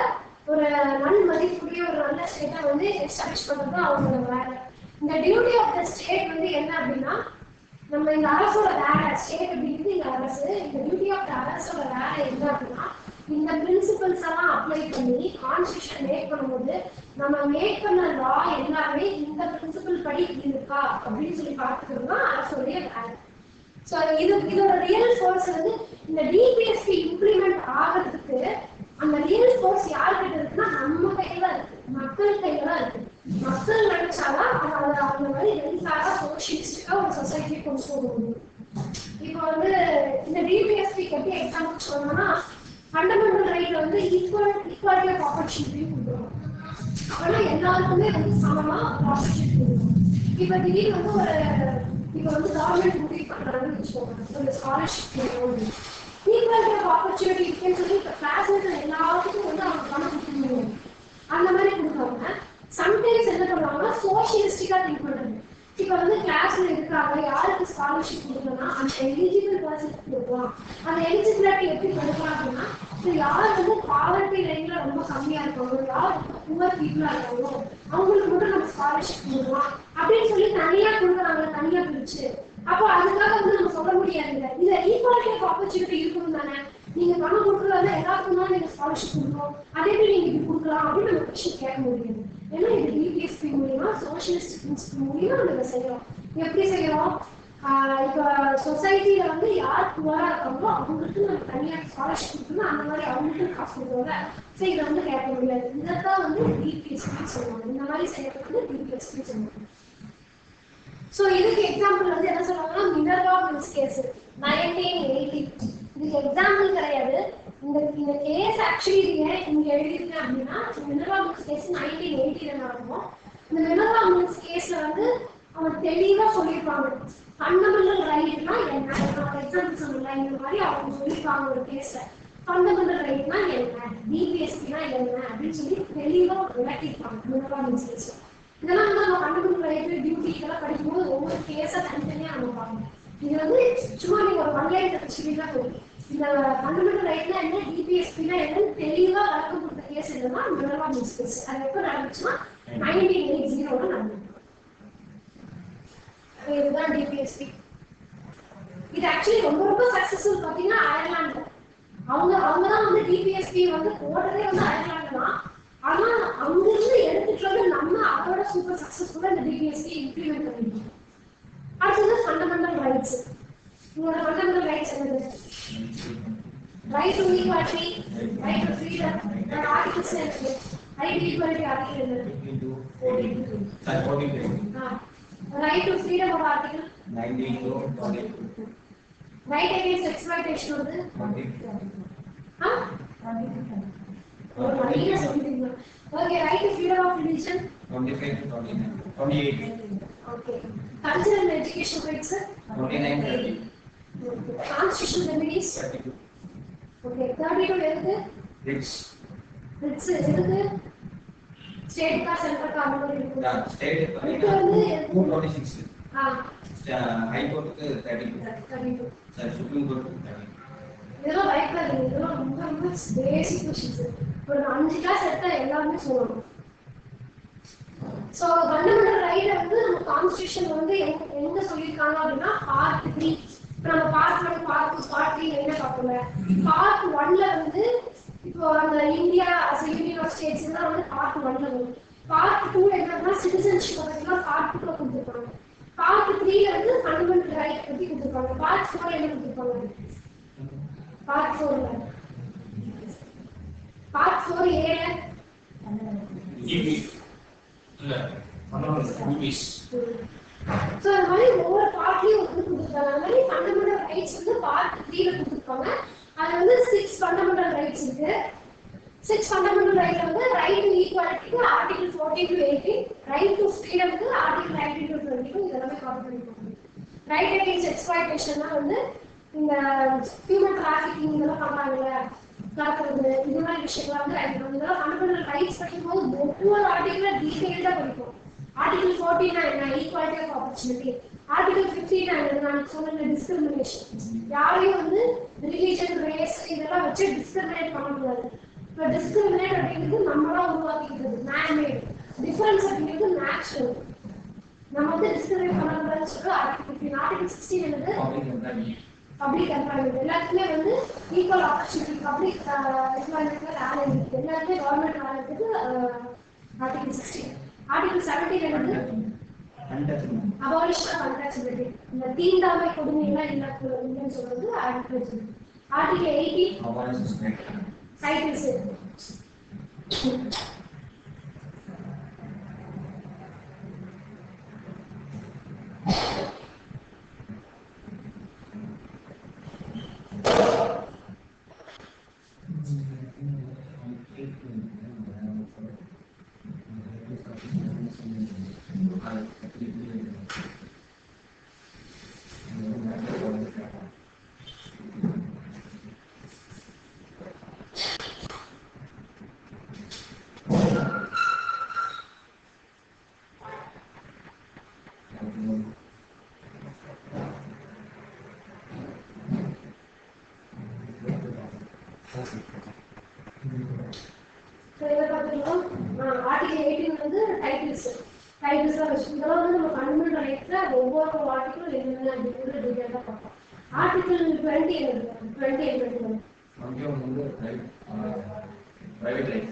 ஒரு நன் மதிப்புடைய ஒரு நல்ல ஸ்டேட்டா வந்து எஸ்டாப்ளிஷ் பண்றது அவங்களோட வேலை. இந்த டியூட்டி ஆஃப் த ஸ்டேட் வந்து என்ன அப்படின்னா, நம்ம இந்த அரசோட வேலை, ஸ்டேட் அப்படிங்கிறது இந்த அரசு, இந்த டியூட்டி ஆஃப் த அரசோட வேலை என்ன அப்படின்னா, இந்த பிரின்சிபல்ஸ் எல்லாம் அப்ளை பண்ணி கான்ஸ்டிடியூஷன் மேக் பண்ணும்போது நம்ம மேக் பண்ண லா எல்லாமே இந்த பிரின்சிபல் படி இருக்கா அப்படின்னு சொல்லி பார்த்துக்கிறது தான் அரசுடைய வேலை. ஸோ இதோட ரியல் ஃபோர்ஸ் வந்து இந்த டிபிஎஸ்பி இம்ப்ளிமெண்ட் ஆகிறதுக்கு அந்த ரியல் ஃபோர்ஸ் யார்கிட்ட இருக்குன்னா நம்ம கையில தான் இருக்கு, மக்கள் கையில தான் இருக்கு. மக்கள் நினைச்சாதான் அதை அந்த மாதிரி வெல்ஃபேரா சோஷியலிஸ்டிக்கா ஒரு சொசைட்டியை கொண்டு போக முடியும். இப்போ வந்து இந்த டிபிஎஸ்பிக்கு எப்படி எக்ஸாம்பிள் சொல்லணும்னா, ஃபண்டமெண்டல் ரைட்ல வந்து ஈக்குவாலிட்டி ஆஃப் ஆப்பர்ச்சுனிட்டி கொடுக்குறோம். ஆனா எல்லாருக்குமே வந்து சமமா ஆப்பர்ச்சுனிட்டி கொடுக்கும். இப்போ திடீர்னு வந்து இப்போ வந்து கவர்மெண்ட் முடிவு பண்றாங்கன்னு வச்சுக்கோங்க, ஒரு ஸ்காலர்ஷிப் கொடுக்கணும், ஈக்குவாலிட்டி ஆஃப் ஆப்பர்ச்சுனிட்டி இருக்குன்னு சொல்லி இப்போ கிளாஸ்ல எல்லாத்துக்கும் வந்து அவங்க பணம் கொடுக்கணும். அந்த மாதிரி கொடுக்காம சம்டைம்ஸ் என்ன பண்ணுவாங்கன்னா சோஷியலிஸ்டிக்கா திங்க் பண்றது. இப்போ வந்து கிளாஸ்ல இருக்காங்க, யாருக்கு ஸ்காலர்ஷிப் கொடுக்கணும்னா அந்த எலிஜிபிள் பர்சனுக்கு கொடுக்கலாம். அந்த எலிஜிபிலிட்டி எப்படி கொடுக்கலாம் அப்படின்னா, யார் வந்து பாவர்ட்டி லைன்ல ரொம்ப கம்மியா இருக்காங்களோ, யார் புவர் பீப்புளா இருக்காங்களோ அவங்களுக்கு மட்டும் நம்ம ஸ்காலர்ஷிப் கொடுக்கலாம் அப்படின்னு சொல்லி தனியா கொடுக்குறாங்க, தனியா பிரிச்சு. அப்போ அதுக்காக வந்து நம்ம சொல்ல முடியாது, இதுல ஈக்குவாலிட்டி ஆஃப் ஆப்பர்ச்சுனிட்டி இருக்கணும் தானே. நீங்க பணம் கொடுக்கறதா எல்லாருக்கும் தான் நீங்க ஸ்காலர்ஷிப் கொடுக்கணும், அதே மாதிரி நீங்க இப்படி கொடுக்கலாம் அப்படின்னு நம்ம கொஸ்டின் கேட்க முடியாது. ஏன்னா இது டிபிஎஸ்பி மூலியமா சோஷியலிஸ்ட் பிரின்சிபல் மூலியமா நம்ம செய்யறோம். எப்படி செய்யறோம், இப்போ சொசைட்டில வந்து யார் புவரா இருக்காங்களோ அவங்களுக்கு நம்ம தனியா ஸ்காலர்ஷிப் கொடுக்கணும், அந்த மாதிரி அவங்களுக்கு காசு கொடுக்குறோம்ல. ஸோ இதை வந்து கேட்க முடியாது. இதைத்தான் வந்து டிபிஎஸ்பின்னு சொல்லுவாங்க. இந்த மாதிரி செய்யறது வந்து டிபிஎஸ்பின்னு சொல்லுவாங்க. ஸோ இதுக்கு எக்ஸாம்பிள் வந்து என்ன சொல்றாங்கன்னா, மினர்வா மில்ஸ் கேஸ் 1980. இதுக்கு எக்ஸாம்பிள் கிடையாது. இந்த கேஸ் ஆக்சுவலி ஏன் இங்க எழுதிருக்கேன் அப்படின்னா, மினர்வா மில்ஸ் கேஸ் 1980 நடக்கும். இந்த மினர்வா மில்ஸ் கேஸ்ல வந்து அவங்க தெளிவா சொல்லியிருப்பாங்க ஃபண்டமெண்டல் ரைட்னா என்ன. எக்ஸாம்பிள் சொல்லல, இந்த மாதிரி அவங்க சொல்லியிருப்பாங்க ஒரு கேஸ்ல ஃபண்டமெண்டல் ரைட்னா என்ன, டிபிஎஸ்பினா என்ன அப்படின்னு சொல்லி தெளிவா விளக்கியிருப்பாங்க மினர்வா மில்ஸ் கேஸ்ல. இதெல்லாம் வந்து நம்ம ஃபண்டமெண்டல் ரைட் டியூட்டி இதெல்லாம் படிக்கும்போது ஒவ்வொரு கேஸா தனித்தனியா நம்ம பார்க்கணும். இது வந்து சும்மா நீங்க ஒரு ஒன்லைன் படிச்சுட்டீங்கன்னா போதும். இந்த ஃபண்டமெண்டல் ரைட்னா என்ன, டிபிஎஸ்பினா என்னன்னு தெளிவா வழக்கம் கொடுத்த கேஸ் என்னன்னா மினரல் மில்ஸ் கேஸ். அது எப்போ நடந்துச்சுன்னா 1980 நடந்தது. இதுதான் டிபிஎஸ்பி. இது ஆக்சுவலி ரொம்ப ரொம்ப சக்சஸ்ஃபுல் பாத்தீங்கன்னா அயர்லாந்து. அவங்க தான் வந்து டிபிஎஸ்பி வந்து போடுறதே வந்து அயர்லாந்து தான். ஆனா அங்கிருந்து எடுத்துட்டு வந்து நம்ம அதோட சூப்பர் சக்சஸ்ஃபுல்லா இந்த டிபிஎஸ்பி இம்ப்ளிமெண்ட் பண்ணிருக்கோம். அடுத்தது ஃபண்டமெண்டல் ரைட்ஸ். உங்களோட ஃபண்டமெண்டல் ரைட்ஸ் என்னது? Right to equality, right to freedom, articles என்னது? ரைட் டு ஈக்வாலிட்டி ஆர்டிகல் என்னது? 42. Right to freedom of article 92. Right against exploitation of the 22. Okay, right to freedom of religion 25 to 29. 28. Okay. Cultural and education rights 29 30. Okay. Constitutional remedies 32. Okay. 32 எதுக்கு? Rich. Rich எதுக்கு? State का सेंटर का अनुमति इनको Yeah, state इनको வந்து 26. हाँ High court के 32. 32 Sir, Supreme Court 32. இதெல்லாம் ரைட் பண்ணி இதெல்லாம் ரொம்ப ரொம்ப பேசிக் क्वेश्चंस. ஒரு 5 கிளாஸ் எடுத்தா எல்லாமே சொல்லணும். சோ ஃபண்டமெண்டல் ரைட் வந்து நம்ம கான்ஸ்டிடியூஷன் வந்து எங்க சொல்லிருக்காங்க அப்படினா பார்ட் 3. இப்போ நம்ம பார்ட் 1 பார்ட் 2 பார்ட் 3 என்ன பார்க்கல. பார்ட் 1ல வந்து இப்போ அந்த India as a union of states எல்லாம் வந்து பார்ட் 1ல வரும். பார்ட் 2ல என்னன்னா சிட்டிசன்ஷிப் பத்திலாம் பார்ட் 2ல கொடுத்திருக்காங்க. பார்ட் 3ல வந்து ஃபண்டமெண்டல் ரைட் பத்தி கொடுத்திருக்காங்க. பார்ட் 4ல என்ன கொடுத்திருக்காங்க? பார்ட் 4ல பார்ட் 4 ஏல இபி இல்ல ஃபண்டமெண்டல் யூபிஸ். சோ அந்த மாதிரி ஒவ்வொரு பார்ட்லயும் வந்து கொடுத்திருக்காங்க. அந்த மாதிரி ஃபண்டமெண்டல் ரைட்ஸ் வந்து பார்ட் 3ல கொடுத்திருக்காங்க. அது வந்து 6 ஃபண்டமெண்டல் ரைட்ஸ் இருக்கு. 6 ஃபண்டமெண்டல் ரைட்ல வந்து ரைட் டு ஈக்குவாலிட்டிக்கு ஆர்டிகல் 14 to 18, ரைட் டு ஃப்ரீடம்க்கு ஆர்டிகல் 19 to 22 இதெல்லாம் காப்பி பண்ணிருக்காங்க. ரைட் அகைன்ஸ்ட் எக்ஸ்ப்ளாய்டேஷன்னா வந்து இந்த ஹியூமன் டிராஃபிக்கிங் இதெல்லாம் பண்றாங்கல்ல நடக்கிறது இந்த மாதிரி விஷயங்கள் வந்து ரைட் பண்ணுங்க. இதெல்லாம் ஃபண்டமெண்டல் ரைட்ஸ் படிக்கும்போது ஒவ்வொரு ஆர்டிகல்ல டீடைல்டா படிப்போம். ஆர்டிகல் 14 என்ன, ஈக்குவாலிட்டி ஆஃப் ஆப்பர்ச்சுனிட்டி. ஆர்டிகல் 15 என்ன, நான் சொன்ன டிஸ்கிரிமினேஷன். யாரையும் வந்து ரிலிஜன் ரேஸ் இதெல்லாம் வச்சு டிஸ்கிரிமினேட் பண்ணக்கூடாது. இப்போ டிஸ்கிரிமினேட் அப்படிங்கிறது நம்மளா உருவாக்கிக்கிறது, மேன்மேட். டிஃபரன்ஸ் அப்படிங்கிறது நேச்சுரல். நம்ம வந்து டிஸ்கிரிமினேட் பண்ணக்கூடாதுன்னு சொல்லிட்டு ஆர்டிகல் 16 என்னது பப்ளிக் எம்ப்ளாய்மெண்ட். எல்லாத்துக்குமே வந்து ஈக்குவல் ஆப்பர்ச்சுனிட்டி பப்ளிக் எம்ப்ளாய்மெண்ட்ல வேலை இருக்கு. எல்லாருமே கவர்மெண்ட் வேலை இருக்குது. ஆர்டிகல் 16. ஆர்டிகல் 17 என்னது abolition of untouchability. இந்த தீண்டாமை கொடுமை எல்லாம் இல்லைன்னு சொல்றது ஆர்டிகல் 18 ரைட்ஸ். ஆர்டிகல் 18 வந்து டைட்டில்ஸ் வச்சு இதெல்லாம் வந்து நம்ம ஃபண்டமெண்டல் ரைட்ஸ்ல ஒவ்வொரு ஆர்டிகலும் என்னென்ன அப்படிங்கிறது டீடைலா பார்ப்போம். ஆர்டிகல் 20 என்னது? 20 என்னது? வந்து பிரைவேட் ரைட்.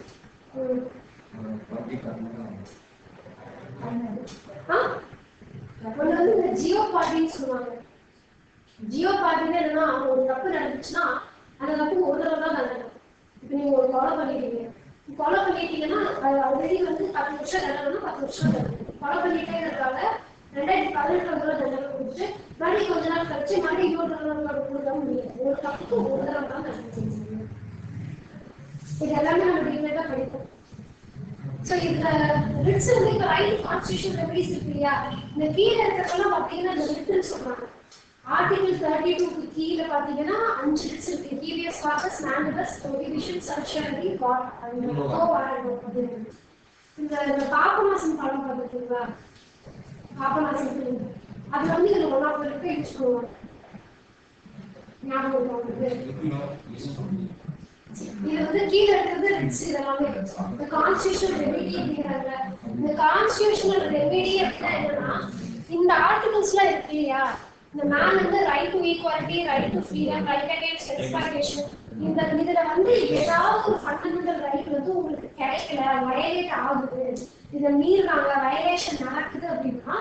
ஒன்று வந்து இந்த ஜியோ பார்ட்டின்னு சொல்லுவாங்க. ஜியோ பார்ட்டின்னு என்னன்னா ஒரு தப்பு நடந்துச்சுன்னா அந்த தப்பு ஒரு தடவை தான் நடக்கும். இப்போ நீங்க ஒரு கொலை பண்ணிட்டீங்கன்னா ஆல்ரெடி வந்து 10 வருஷம் தண்டனை 10 வருஷம் தண்டனை கொலை பண்ணிட்டே இருக்காங்க. 2018 தண்டனை கொடுத்து மறுபடியும் கொஞ்ச நாள் கழிச்சு மறுபடியும் இன்னொரு தடவை கொடுக்க முடியாது. ஒரு தப்புக்கு ஒரு தடவை தான் தண்டனை செஞ்சுருக்கீங்க. இது எல்லாமே நம்ம டீடைலா படிப்போம். சோ இந்த ரிட்ஸ் வந்து இப்போ ரைட் கான்ஸ்டிடியூஷன் ரெமிடிஸ் இருக்கு இல்லையா, இந்த கீழே இருக்கிறதெல்லாம் பார்த்தீங்கன்னா இந்த ரிட்ஸ் சொல்றாங்க. ஆர்டிகல் 32 க்கு கீழே பார்த்தீங்கன்னா 5 ரிட்ஸ் இருக்கு. ஹீவியஸ் கார்பஸ், மேண்டிபஸ், ப்ரோஹிபிஷன், சப்ஷனரி, காட் அண்ட் கோவாரண்ட். இந்த பாபநாசம் படம் பார்த்துருக்கீங்களா? பாபநாசம் film. அது வந்து இது ஒன் ஆஃப் த யூஸ் பண்ணுவாங்க. ஞாபகம் இருக்கா உங்களுக்கு? இது வந்து கீழே இருக்கிறது இதெல்லாமே இந்த கான்ஸ்டிடியூஷனல் ரெமெடி அப்படிங்கிறாங்க. இந்த கான்ஸ்டிடியூஷனல் ரெமெடி அப்படின்னா என்னன்னா, இந்த ஆர்டிகல்ஸ்லாம் இருக்கு இல்லையா, இந்த மேன் வந்து right to equality, right to freedom, right against exploitation, இந்த இதுல வந்து ஏதாவது ஒரு ஃபண்டமெண்டல் ரைட் வந்து உங்களுக்கு கிடைக்கல, வயலேட் ஆகுது, இதை மீறாங்க, வயலேஷன் நடக்குது அப்படின்னா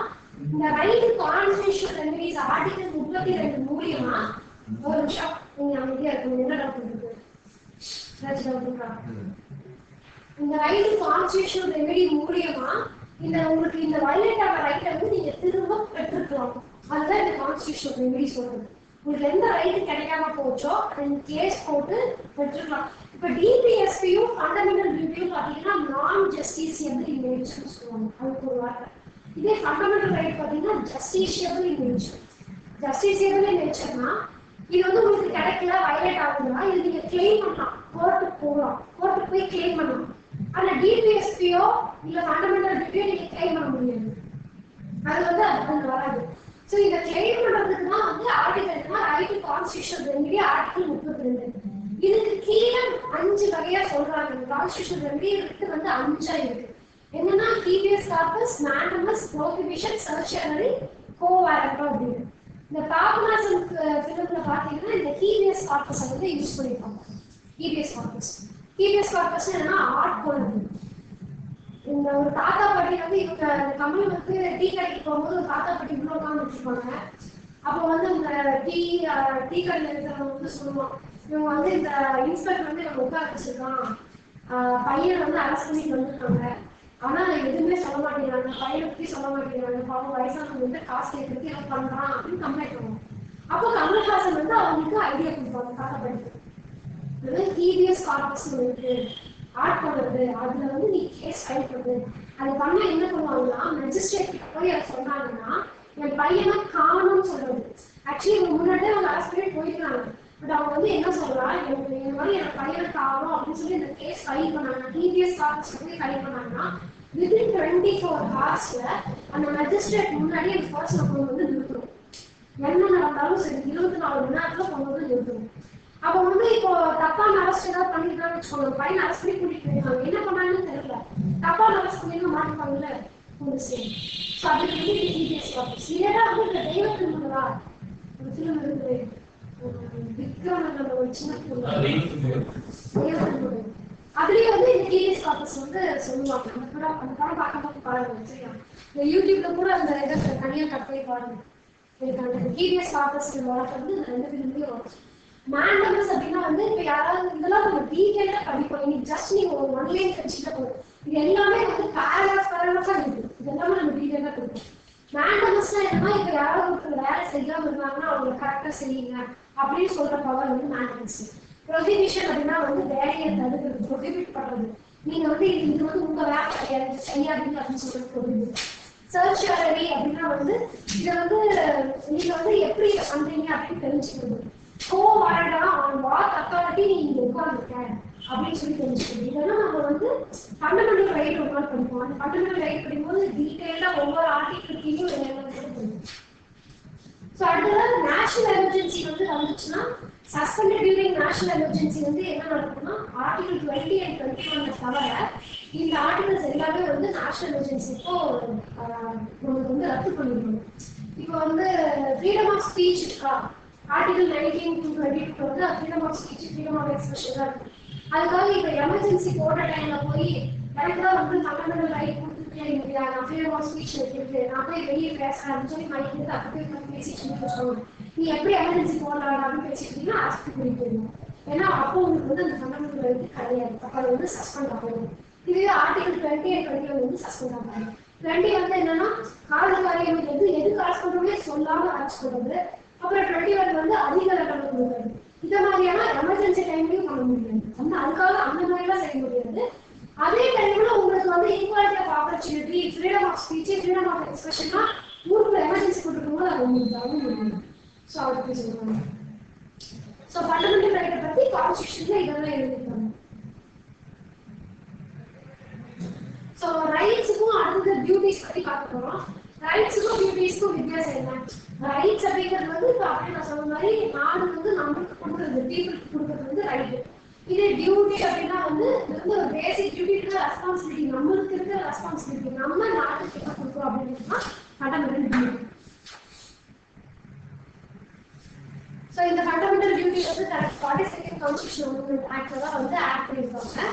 இந்த ரைட் கான்ஸ்டிடியூஷனல் ரெமெடிஸ் ஆர்டிகல் 32 மூலியமா ஒரு நிமிஷம் நீங்க அமைதியா இருக்கணும். என்ன டவுட் இருக்கு? இந்த ரைட் கான்ஸ்டிடியூஷனல் ரெமெடி மூலியமா இந்த உங்களுக்கு இந்த வயலேட் ஆன ரைட்டை வந்து நீங்க திரும்ப பெற்றுக்கலாம். அதுதான் இந்த கான்ஸ்டிடியூஷனல் ரெமெடி சொல்றது. உங்களுக்கு எந்த ரைட் கிடைக்காம போச்சோ அந்த கேஸ் போட்டு பெற்றுக்கலாம். இப்ப டிபிஎஸ்பியும் ஃபண்டமெண்டல் ரிவ்யூ பாத்தீங்கன்னா நான் ஜஸ்டிசியபிள் இமேஜ்னு சொல்லுவாங்க. அதுக்கு ஒரு வார்த்தை. இதே ஃபண்டமெண்டல் ரைட் பாத்தீங்கன்னா ஜஸ்டிஷியபிள் இமேஜ். ஜஸ்டிஷியபிள் இமேஜ்னா இது வந்து உங்களுக்கு கிடைக்கல, வயலேட் ஆகுதுன்னா இது நீங்க கிளைம் பண்ணலாம், கோர்ட்டுக்கு போகலாம், கோர்ட்டுக்கு போய் கிளைம் பண்ணலாம். ஆனா டிபிஎஸ்பியோ இல்ல ஃபண்டமெண்டல் ரிவ்யூ நீங்க கிளைம் பண்ண முடியாது. அது வந்து அது வராது. சோ இத கிளைம் பண்றதுக்கு தான் வந்து ஆர்டிகல்னா right to constitutional remedy article 32. இதுக்கு கீழே 5 வகையா சொல்றாங்க. இந்த கான்ஸ்டிடியூஷனல் ரெமெடி இருக்கு வந்து 5 இருக்கு. என்னன்னா ஹீபியஸ் கார்பஸ், மேண்டமஸ், ப்ரோஹிபிஷன், சர்ச்சரி, கோவாரண்ட் அப்படின்னு. இந்த பாபநாசம் ஃபிலிம்ல பாத்தீங்கன்னா இந்த ஹீபியஸ் கார்பஸ் வந்து யூஸ் பண்ணிருப்பாங்க. ஹீபியஸ் கார்பஸ் என்னன்னா ஆர்ட் போனது. இந்த ஒரு தாத்தா பாட்டி வந்து இவங்க கமல் வந்து டீ கடைக்கு போகும்போது ஒரு தாத்தா பாட்டி இவ்வளோ உட்காந்துருப்பாங்க. அப்போ வந்து இந்த டீ கடையில் இருக்கிறவங்க வந்து சொல்லுவோம், இவங்க வந்து இந்த இன்ஸ்பெக்டர் வந்து இவங்க உட்கார வச்சிருக்கான், பையன் வந்து அரெஸ்ட் பண்ணிட்டு வந்துருக்காங்க, ஆனா எதுவுமே சொல்ல மாட்டேங்கிறாங்க, பையனை பத்தி சொல்ல மாட்டேங்கிறாங்க, பாவம் வயசானவங்க வந்து காசு கேட்கறதுக்கு என்ன பண்றான் அப்படின்னு கம்ப்ளைண்ட் பண்ணுவோம். அப்போ கமல்ஹாசன் வந்து அவங்களுக்கு ஐடியா கொடுப்பாங்க தாத்தா பாட்டிக்கு. டிபிஎஸ் கார்பஸ் இருக்கு, ஆர்ட் பண்றது, அதுல வந்து நீ கேஸ் ஃபைல் பண்றது. அது பண்ண என்ன பண்ணுவாங்கன்னா மெஜிஸ்ட்ரேட் போய் அதை சொன்னாங்கன்னா என் பையனை காணணும்னு சொல்றது. ஆக்சுவலி இவங்க முன்னாடியே அவங்க அரெஸ்ட் பண்ணி போயிருக்காங்க. பட் அவங்க வந்து என்ன சொல்றா, எனக்கு இந்த மாதிரி என் பையனை காணும் அப்படின்னு சொல்லி இந்த கேஸ் ஃபைல் பண்ணாங்க. டிபிஎஸ் கார்பஸ் போய் ஃபைல் பண்ணாங்கன்னா வித்தின் 24 hours அந்த மெஜிஸ்ட்ரேட் முன்னாடி அந்த பர்சனை கொண்டு வந்து நிறுத்தணும். என்ன நடந்தாலும் சரி 24 மணி நேரத்துல கொண்டு வந்து நிறுத்தணும். அப்ப வந்து இப்போ தப்பான அரெஸ்ட் ஏதாவது பண்ணிருக்கான்னு வச்சுக்கோங்க, பையன் அரெஸ்ட் பண்ணி கூட்டிட்டு போயிருக்காங்க, என்ன பண்ணாங்கன்னு தெரியல, தப்பான அரெஸ்ட் பண்ணி மாட்டிப்பாங்கல்ல போலீஸ். ஸோ அதுக்கு வந்து டிபிஎஸ் கார்பஸ். இதேடா வந்து இந்த தெய்வத்தின் முன்னதா ஒரு ஃபிலிம் இருக்குது, விக்ரம் ஒரு சின்ன அதுலயே வந்து இந்த டிபிஎஸ் கார்பஸ் வந்து சொல்லுவாங்க. அந்த படம் பார்க்கும்போது பாருங்க சரியா, இந்த யூடியூப்ல கூட அந்த இதை தனியாக கட் பண்ணி பாருங்க. எனக்கு அந்த டிபிஎஸ் கார்பஸ் வழக்கு வந்து இந்த 2 ஃபிலிம்லயும் வரும். மேண்டமஸ் அப்படின்னா வந்து இப்ப யாராவது இதெல்லாம் நம்ம டீடைலா படிப்போம். இன்னைக்கு ஜஸ்ட் நீங்க ஒரு 1 லைன் படிச்சுட்டா போதும். இது எல்லாமே வந்து பேராகிராஃபா இருக்கு. இது எல்லாமே நம்ம டீடைலா படிப்போம். மேண்டமஸ்னா என்னன்னா இப்ப யாராவது ஒருத்தர் வேலை செய்யாம இருந்தாங்கன்னா அவங்க கரெக்டா செய்யுங்க அப்படின்னு சொல்ற பவர் வந்து மேண்டமஸ். ப்ரொஹிபிஷன் அப்படின்னா வந்து வேலையை தடுக்கிறது, ப்ரொஹிபிட் பண்றது. நீங்க வந்து இது வந்து உங்க வேலை கிடையாது, செய்யாதீங்க அப்படின்னு சொல்றது ப்ரொஹிபிட். சர்ச்சரி அப்படின்னா வந்து இதை வந்து நீங்க வந்து எப்படி பண்றீங்க அப்படின்னு தெரிஞ்சுக்கிறது. கோவாரண்டா ஆன் வாட் அத்தாரிட்டி நீங்க உட்கார்ந்துருக்க அப்படின்னு சொல்லி தெரிஞ்சுக்கணும். இதெல்லாம் நம்ம வந்து ஃபண்டமெண்டல் ரைட் ஒரு நாள் படிப்போம். அந்த ஃபண்டமெண்டல் ரைட் படிக்கும்போது டீடைலா ஒவ்வொரு ஆர்டிகிள்லையும் படிப்போம். ஸோ அடுத்தது நேஷனல் எமர்ஜென்சி வந்து வந்துச்சுன்னா சஸ்பெண்டட் டியூரிங் நேஷனல் எமர்ஜென்சி வந்து என்ன நடக்கும்னா ஆர்டிகல் 20 and 21 தவிர இந்த ஆர்டிகல்ஸ் எல்லாமே வந்து நேஷனல் எமர்ஜென்சி இப்போ நமக்கு வந்து ரத்து பண்ணிடணும். இப்போ வந்து ஃப்ரீடம் ஆஃப் ஸ்பீச் இருக்கா, ஆர்டிகல் 19 to 22 வந்து freedom of speech, freedom of expression தான் இருக்கு. அதுக்காக இப்போ எமர்ஜென்சி போட்ட டைம்ல போய் எனக்கு தான் வந்து ஃபண்டமெண்டல் ரைட் கொடுத்துருக்கேன் இல்லையா, நான் ஃப்ரீடம் ஆஃப் ஸ்பீச் இருக்கு, நான் போய் வெளியே பேசுறேன் அப்படின்னு சொல்லி மைக் எடுத்து அப்போ போய் பேசிட்டு சொல்லுவாங்க. நீ எப்படி எமர்ஜென்சி போடலாம் அப்படின்னு பேசிட்டீங்கன்னா அரசு கூட்டிட்டு போயிடும். ஏன்னா அப்போ உங்களுக்கு வந்து அந்த ஃபண்டமெண்டல் ரைட் கிடையாது, அப்போ அதை வந்து சஸ்பெண்ட் ஆகும். இதுவே ஆர்டிகல் 20 and 21 வந்து சஸ்பெண்ட் ஆகாது. 20 வந்து என்னன்னா காவல் காரியம் எதுக்கு அரசு பண்ணுறோமே சொல்லாம அரசு பண்ணுறது. அப்புறம் 21 வந்து அதிகார கணக்கு கொடுக்குறது. இந்த மாதிரியான எமர்ஜென்சி டைம்லையும் பண்ண முடியாது. அதுக்காக அந்த மாதிரிலாம் செய்ய முடியாது. அதே டைம்ல உங்களுக்கு வந்து equality of opportunity, freedom of speech, freedom of எக்ஸ்பிரஷன்னா ஊருக்குள்ள எமர்ஜென்சி கொடுக்கும்போது அது உங்களுக்கு தர முடியும். ஸோ அதுக்கு சொல்லுவாங்க. ஸோ ஃபண்டமெண்டல் ரைட்டை பற்றி கான்ஸ்டியூஷன்ல இதெல்லாம் எழுதிருக்காங்க. ஸோ டியூட்டிஸ் பத்தி பார்க்க போறோம். ரைட்ஸுக்கும் டியூட்டிஸ்க்கும் வித்தியாசம் என்ன? ரைட்ஸ் அப்படிங்கிறது வந்து இப்போ அப்படி நான் சொன்ன மாதிரி நாடு வந்து நம்மளுக்கு கொடுக்குறது, பீப்புளுக்கு கொடுக்குறது வந்து ரைட்டு. இதே டியூட்டி அப்படின்னா வந்து இது வந்து ஒரு பேசிக் டியூட்டி, ரெஸ்பான்சிபிலிட்டி, நம்மளுக்கு இருக்கிற ரெஸ்பான்சிபிலிட்டி, நம்ம நாட்டுக்கு என்ன கொடுக்குறோம் அப்படின்னா ஃபண்டமெண்டல் டியூட்டி. ஸோ இந்த ஃபண்டமெண்டல் டியூட்டி வந்து 42nd கான்ஸ்டிடியூஷன் அமெண்ட்மெண்ட் ஆக்ட்ல தான் வந்து ஆக்ட் பண்ணியிருக்காங்க.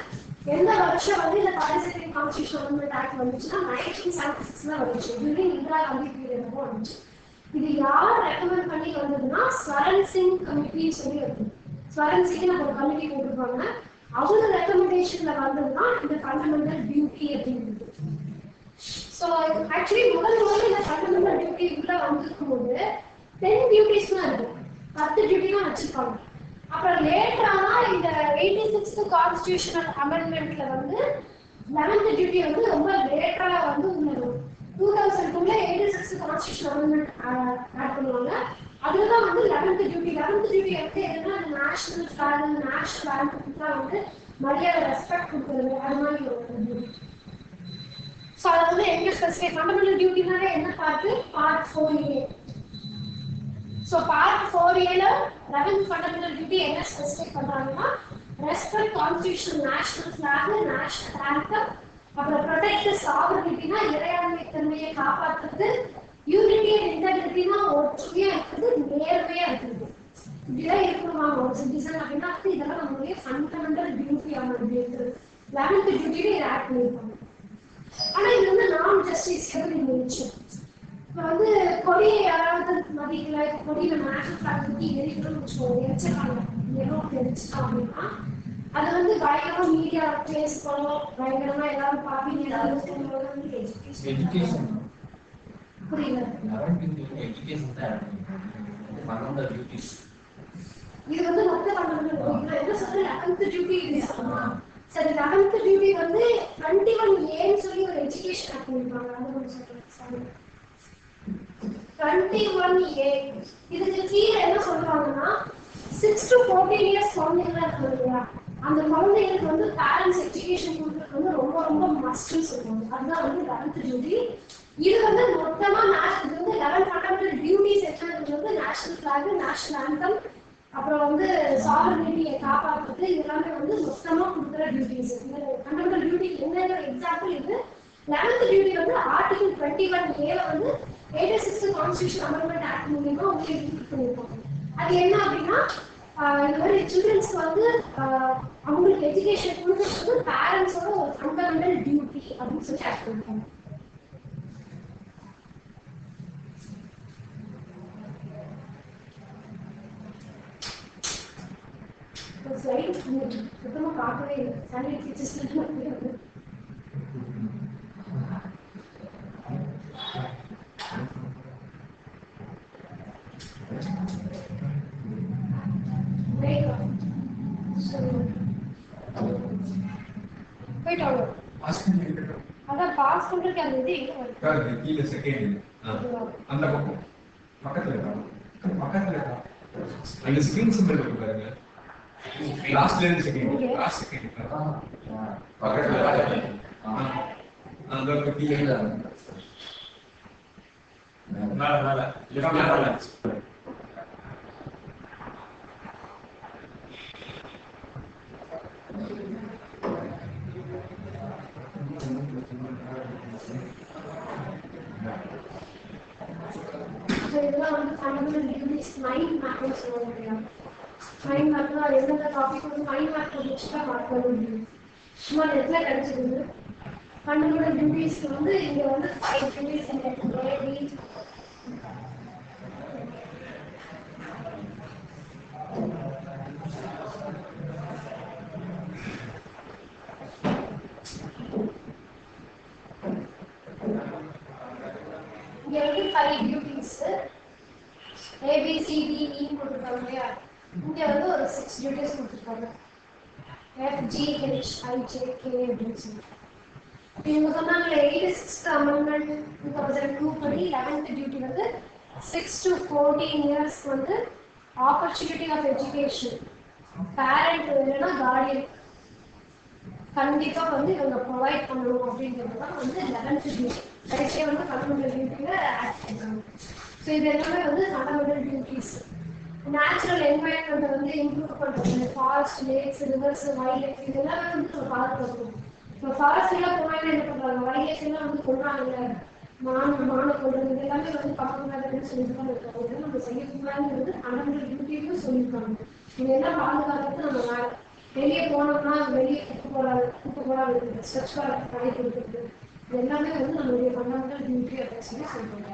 எந்த வருஷம் வந்து இந்த 42nd கான்ஸ்டிடியூஷன் அமெண்ட்மெண்ட் ஆக்ட் வந்துச்சுன்னா 1976ல வந்துச்சு. டியூரிங் இந்திரா காந்தி பீரியட் அப்போ வந்துச்சு. இது யார் ரெக்கமெண்ட் பண்ணி வந்ததுன்னா ஸ்வரன் சிங் கமிட்டி சொல்லி வருது. ஸ்வரன் சிங் ஒரு கமிட்டி போட்டிருப்பாங்க. அவங்க ரெக்கமெண்டேஷன்ல வந்ததுன்னா இந்த ஃபண்டமெண்டல் டியூட்டி அப்படிங்கிறது. ஸோ ஆக்சுவலி முதல்ல இந்த ஃபண்டமெண்டல் டியூட்டி உள்ள வந்திருக்கும் போது 10 டியூட்டிஸ் தான் இருக்கும், 10 டியூட்டி தான் வச்சிருப்பாங்க. அப்புறம் லேட்டரானா இந்த 86th கான்ஸ்டிடியூஷனல் அமெண்ட்மெண்ட்ல வந்து 11th டியூட்டி வந்து ரொம்ப லேட்டரா வந்து 2002ல 86th கான்ஸ்டிடியூஷனல் அமெண்ட்மெண்ட் ஆட் பண்ணுவாங்க. அதுதான் வந்து 11th டியூட்டி. 11th டியூட்டி வந்து என்னன்னா நேஷனல் ஃபிளாக், நேஷனல் ஆந்தம்க்குலாம் வந்து மரியாதை, ரெஸ்பெக்ட் கொடுக்குறது, அது மாதிரி ஒரு டியூட்டி. ஸோ அதை வந்து எங்க ஸ்பெசிஃபை ஃபண்டமெண்டல் டியூட்டினாலே என்ன பார்ட் 4A. ஸோ பார்ட் 4Aல 11th ஃபண்டமெண்டல் டியூட்டி என்ன ஸ்பெசிஃபை பண்றாங்கன்னா respect constitution, national flag, national anthem, அப்புறம் ப்ரொடெக்ட் சாவர்னிட்டினா இறையாண்மை தன்மையை காப்பாற்றுறது, யூனிட்டி அண்ட் இன்டெகிரிட்டினா ஒற்றுமையா இருக்கிறது, நேர்மையா இருக்கிறது. இப்படிதான் இருக்கணுமா ஒரு சிட்டிசன் அப்படின்னா இதெல்லாம் நம்மளுடைய ஃபண்டமெண்டல் டியூட்டி ஆனது. 11th டியூட்டியில இதை ஆக்ட் பண்ணியிருப்பாங்க. ஆனா இது வந்து நான் ஜஸ்டிஸ் நேச்சர். இப்போ வந்து கொடியை யாராவது மதிக்கல, கொடியில நேஷனல் ஃபிளாக் பத்தி எரிச்சிருக்காங்க, எரிச்சிட்டோம் அப்படின்னா அது வந்து பயங்கரமா மீடியா பேஸ் பண்ணோம், பயங்கரமா எல்லாரும் பார்ப்பீங்க, எல்லாரும் எஜுகேஷன் புரியல. எஜுகேஷன் தான் ஃபண்டமெண்டல் டியூட்டிஸ். இது வந்து மொத்த ஃபண்டமெண்டல் டியூட்டி. என்ன சொல்றேன் 11th டியூட்டி இது சொல்லலாம். சரி 11th டியூட்டி வந்து 21A சொல்லி ஒரு எஜுகேஷன் ஆக்ட் பண்ணிருக்காங்க. அது கொஞ்சம் சொல்றேன். 21A இதுக்கு கீழே என்ன சொல்றாங்கன்னா 6 to 14 இயர்ஸ் குழந்தைங்களா இருக்காங்க இல்லையா, அந்த குழந்தைங்களுக்கு வந்து பேரண்ட்ஸ் எஜுகேஷன் கொடுக்கறது வந்து ரொம்ப ரொம்ப மஸ்ட்னு சொல்லுவாங்க. அதுதான் வந்து 11th டியூட்டி. இது வந்து மொத்தமா இது வந்து 11 ஃபண்டமெண்டல் டியூட்டிஸ் என்னது வந்து நேஷனல் ஃபிளாக், நேஷனல் ஆந்தம், அப்புறம் வந்து சாவர்னிட்டியை காப்பாற்றுறது, இதெல்லாமே வந்து மொத்தமா கொடுக்குற டியூட்டிஸ். இந்த ஃபண்டமெண்டல் டியூட்டி என்ன எக்ஸாம்பிள் இது 11th டியூட்டி வந்து ஆர்டிகல் 21A வந்து 86th கான்ஸ்டிடியூஷன் அமெண்ட்மெண்ட் ஆக்ட் மூலமா உங்களுக்கு இன்க்ளூட் பண்ணிருப்பாங்க. அது என்ன அப்படின்னா இந்த மாதிரி சில்ட்ரன்ஸ்க்கு வந்து அவங்களுக்கு எஜுகேஷன் கொடுக்கறது வந்து பேரண்ட்ஸோட ஒரு ஃபண்டமெண்டல் டியூட்டி அப்படின்னு சொல்லி ஆக்ட் பண்ணிருப்பாங்க. ஸ்லைட் சுத்தமா பார்க்கவே இல்லை. சானிடரி ஃபீச்சர்ஸ் போயிட்டு அதான் பாஸ் பண்றதுக்கு அந்த இது எங்க வருது கீழே செகண்ட் அந்த பக்கம் பக்கத்துல அந்த ஸ்கிரீன் சிம்பிள் இருக்கு பாருங்க. லாஸ்ட்ல இருந்து செகண்ட் லாஸ்ட் செகண்ட் பக்கத்துல அந்த கீழே மேல இதெல்லாம் வந்து ஃபண்டமெண்டல் டியூட்டிஸ் மைண்ட் மேப்னு சொல்லுவாங்க. மைண்ட் மேப்னா எந்தெந்த டாபிக் வந்து மைண்ட் மேப் முடிச்சுட்டா மார்க் பண்ண முடியும். சும்மா நெட்ல கிடைச்சிருது. ஃபண்டமெண்டல் டியூட்டிஸ்க்கு வந்து இங்க வந்து 5 டியூட்டிஸ் இருக்கு. இங்க வந்து 5 டியூட்டிஸ் ABCDE கொடுத்திருக்காங்க இல்லையா, இங்க வந்து ஒரு 6 டியூட்டிஸ் கொடுத்திருக்காங்க. FGHIJK அப்படின்னு சொல்லி இவங்க சொன்னாங்க 86th அமெண்ட்மெண்ட் 2002 படி 11th டியூட்டி வந்து 6 to 14 இயர்ஸ் வந்து ஆப்பர்ச்சுனிட்டி ஆஃப் எஜுகேஷன், பேரண்ட் இல்லைன்னா கார்டியன் கண்டிப்பா வந்து இவங்க ப்ரொவைட் பண்ணணும் அப்படிங்கிறது தான் வந்து 11th டியூட்டி. கடைசியாக வந்து ஃபண்டமெண்டல் டியூட்டியில ஆட் பண்ணுறாங்க. ஸோ இது எல்லாமே வந்து ஃபண்டமெண்டல் டியூட்டிஸ். நேச்சுரல் என்வாயன்மெண்ட்டை வந்து இம்ப்ரூவ் பண்ணுறது, forest, lakhs, reverse, wild life இது எல்லாமே வந்து நம்ம பாதுகாக்கணும். இப்போ ஃபாரஸ்ட் எல்லாம் போனாங்க என்ன பண்ணுறாங்க, வைல்ட் லைஃப் எல்லாம் வந்து கொள்றாங்க, மான கொள்றது இது எல்லாமே வந்து பண்ணக்கூடாதுன்னு சொல்லிட்டு தான் இருக்காங்க. இதெல்லாம் நம்ம செய்யக்கூடாதுங்கிறது ஃபண்டமெண்டல் டியூட்டியும் சொல்லியிருக்காங்க. இதெல்லாம் பாதுகாக்கிறது நம்ம வேலை. வெளியே போனோம்னா வெளியே குப்பை போடாது ஸ்வச் பாரத் பண்ணி கொடுக்குறது இது எல்லாமே வந்து நம்மளுடைய ஃபண்டமெண்டல் டியூட்டி அப்படின்னு சொல்லி சொல்றாங்க.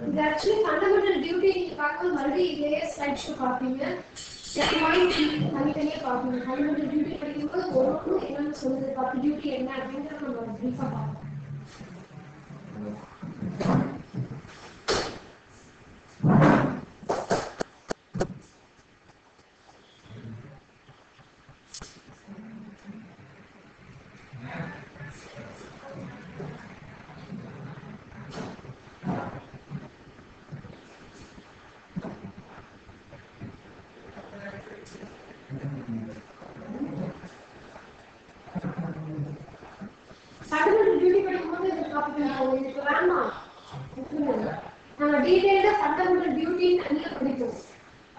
இது ஆக்சுவலி ஃபண்டமெண்டல் டியூட்டி நீங்க பார்க்கும்போது மறுபடியும் இதே ஸ்லைட் ஷோ பார்ப்பீங்க. தனித்தனியாக பார்ப்பீங்க. ஃபண்டமெண்டல் டியூட்டி படிக்கும்போது ஒரு என்னன்னு சொல்லுது, 10 டியூட்டி என்ன அப்படிங்கிறத நம்ம ப்ரீஃபாக பார்ப்போம். ஃபண்டமெண்டல் டியூட்டி படிக்கும்போது இந்த டாபிக் எனக்கு வேண்டாம். நம்ம டீடைல்டா ஃபண்டமெண்டல் டியூட்டின்னு தனியாக படிப்போம்.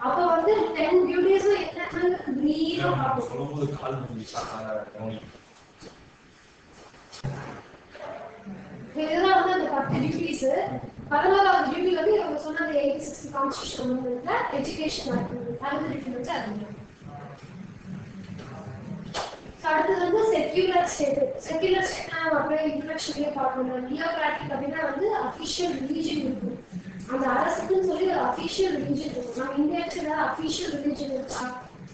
அப்போ வந்து 10 டியூட்டிஸும் என்னன்னு பிரீஃபா பார்ப்போம். சொல்லும்போது கால் பண்ணி இதெல்லாம் வந்து அந்த 10 டியூட்டிஸ். 11வது டியூட்டி வந்து இவங்க சொன்னது 86 கான்ஸ்டிடியூஷன் வந்து எஜுகேஷன் ஆக்டிவிட்டி அது. அடுத்தது வந்து செக்யூலர் ஸ்டேட். செக்யூலர் ஸ்டேட் நம்ம அப்படியே இன்ட்ரடக்ஷன்லயே பார்க்கணும். தியோக்ராட்டிக் அப்படின்னா வந்து அஃபிஷியல் ரிலீஜன் இருக்கும். அந்த அரசுக்குன்னு சொல்லி ஒரு அஃபிஷியல் ரிலீஜன் இருக்கும். நம்ம இந்தியாவுக்கு ஏதாவது அஃபிஷியல் ரிலீஜன் இருக்கா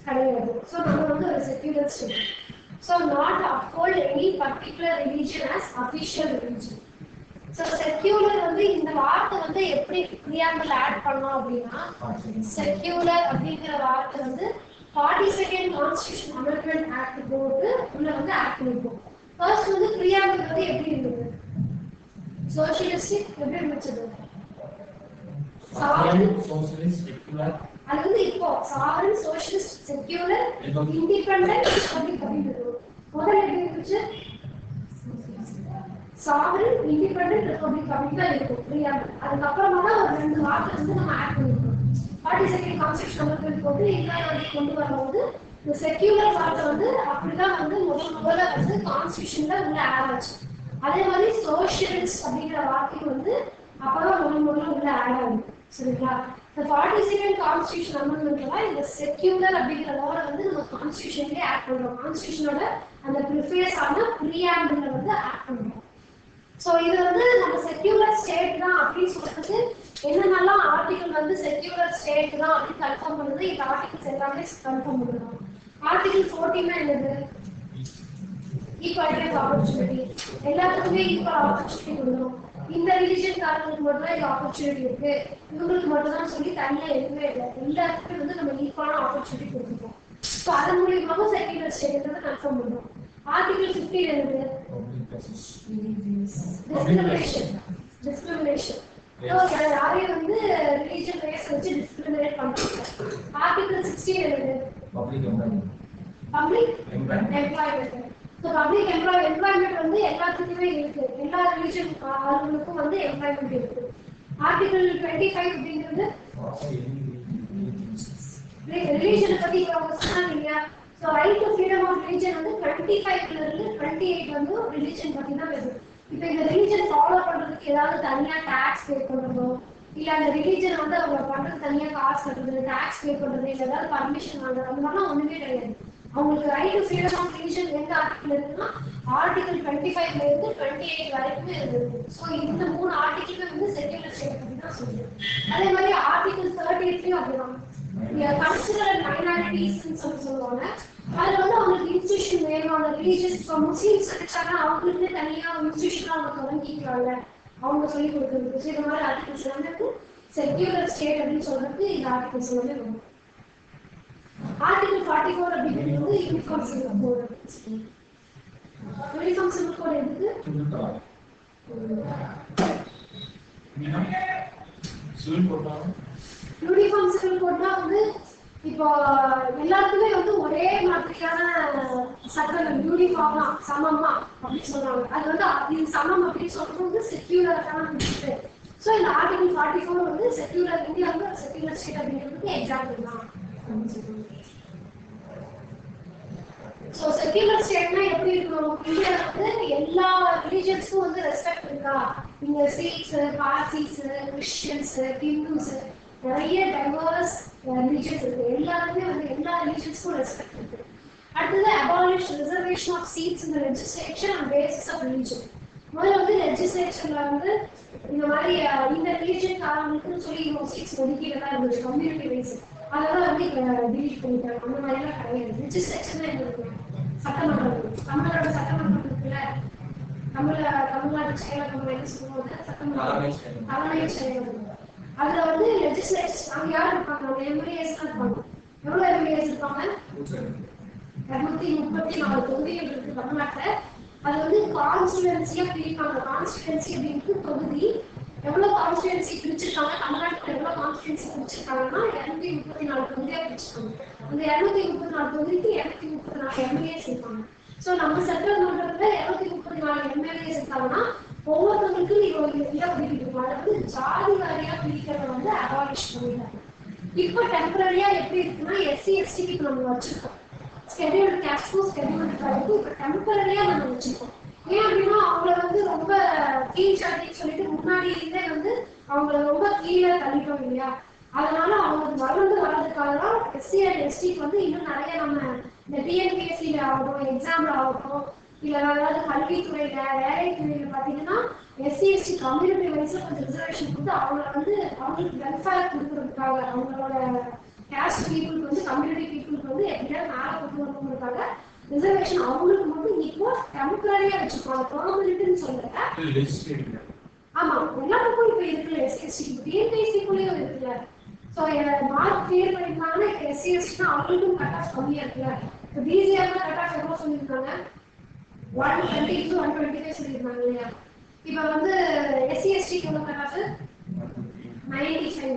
கிடையாது. ஸோ நம்ம வந்து ஒரு secular state. So not uphold any particular religion as official religion. So secular வந்து இந்த வார்த்தை வந்து எப்படி ப்ரியாம்பிள் ஆட் பண்ணோம் அப்படின்னா, செக்யூலர் அப்படிங்கிற வார்த்தை வந்து 42nd Constitution Amendment Act போட்டு உள்ள வந்து ஆக்ட் பண்ணிருக்கோம். ஃபர்ஸ்ட் வந்து ப்ரியாம்பிள் வந்து எப்படி இருந்தது, சோஷியலிஸ்டிக் எப்படி இருந்துச்சு, சோஷியலிஸ்ட் செக்யூலர். அது வந்து இப்போ சாவரன், சோஷியலிஸ்ட், செக்யூலர், இண்டிபெண்டன்ட் அப்படிங்கிறது முதல்ல எப்படி இருந்துச்சு, சாவரன், இண்டிபெண்டன்ட், ரிபப்ளிக் அப்படின்னு தான் இருக்கும் ப்ரியாம்பிள். அதுக்கப்புறமா தான் ஒரு 2 வார்த்தை வந்து நம்ம ஆட் பண்ணிருக்கோம். 42nd Constitution Amendment போட்டு இந்தியாவை கொண்டு வரும்போது இந்த செக்யூலர் வார்த்தை வந்து அப்படிதான் வந்து முதல்ல வந்து கான்ஸ்டிடியூஷன்ல உள்ள ஆட் ஆச்சு. அதே மாதிரி சோஷியலிஸ்ட் அப்படிங்கிற வார்த்தை வந்து அப்பதான் முதல்ல உள்ள ஆட் ஆகுது. சரிங்களா? இந்த 42nd Constitution Amendmentல இந்த செக்யூலர் அப்படிங்கிற வேர்டை வந்து நம்ம கான்ஸ்டிடியூஷன்லயே ஆட் பண்றோம். கான்ஸ்டிடியூஷனோட அந்த ப்ரிஃபேஸ் ஆன ப்ரீஆம்பிள்ல வந்து ஆட் பண்றோம். சோ இது வந்து நம்ம செக்யூலர் ஸ்டேட் தான் அப்படின்னு சொல்றது என்னென்னலாம் ஆர்டிகல் வந்து செக்யூலர் ஸ்டேட் தான் அப்படின்னு கன்ஃபார்ம் பண்ணுது. இந்த ஆர்டிகல்ஸ் எல்லாமே கன்ஃபார்ம் பண்ணுறோம். ஆர்டிகல் 14 என்னது, ஈக்குவாலிட்டி ஆஃப் ஆப்பர்ச்சுனிட்டி, எல்லாத்துக்குமே ஈக்குவல் ஆப்பர்ச்சுனிட்டி கொடுக்கணும். இந்த ரிலிஜன்காரங்களுக்கு மட்டும் தான் இந்த ஆப்பர்ச்சுனிட்டி இருக்கு, இவங்களுக்கு மட்டும் தான் சொல்லி தனியாக எதுவுமே இல்லை. எல்லாத்துக்குமே வந்து நம்ம ஈக்குவலான ஆப்பர்ச்சுனிட்டி கொடுத்துருக்கோம். ஸோ அதன் மூலியமாக செக்யூலர் ஸ்டேட் கன்ஃபார்ம் பண்ணுறோம். ஆர்டிகல் 15 என்னது, டிஸ்கிரிமினேஷன். யாரையும் வந்து ரிலீஜன் பேஸ் வச்சு டிஸ்கிரிமினேட் பண்றாங்க. ஆர்டிகல் 16 என்னது, public employment. So public employment வந்து எல்லாத்துக்குமே இருக்கு, எல்லா ரிலீஜன் ஆளுங்களுக்கும் வந்து எம்ப்ளாய்மெண்ட் இருக்கு. ஆர்டிகல் 25 அப்படிங்கிறது ரிலீஜனை பத்தி அவங்க சொன்னாங்க. So right to freedom of religion வந்து 25ல இருந்து 28 வந்து ரிலீஜன் பத்தி தான் வருது. இப்போ இந்த ரிலீஜன் ஃபாலோ பண்றதுக்கு ஏதாவது தனியா டாக்ஸ் பே பண்றதோ, இல்ல அந்த ரிலீஜன் வந்து அவங்க பண்றது தனியா காசு கட்டுறது, டாக்ஸ் பே பண்றது, இல்ல ஏதாவது பர்மிஷன் வாங்குறது, அந்த மாதிரிலாம் ஒண்ணுமே கிடையாது. அவங்களுக்கு right to freedom of religion எந்த ஆர்டிகல் இருக்குன்னா ஆர்டிகல் 25ல இருந்து 28 வரைக்குமே இருக்கு. ஸோ இந்த 3 ஆர்டிகலுமே வந்து செக்யூலர் ஸ்டேட் பத்தி தான் சொல்லுது. அதே மாதிரி ஆர்டிகல் 33 அப்படிதான் கன்சிடர் மைனாரிட்டிஸ்ன்னு சொல்லுவாங்க. அதுல வந்து அவங்களுக்கு இன்ஸ்டிடியூஷன் வேணும், அந்த ரிலீஜியஸ். இப்போ முஸ்லீம்ஸ் இருக்காங்கன்னா அவங்களுக்கு தனியா இன்ஸ்டிடியூஷன் அவங்க தொடங்கிக்கிறாங்க, அவங்க சொல்லி கொடுக்குறது. ஸோ இந்த மாதிரி ஆர்டிகல்ஸ் வந்து செக்யூலர் ஸ்டேட் அப்படின்னு சொல்றது இந்த ஆர்டிகல்ஸ் வந்து வரும். ஆர்டிகல் 44 அப்படிங்கிறது வந்து uniform civil code. Uniform civil code எதுக்கு, சிவில் கோட்டா யூனிஃபார்ம் சிவில் கோட்னா வந்து இப்போ எல்லாத்துக்குமே வந்து ஒரே மாதிரியான சட்டம் யூனிஃபார்ம் தான் சமமா அப்படின்னு சொல்றாங்க. அது வந்து இது சமம் அப்படின்னு சொல்றது வந்து செக்யூலரான விஷயம். ஸோ இந்த ஆர்டிகல் 44 வந்து செக்யூலர் இந்தியா வந்து செக்யூலர் ஸ்டேட் அப்படிங்கிறதுக்கு எக்ஸாம்பிள் தான். ஸோ செக்யூலர் ஸ்டேட்னா எப்படி இருக்கணும்? இந்தியாவில் வந்து எல்லா ரிலீஜியன்ஸ்க்கும் வந்து ரெஸ்பெக்ட் இருக்கா? இங்க சிக்ஸ், பார்சிஸ், கிறிஸ்டியன்ஸ், ஹிந்துஸ் நிறைய டைவர்ஸ் ரிலீஜியன்ஸ் இருக்கு. எல்லாருமே வந்து எல்லா ரிலீஜியன்ஸ்க்கும் ரெஸ்பெக்ட் இருக்கு. அடுத்தது abolish reservation of seats in legislature and basis of religion. முதல்ல வந்து லெஜிஸ்லேச்சர்ல வந்து இந்த மாதிரி இந்த ரிலீஜன் காரணங்களுக்குன்னு சொல்லி சீட்ஸ் ஒதுக்கீடுலாம் இருந்துச்சு கம்யூனிட்டி வைஸ். அதெல்லாம் வந்து இப்போ டிலீட் பண்ணிட்டாங்க. அந்த மாதிரிலாம் கிடையாது. லெஜிஸ்லேச்சர் என்ன இருக்கு? சட்டமன்றம். தமிழோட சட்டமன்றம் இருக்குல்ல, தமிழ்நாடு செயலகம் என்ன சொல்லுவாங்க? சட்டமன்றம், தலைமை செயலகம். அதுல வந்து லெஜிஸ்லேச்சர் அங்க யார் இருப்பாங்க? எம்எல்ஏஸ் தான் இருப்பாங்க. எவ்வளவு எம்எல்ஏஸ் இருப்பாங்க? 234 தொகுதிகள் இருக்கு தமிழ்நாட்டுல. அது வந்து கான்ஸ்டிடுவன்சியா பிரிப்பாங்க. கான்ஸ்டிடுவன்சி அப்படிங்கிறது தொகுதி. எவ்வளவு கான்ஸ்டிடுவன்சி பிரிச்சிருக்காங்க தமிழ்நாட்டுல? எவ்வளவு கான்ஸ்டிடுவன்சி பிரிச்சிருக்காங்கன்னா 234 தொகுதியா பிரிச்சிருக்காங்க. அந்த 234 தொகுதிக்கு 234 எம்எல்ஏஸ் இருப்பாங்க. சோ நம்ம சட்டமன்றத்துல 234 எம்எல்ஏஸ் இருக்காங்கன்னா ஒவ்வொருத்தவங்களுக்கும் இடம் ஒதுக்கிட்டு இருக்கும். அதை வந்து ஜாதி வாரியா பிரிக்கிறத வந்து அபாலிஷ் பண்ணிட்டாங்க. இப்போ டெம்பரரியா எப்படி இருக்குன்னா எஸ்சி எஸ்டிக்கு நம்ம வச்சிருக்கோம். ஸ்கெடியூல்டு கேஸ்ட்டும் ஸ்கெடியூல்டு ட்ரைபும் இப்போ டெம்பரரியா நம்ம வச்சிருக்கோம். ஏன் அப்படின்னா அவங்கள வந்து ரொம்ப கீழ் ஜாதின்னு சொல்லிட்டு முன்னாடி இருந்தே வந்து அவங்கள ரொம்ப கீழே தள்ளிட்டோம் இல்லையா? அதனால அவங்க வளர்றதுக்காக தான் எஸ்சி அண்ட் எஸ்டிக்கு வந்து இன்னும் நிறைய நம்ம இந்த டிஎன்பிஎஸ்சியில ஆகட்டும், எக்ஸாம்ல ஆகட்டும், இல்ல ஏதாவது கல்வித்துறையில வேலைத்துறையில பாத்தீங்கன்னா எஸ்சி எஸ்டி கம்யூனிட்டி வைஸ்ல கொஞ்சம் ரிசர்வேஷன் கொடுத்து அவங்களை வந்து அவங்களுக்கு வெல்ஃபேர் கொடுக்கறதுக்காக, அவங்களோட கேஸ்ட் பீப்புளுக்கு வந்து கம்யூனிட்டி பீப்புளுக்கு வந்து எப்படியாவது மேல கொண்டு வரணுங்கிறதுக்காக ரிசர்வேஷன் அவங்களுக்கு மட்டும் இப்போ டெம்பரரியா வச்சிருப்பாங்க. பெர்மனன்ட்னு சொல்லல. ஆமா, எல்லாருக்கும் இப்ப இருக்குல்ல எஸ்சி எஸ்டி, டிஎன்பிஎஸ்சிக்குள்ளேயும் இருக்குல்ல. ஸோ மார்க் கிளியர் பண்ணிருந்தாங்கன்னா இப்போ எஸ்சி எஸ்டினா அவங்களுக்கும் கட் ஆஃப் கம்மியா இருக்குல்ல. இப்போ பிசிஆர்னா கட் ஆஃப் எவ்வளோ சொல்லியிருக்காங்க? 120 to 125 சொல்லியிருந்தாங்க இல்லையா? இப்போ வந்து எஸ்சி எஸ்டிக்கு எவ்வளோ கட் ஆஃப்? 95.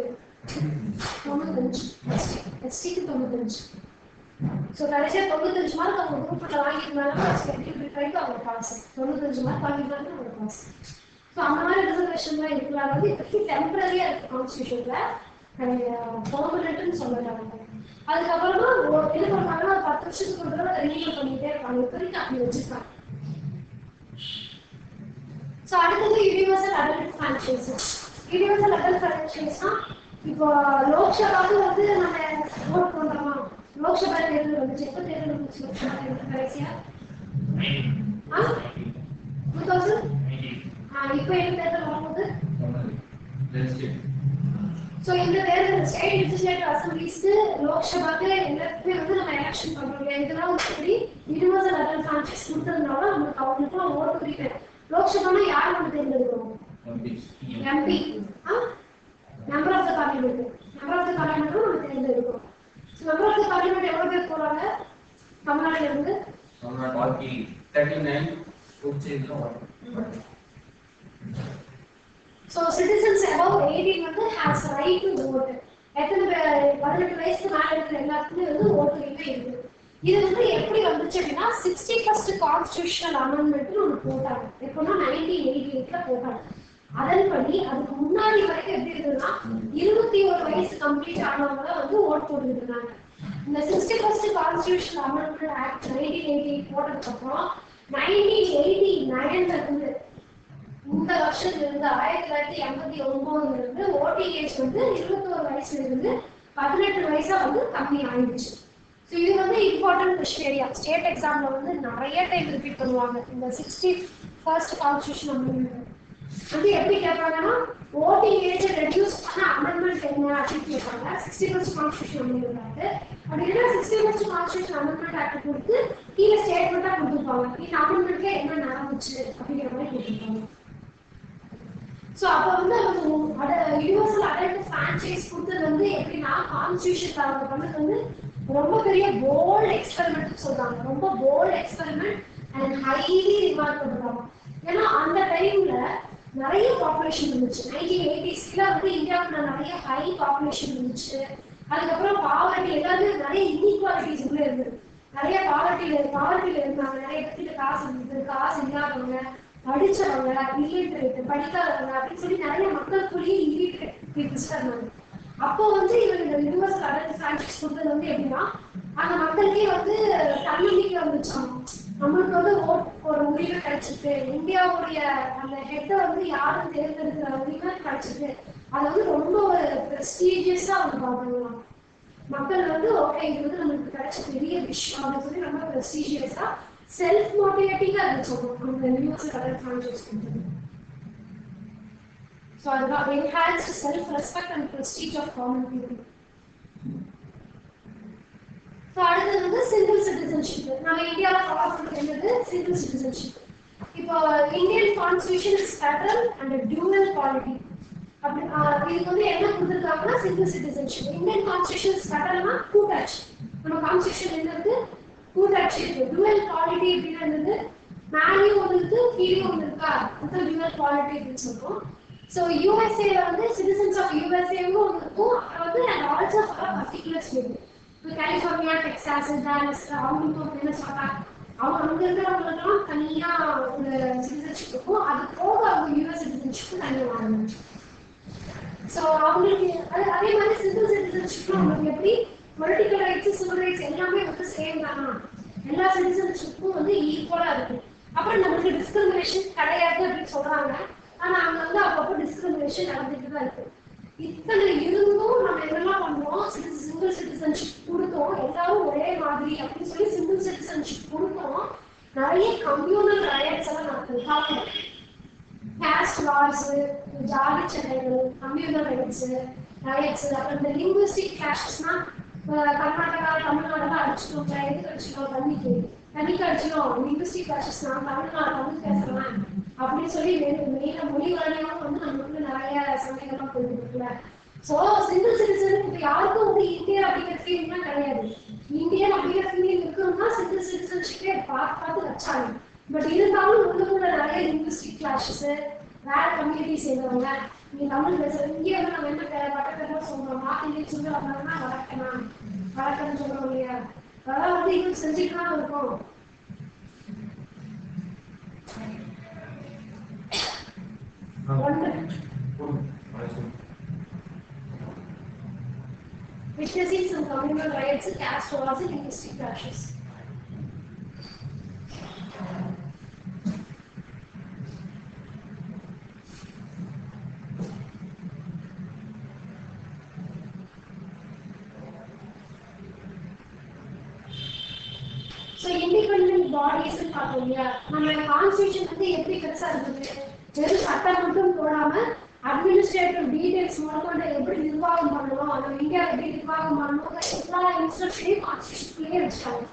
95. எஸ்டிக்கு 95. ஸோ கடைசியாக 95 மார்க் அவங்க குரூப்ல வாங்கியிருந்தாங்கன்னா அவங்க பாஸ். 95 மார்க் வாங்கியிருந்தாங்கன்னா அவங்க பாஸ். ஸோ அந்த மாதிரி ரிசர்வேஷன்லாம் இருக்கலாம். வந்து இப்போ டெம்பரரியா இருக்கு கான்ஸ்டியூஷன்ல, பெர்மனன்ட்னு சொல்லலாம். அதுக்கப்புறமா என்ன பண்ணுவாங்கன்னா 10 வருஷத்துக்கு ஒரு தடவை ரினியூவல் பண்ணிட்டே இருப்பாங்க. இப்போ வரைக்கும் அப்படி வச்சிருக்காங்க. ஸோ அடுத்தது universal adult franchises. Universal adult ஃப்ரான்ச்சைஸ்னா இப்போ லோக்சபாவுக்கு வந்து நம்ம ஓட் பண்றோமா? லோக்சபா தேர்தல் வந்துச்சு. எப்போ தேர்தல் வந்துச்சு? லோக்சபா தேர்தல் கடைசியா 2000. இப்போ என்ன தேர்தல் வரும்போது? ஸோ இந்த தேர்தல் ஸ்டேட் லெஜிஸ்லேட்டிவ் அசம்பிளிஸ்க்கு லோக்சபாக்கு எல்லாத்துக்குமே வந்து நம்ம எலெக்ஷன் பண்றோம். இதெல்லாம் வந்து யூனிவர்சல் அடல்ட் ஃப்ரான்ச்சைஸ் கொடுத்ததுனால நம்மளுக்கு அவங்களுக்குலாம் ஓட்டு உரிமை. லோக்சபானா யார் நம்ம தேர்ந்தெடுக்கிறோம்? MP. Member of the parliament. Member of the parliament நம்ம தேர்ந்தெடுக்கிறோம். மெம்பர் ஆஃப் த பார்லிமெண்ட் எவ்வளவு பேர் போறாங்க தமிழ்நாட்டுல இருந்து? 39. So citizens above 18 வந்து has right to vote. எத்தனை 18 வயசுக்கு மேல இருக்கிற எல்லாத்துக்குமே வந்து ஓட்டு உரிமை இருக்கு. இது வந்து எப்படி வந்துச்சு அப்படின்னா 61st கான்ஸ்டிடியூஷனல் அமெண்ட்மெண்ட் ஒன்று போட்டாங்க. எப்போனா 1988ல போட்டாங்க. அதன்படி அதுக்கு முன்னாடி வரைக்கும் எப்படி இருக்குன்னா 21 வயசு கம்ப்ளீட் ஆனவங்க வந்து ஓட் போட்டுட்டு இருந்தாங்க. இந்த 61st கான்ஸ்டிடியூஷனல் அமெண்ட்மெண்ட் ஆக்ட் 1988 போட்டதுக்கு அப்புறம் 1989ல இருந்து இந்த வருஷத்துல இருந்து 1989ல இருந்து ஓட்டிங் ஏஜ் வந்து 21 வயசுல இருந்து 18 வயசா வந்து கம்மி ஆயிடுச்சு. ஸோ இது வந்து இம்பார்ட்டன்ட் கிரைட்டீரியா. ஸ்டேட் எக்ஸாம்ல வந்து நிறைய டைம் ரிப்பீட் பண்ணுவாங்க. இந்த 61st கான்ஸ்டிடியூஷன் அமெண்ட்மெண்ட் வந்து எப்படி கேட்பாங்கன்னா ஓட்டிங் ஏஜ் ரெடியூஸ் பண்ண அமெண்ட்மெண்ட் என்ன அப்படின்னு கேட்பாங்க. 61st கான்ஸ்டிடியூஷன் அமெண்ட்மெண்ட் ஆக்ட் அப்படின்னா 61st கான்ஸ்டிடியூஷன் அமெண்ட்மெண்ட் ஆக்ட் கொடுத்து கீழே ஸ்டேட்மெண்டா கொடுத்துருப்பாங்க. இந்த அமெண்ட்மெண்ட்ல என்ன நடந்துச்சு அப்படிங்கிற மாதிரி கொடுத்துருப்பாங்க. ஸோ அப்போ வந்து யூனிவர்சல் அடல்ட் ஃப்ரான்ச்சைஸ் கொடுத்தது வந்து எப்படின்னா கான்ஸ்டிடியூஷன் அவங்க பண்ணது வந்து ரொம்ப பெரிய போல்ட் எக்ஸ்பெரிமெண்ட் சொல்றாங்க. ரொம்ப bold experiment and highly remarkable. ஏன்னா அந்த டைம்ல நிறைய பாப்புலேஷன் இருந்துச்சு. 1980s வந்து இந்தியாவுக்குள்ள நிறைய ஹை பாப்புலேஷன் இருந்துச்சு. அதுக்கப்புறம் பாவர்ட்டி எல்லாமே நிறைய இன்இக்வாலிட்டிஸ் உள்ள இருந்தது. நிறைய பாவர்ட்டியில இருந்தாங்க. நிறைய பேருக்கு காசு இருந்தது, காசு இல்லாதவங்க, படிச்சவங்க, இல்லிட்ரேட், படிக்காதவங்க அப்படின்னு சொல்லி நிறைய மக்களுக்குள்ளேயே இல்லிட்ரேட் பீப்புள்ஸ் இருந்தாங்க. அப்போ வந்து இவங்க இந்த யூனிவர்சல் அடல்ட் ஃபிரான்ச்சைஸ் கொடுத்தது வந்து எப்படின்னா அந்த மக்களுக்கே வந்து தன்னம்பிக்கை வந்துச்சாங்க. நம்மளுக்கு வந்து ஒரு உரிமை கிடைச்சிருக்கு, இந்தியாவுடைய அந்த ஹெட்டை வந்து யாரும் தேர்ந்தெடுக்கிற உரிமை கிடைச்சிருக்கு. அதை வந்து ரொம்ப ஒரு ப்ரெஸ்டீஜியஸா அவங்க பார்க்கலாம். மக்கள் வந்து ஓகே இது வந்து நம்மளுக்கு கிடைச்ச பெரிய விஷயம் அப்படின்னு சொல்லி ரொம்ப ப்ரெஸ்டீஜியஸா செல்ஃப் மோட்டிவேட்டிங்கா இருந்துச்சு அந்த யூனிவர்சல் அடல்ட் ஃபிரான்ச்சைஸ் கொடுத்தது. So that enhanced self-respect and prestige of common people. So அடுத்தது வந்து சிங்கிள் சிட்டிசன்ஷிப். நம்ம இந்தியாவில் ஃபாலோ பண்ணுறது என்னது? Single citizenship. இப்போ Indian constitution is federal and dual polity. அப்படி இதுக்கு வந்து என்ன கொடுத்துருக்காங்கன்னா single citizenship. Indian constitution is ஃபெடரல்னா கூட்டாட்சி. நம்ம கான்ஸ்டியூஷன் என்னது? கூட்டாட்சி இருக்கு. டியூவல் பாலிட்டி அப்படின்னு என்னது? மேலேயும் ஒன்று இருக்கு, கீழேயும் ஒன்று இருக்கா, அது டியூவல் பாலிட்டி அப்படின்னு சொல்றோம். So USA வந்து citizens of USA இருக்கும், வந்து and also for a particular state. இப்போ கலிஃபோர்னியா, டெக்சாஸ், டாலஸ் அவங்களுக்கு என்ன சொல்றாங்க, அவங்க அங்க இருக்கிறவங்களுக்கெல்லாம் தனியா ஒரு சிட்டிசன்ஷிப் இருக்கும். அது போக அவங்க யூஎஸ் சிட்டிசன்ஷிப் தனியாக வாங்கணும். ஸோ அவங்களுக்கு அதே மாதிரி சிங்கிள் சிட்டிசன்ஷிப் அவங்களுக்கு எப்படி பொலிட்டிக்கல் ரைட்ஸ், சிவில் ரைட்ஸ் எல்லாமே வந்து சேம் தானா, எல்லா சிட்டிசன்ஷிப்பும் வந்து ஈக்குவலா இருக்கு. அப்புறம் நம்மளுக்கு டிஸ்கிரிமினேஷன் கிடையாது அப்படின்னு சொல்றாங்க. ஆனா அங்க வந்து அப்பப்போ டிஸ்கிரிமினேஷன் நடந்துட்டு தான் இருக்கு. இத்தனை இருந்தும் நம்ம என்னெல்லாம் பண்றோம், சிங்கிள் சிட்டிசன்ஷிப் கொடுத்தோம், எல்லாரும் ஒரே மாதிரி அப்படின்னு சொல்லி சிங்கிள் சிட்டிசன்ஷிப் கொடுத்தோம். நிறைய கம்யூனல் ரைட்ஸ் எல்லாம் நடக்குது. கேஸ்ட் லாஸ், ஜாதி சண்டைகள், கம்யூனல் ரைட்ஸ், அப்புறம் இந்த லிங்குவிஸ்டிக் கிளாஷஸ்னா கர்நாடகா, தமிழ்நாடு அடிச்சுட்டோம், எதுக்கு அடிச்சிட்டோம், தண்ணிக்கு அடிச்சிடும், லிங்குவிஸ்டிக் கிளாஷஸ்னா தமிழ்நாடு தமிழ் பேசுறேன் அப்படின்னு சொல்லி மெயினா மொழி வாரியாகவும் வந்து நம்மளுக்கு நிறைய சண்டைகள்லாம் போயிட்டு இருக்குல்ல. ஸோ சிங்கிள் சிட்டிசன் இப்போ யாருக்கும் வந்து இந்தியா அப்படிங்கிற ஃபீலிங்லாம் கிடையாது. இந்தியன் அப்படிங்கிற ஃபீலிங் இருக்கணும்னா சிங்கிள் சிட்டிசன்ஷிப்பே பார்த்து வச்சாங்க. பட் இருந்தாலும் உள்ளுக்குள்ள நிறைய லிங்குவிஸ்டிக் கிளாஷஸ், வேற கம்யூனிட்டி சேர்ந்தவங்க, நீங்க தமிழ் பேசுறது இங்கே வந்து நம்ம என்ன பட்டப்பேரா சொல்றோம், நாட்டிலேயே சொல்லி வந்தாங்கன்னா வழக்கம்னு சொல்றோம் இல்லையா, அதெல்லாம் வந்து இன்னும் செஞ்சுட்டு தான் இருக்கும். Witnessing some communal riots, caste wars, and linguistic clashes. So independent bodies பார்த்தோம் இல்லையா, நம்ம கான்ஸ்டிடியூஷன் வந்து எப்படி பெருசா இருக்குது, வெறும் சட்டம் மட்டும் போடாம அட்மினிஸ்ட்ரேட்டிவ் டீடைல்ஸ் முதற்கொண்டு எப்படி நிர்வாகம் பண்ணணும், நம்ம இந்தியா எப்படி நிர்வாகம் பண்ணணும், எல்லா இன்ஸ்ட்ரக்ஷனையும் கான்ஸ்டிடியூஷன்லயே வச்சுட்டாங்க.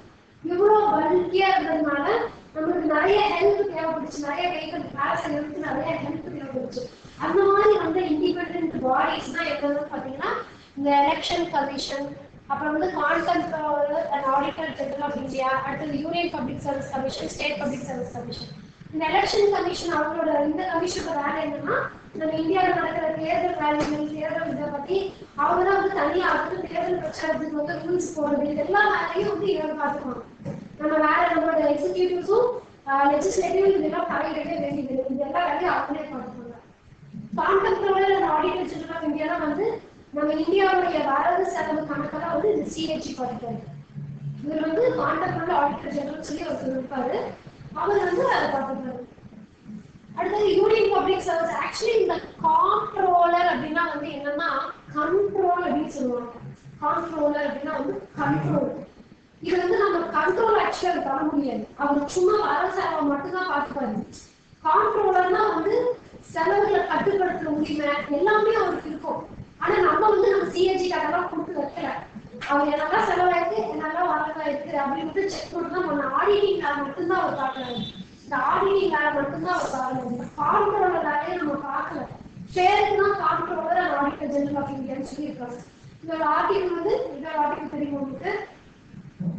இவ்வளோ பல்கியா இருந்ததுனால நம்மளுக்கு நிறைய ஹெல்ப் தேவைப்படுச்சு, நிறைய கைகள் அரசு நிறைய ஹெல்ப் தேவைப்படுச்சு. அந்த மாதிரி வந்து இண்டிபெண்டன்ட் பாடிஸ் தான் எப்போதும் பார்த்தீங்கன்னா இந்த எலெக்ஷன் கமிஷன், அப்புறம் வந்து comptroller and auditor general of India, அடுத்தது union public service commission, state public service commission. இந்த எலெக்ஷன் கமிஷன் அவங்களோட இந்த கமிஷனோட வேலை என்னன்னா நம்ம இந்தியாவில் நடக்கிற தேர்தல் வேலைகள், தேர்தல் இதை பத்தி அவங்க தான் வந்து தனியாக வந்து தேர்தல் பிரச்சாரத்துக்கு வந்து ரூல்ஸ் போடுறது, எல்லா வேலையும் வந்து இவங்க பார்த்துக்கணும். நம்ம வேற நம்மளோட எக்ஸிக்யூட்டிவ்ஸும் லெஜிஸ்லேட்டிவ் இதெல்லாம் தலையிடவே வேண்டியது, இது எல்லா வேலையும் அவங்களே பார்த்துக்கோங்க. Comptroller and auditor general of India தான் வந்து நம்ம இந்தியாவுடைய வரவு செலவு கணக்கெல்லாம் வந்து இந்த சிஹெச்சி பார்த்துட்டாரு. இவர் வந்து கான்கண்ட்ரோலர் ஆடிட்டர் ஜெனரல் சொல்லி ஒருத்தர் இருப்பாரு, அவர் வந்து அதை பார்த்துட்டாரு. அடுத்தது யூனியன் பப்ளிக் சர்வீஸ். ஆக்சுவலி இந்த கான்ட்ரோலர் அப்படின்னா வந்து என்னன்னா கண்ட்ரோல் அப்படின்னு சொல்லுவாங்க. கான்ட்ரோலர் அப்படின்னா வந்து கண்ட்ரோல். இது வந்து நம்ம கண்ட்ரோல் ஆக்சுவலா பண்ண முடியாது, அவர் சும்மா வரவு செலவை மட்டும்தான் பார்த்துப்பாரு. கான்ட்ரோலர்னா வந்து செலவுகளை கட்டுப்படுத்துற உரிமை எல்லாமே அவருக்கு இருக்கும். ஆனா நம்ம வந்து நம்ம சிஏஜி அதெல்லாம் கொடுத்து வைக்கல, அவர் என்னெல்லாம் செலவாயிருக்கு, என்னெல்லாம் வரவாயிருக்கு அப்படின்னு செக் பண்ணி தான் பண்ண. ஆடிட்டிங் வேலை மட்டும்தான் அவர் பார்க்கறாரு. இந்த ஆடிட்டிங் வேலை மட்டும்தான் அவர் பார்க்கணும். கான்ட்ரோலர் வேலையை நம்ம பார்க்கல, பேருக்கு தான் கான்ட்ரோலர் அண்ட் ஆடிட்டர் ஜெனரல் ஆஃப் இந்தியான்னு சொல்லியிருக்காங்க. இதோட ஆர்டிகல் வந்து இதோட ஆர்டிகல் தெரியும் உங்களுக்கு,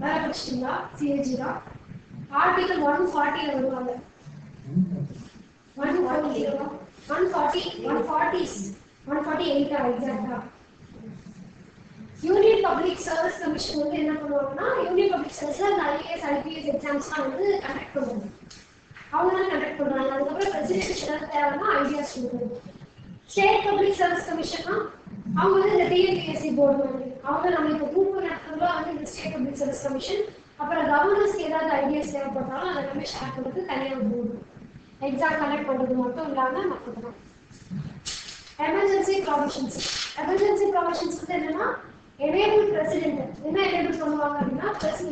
வேற படிச்சிட்டீங்களா? சிஏஜி தான் ஆர்டிகல் 140 வருவாங்க. 140 148 எக்ஸாக்ட்டா. யூனியன் பப்ளிக் சர்வீஸ் கமிஷன் வந்து என்ன பண்ணுவாங்கன்னா யூனியன் பப்ளிக் சர்வீஸ்ல அந்த IAS IPS எக்ஸாம்ஸ்லாம் வந்து கண்டக்ட் பண்ணுவாங்க. அவங்க தான் கண்டக்ட் பண்றாங்க. அதுக்கப்புறம் பிரசிடென்ட் ஏதாவது தேவைன்னா ஐடியாஸ் கொடுக்குறது. ஸ்டேட் பப்ளிக் சர்வீஸ் கமிஷன்னா அவங்க வந்து இந்த TNPSC போர்டு வந்து அவங்க நம்ம இப்போ குரூப் நடத்துறதுல வந்து இந்த ஸ்டேட் பப்ளிக் சர்வீஸ் கமிஷன். அப்புறம் கவர்னர்ஸ்க்கு ஏதாவது ஐடியாஸ் தேவைப்பட்டாலும் அதை நம்ம ஷேர் பண்ணுறது தனியாக போர்டு. எக்ஸாம் கண்டக்ட் பண்ணுறது மட்டும் இல்லாமல் மற்றதுதான். எமர்ஜென்சி ப்ரொவிஷன்ஸ் வந்து என்னன்னா எனேபிள் பிரசிடென்ட் என்ன எனேபிள் பண்ணுவாங்க அப்படின்னா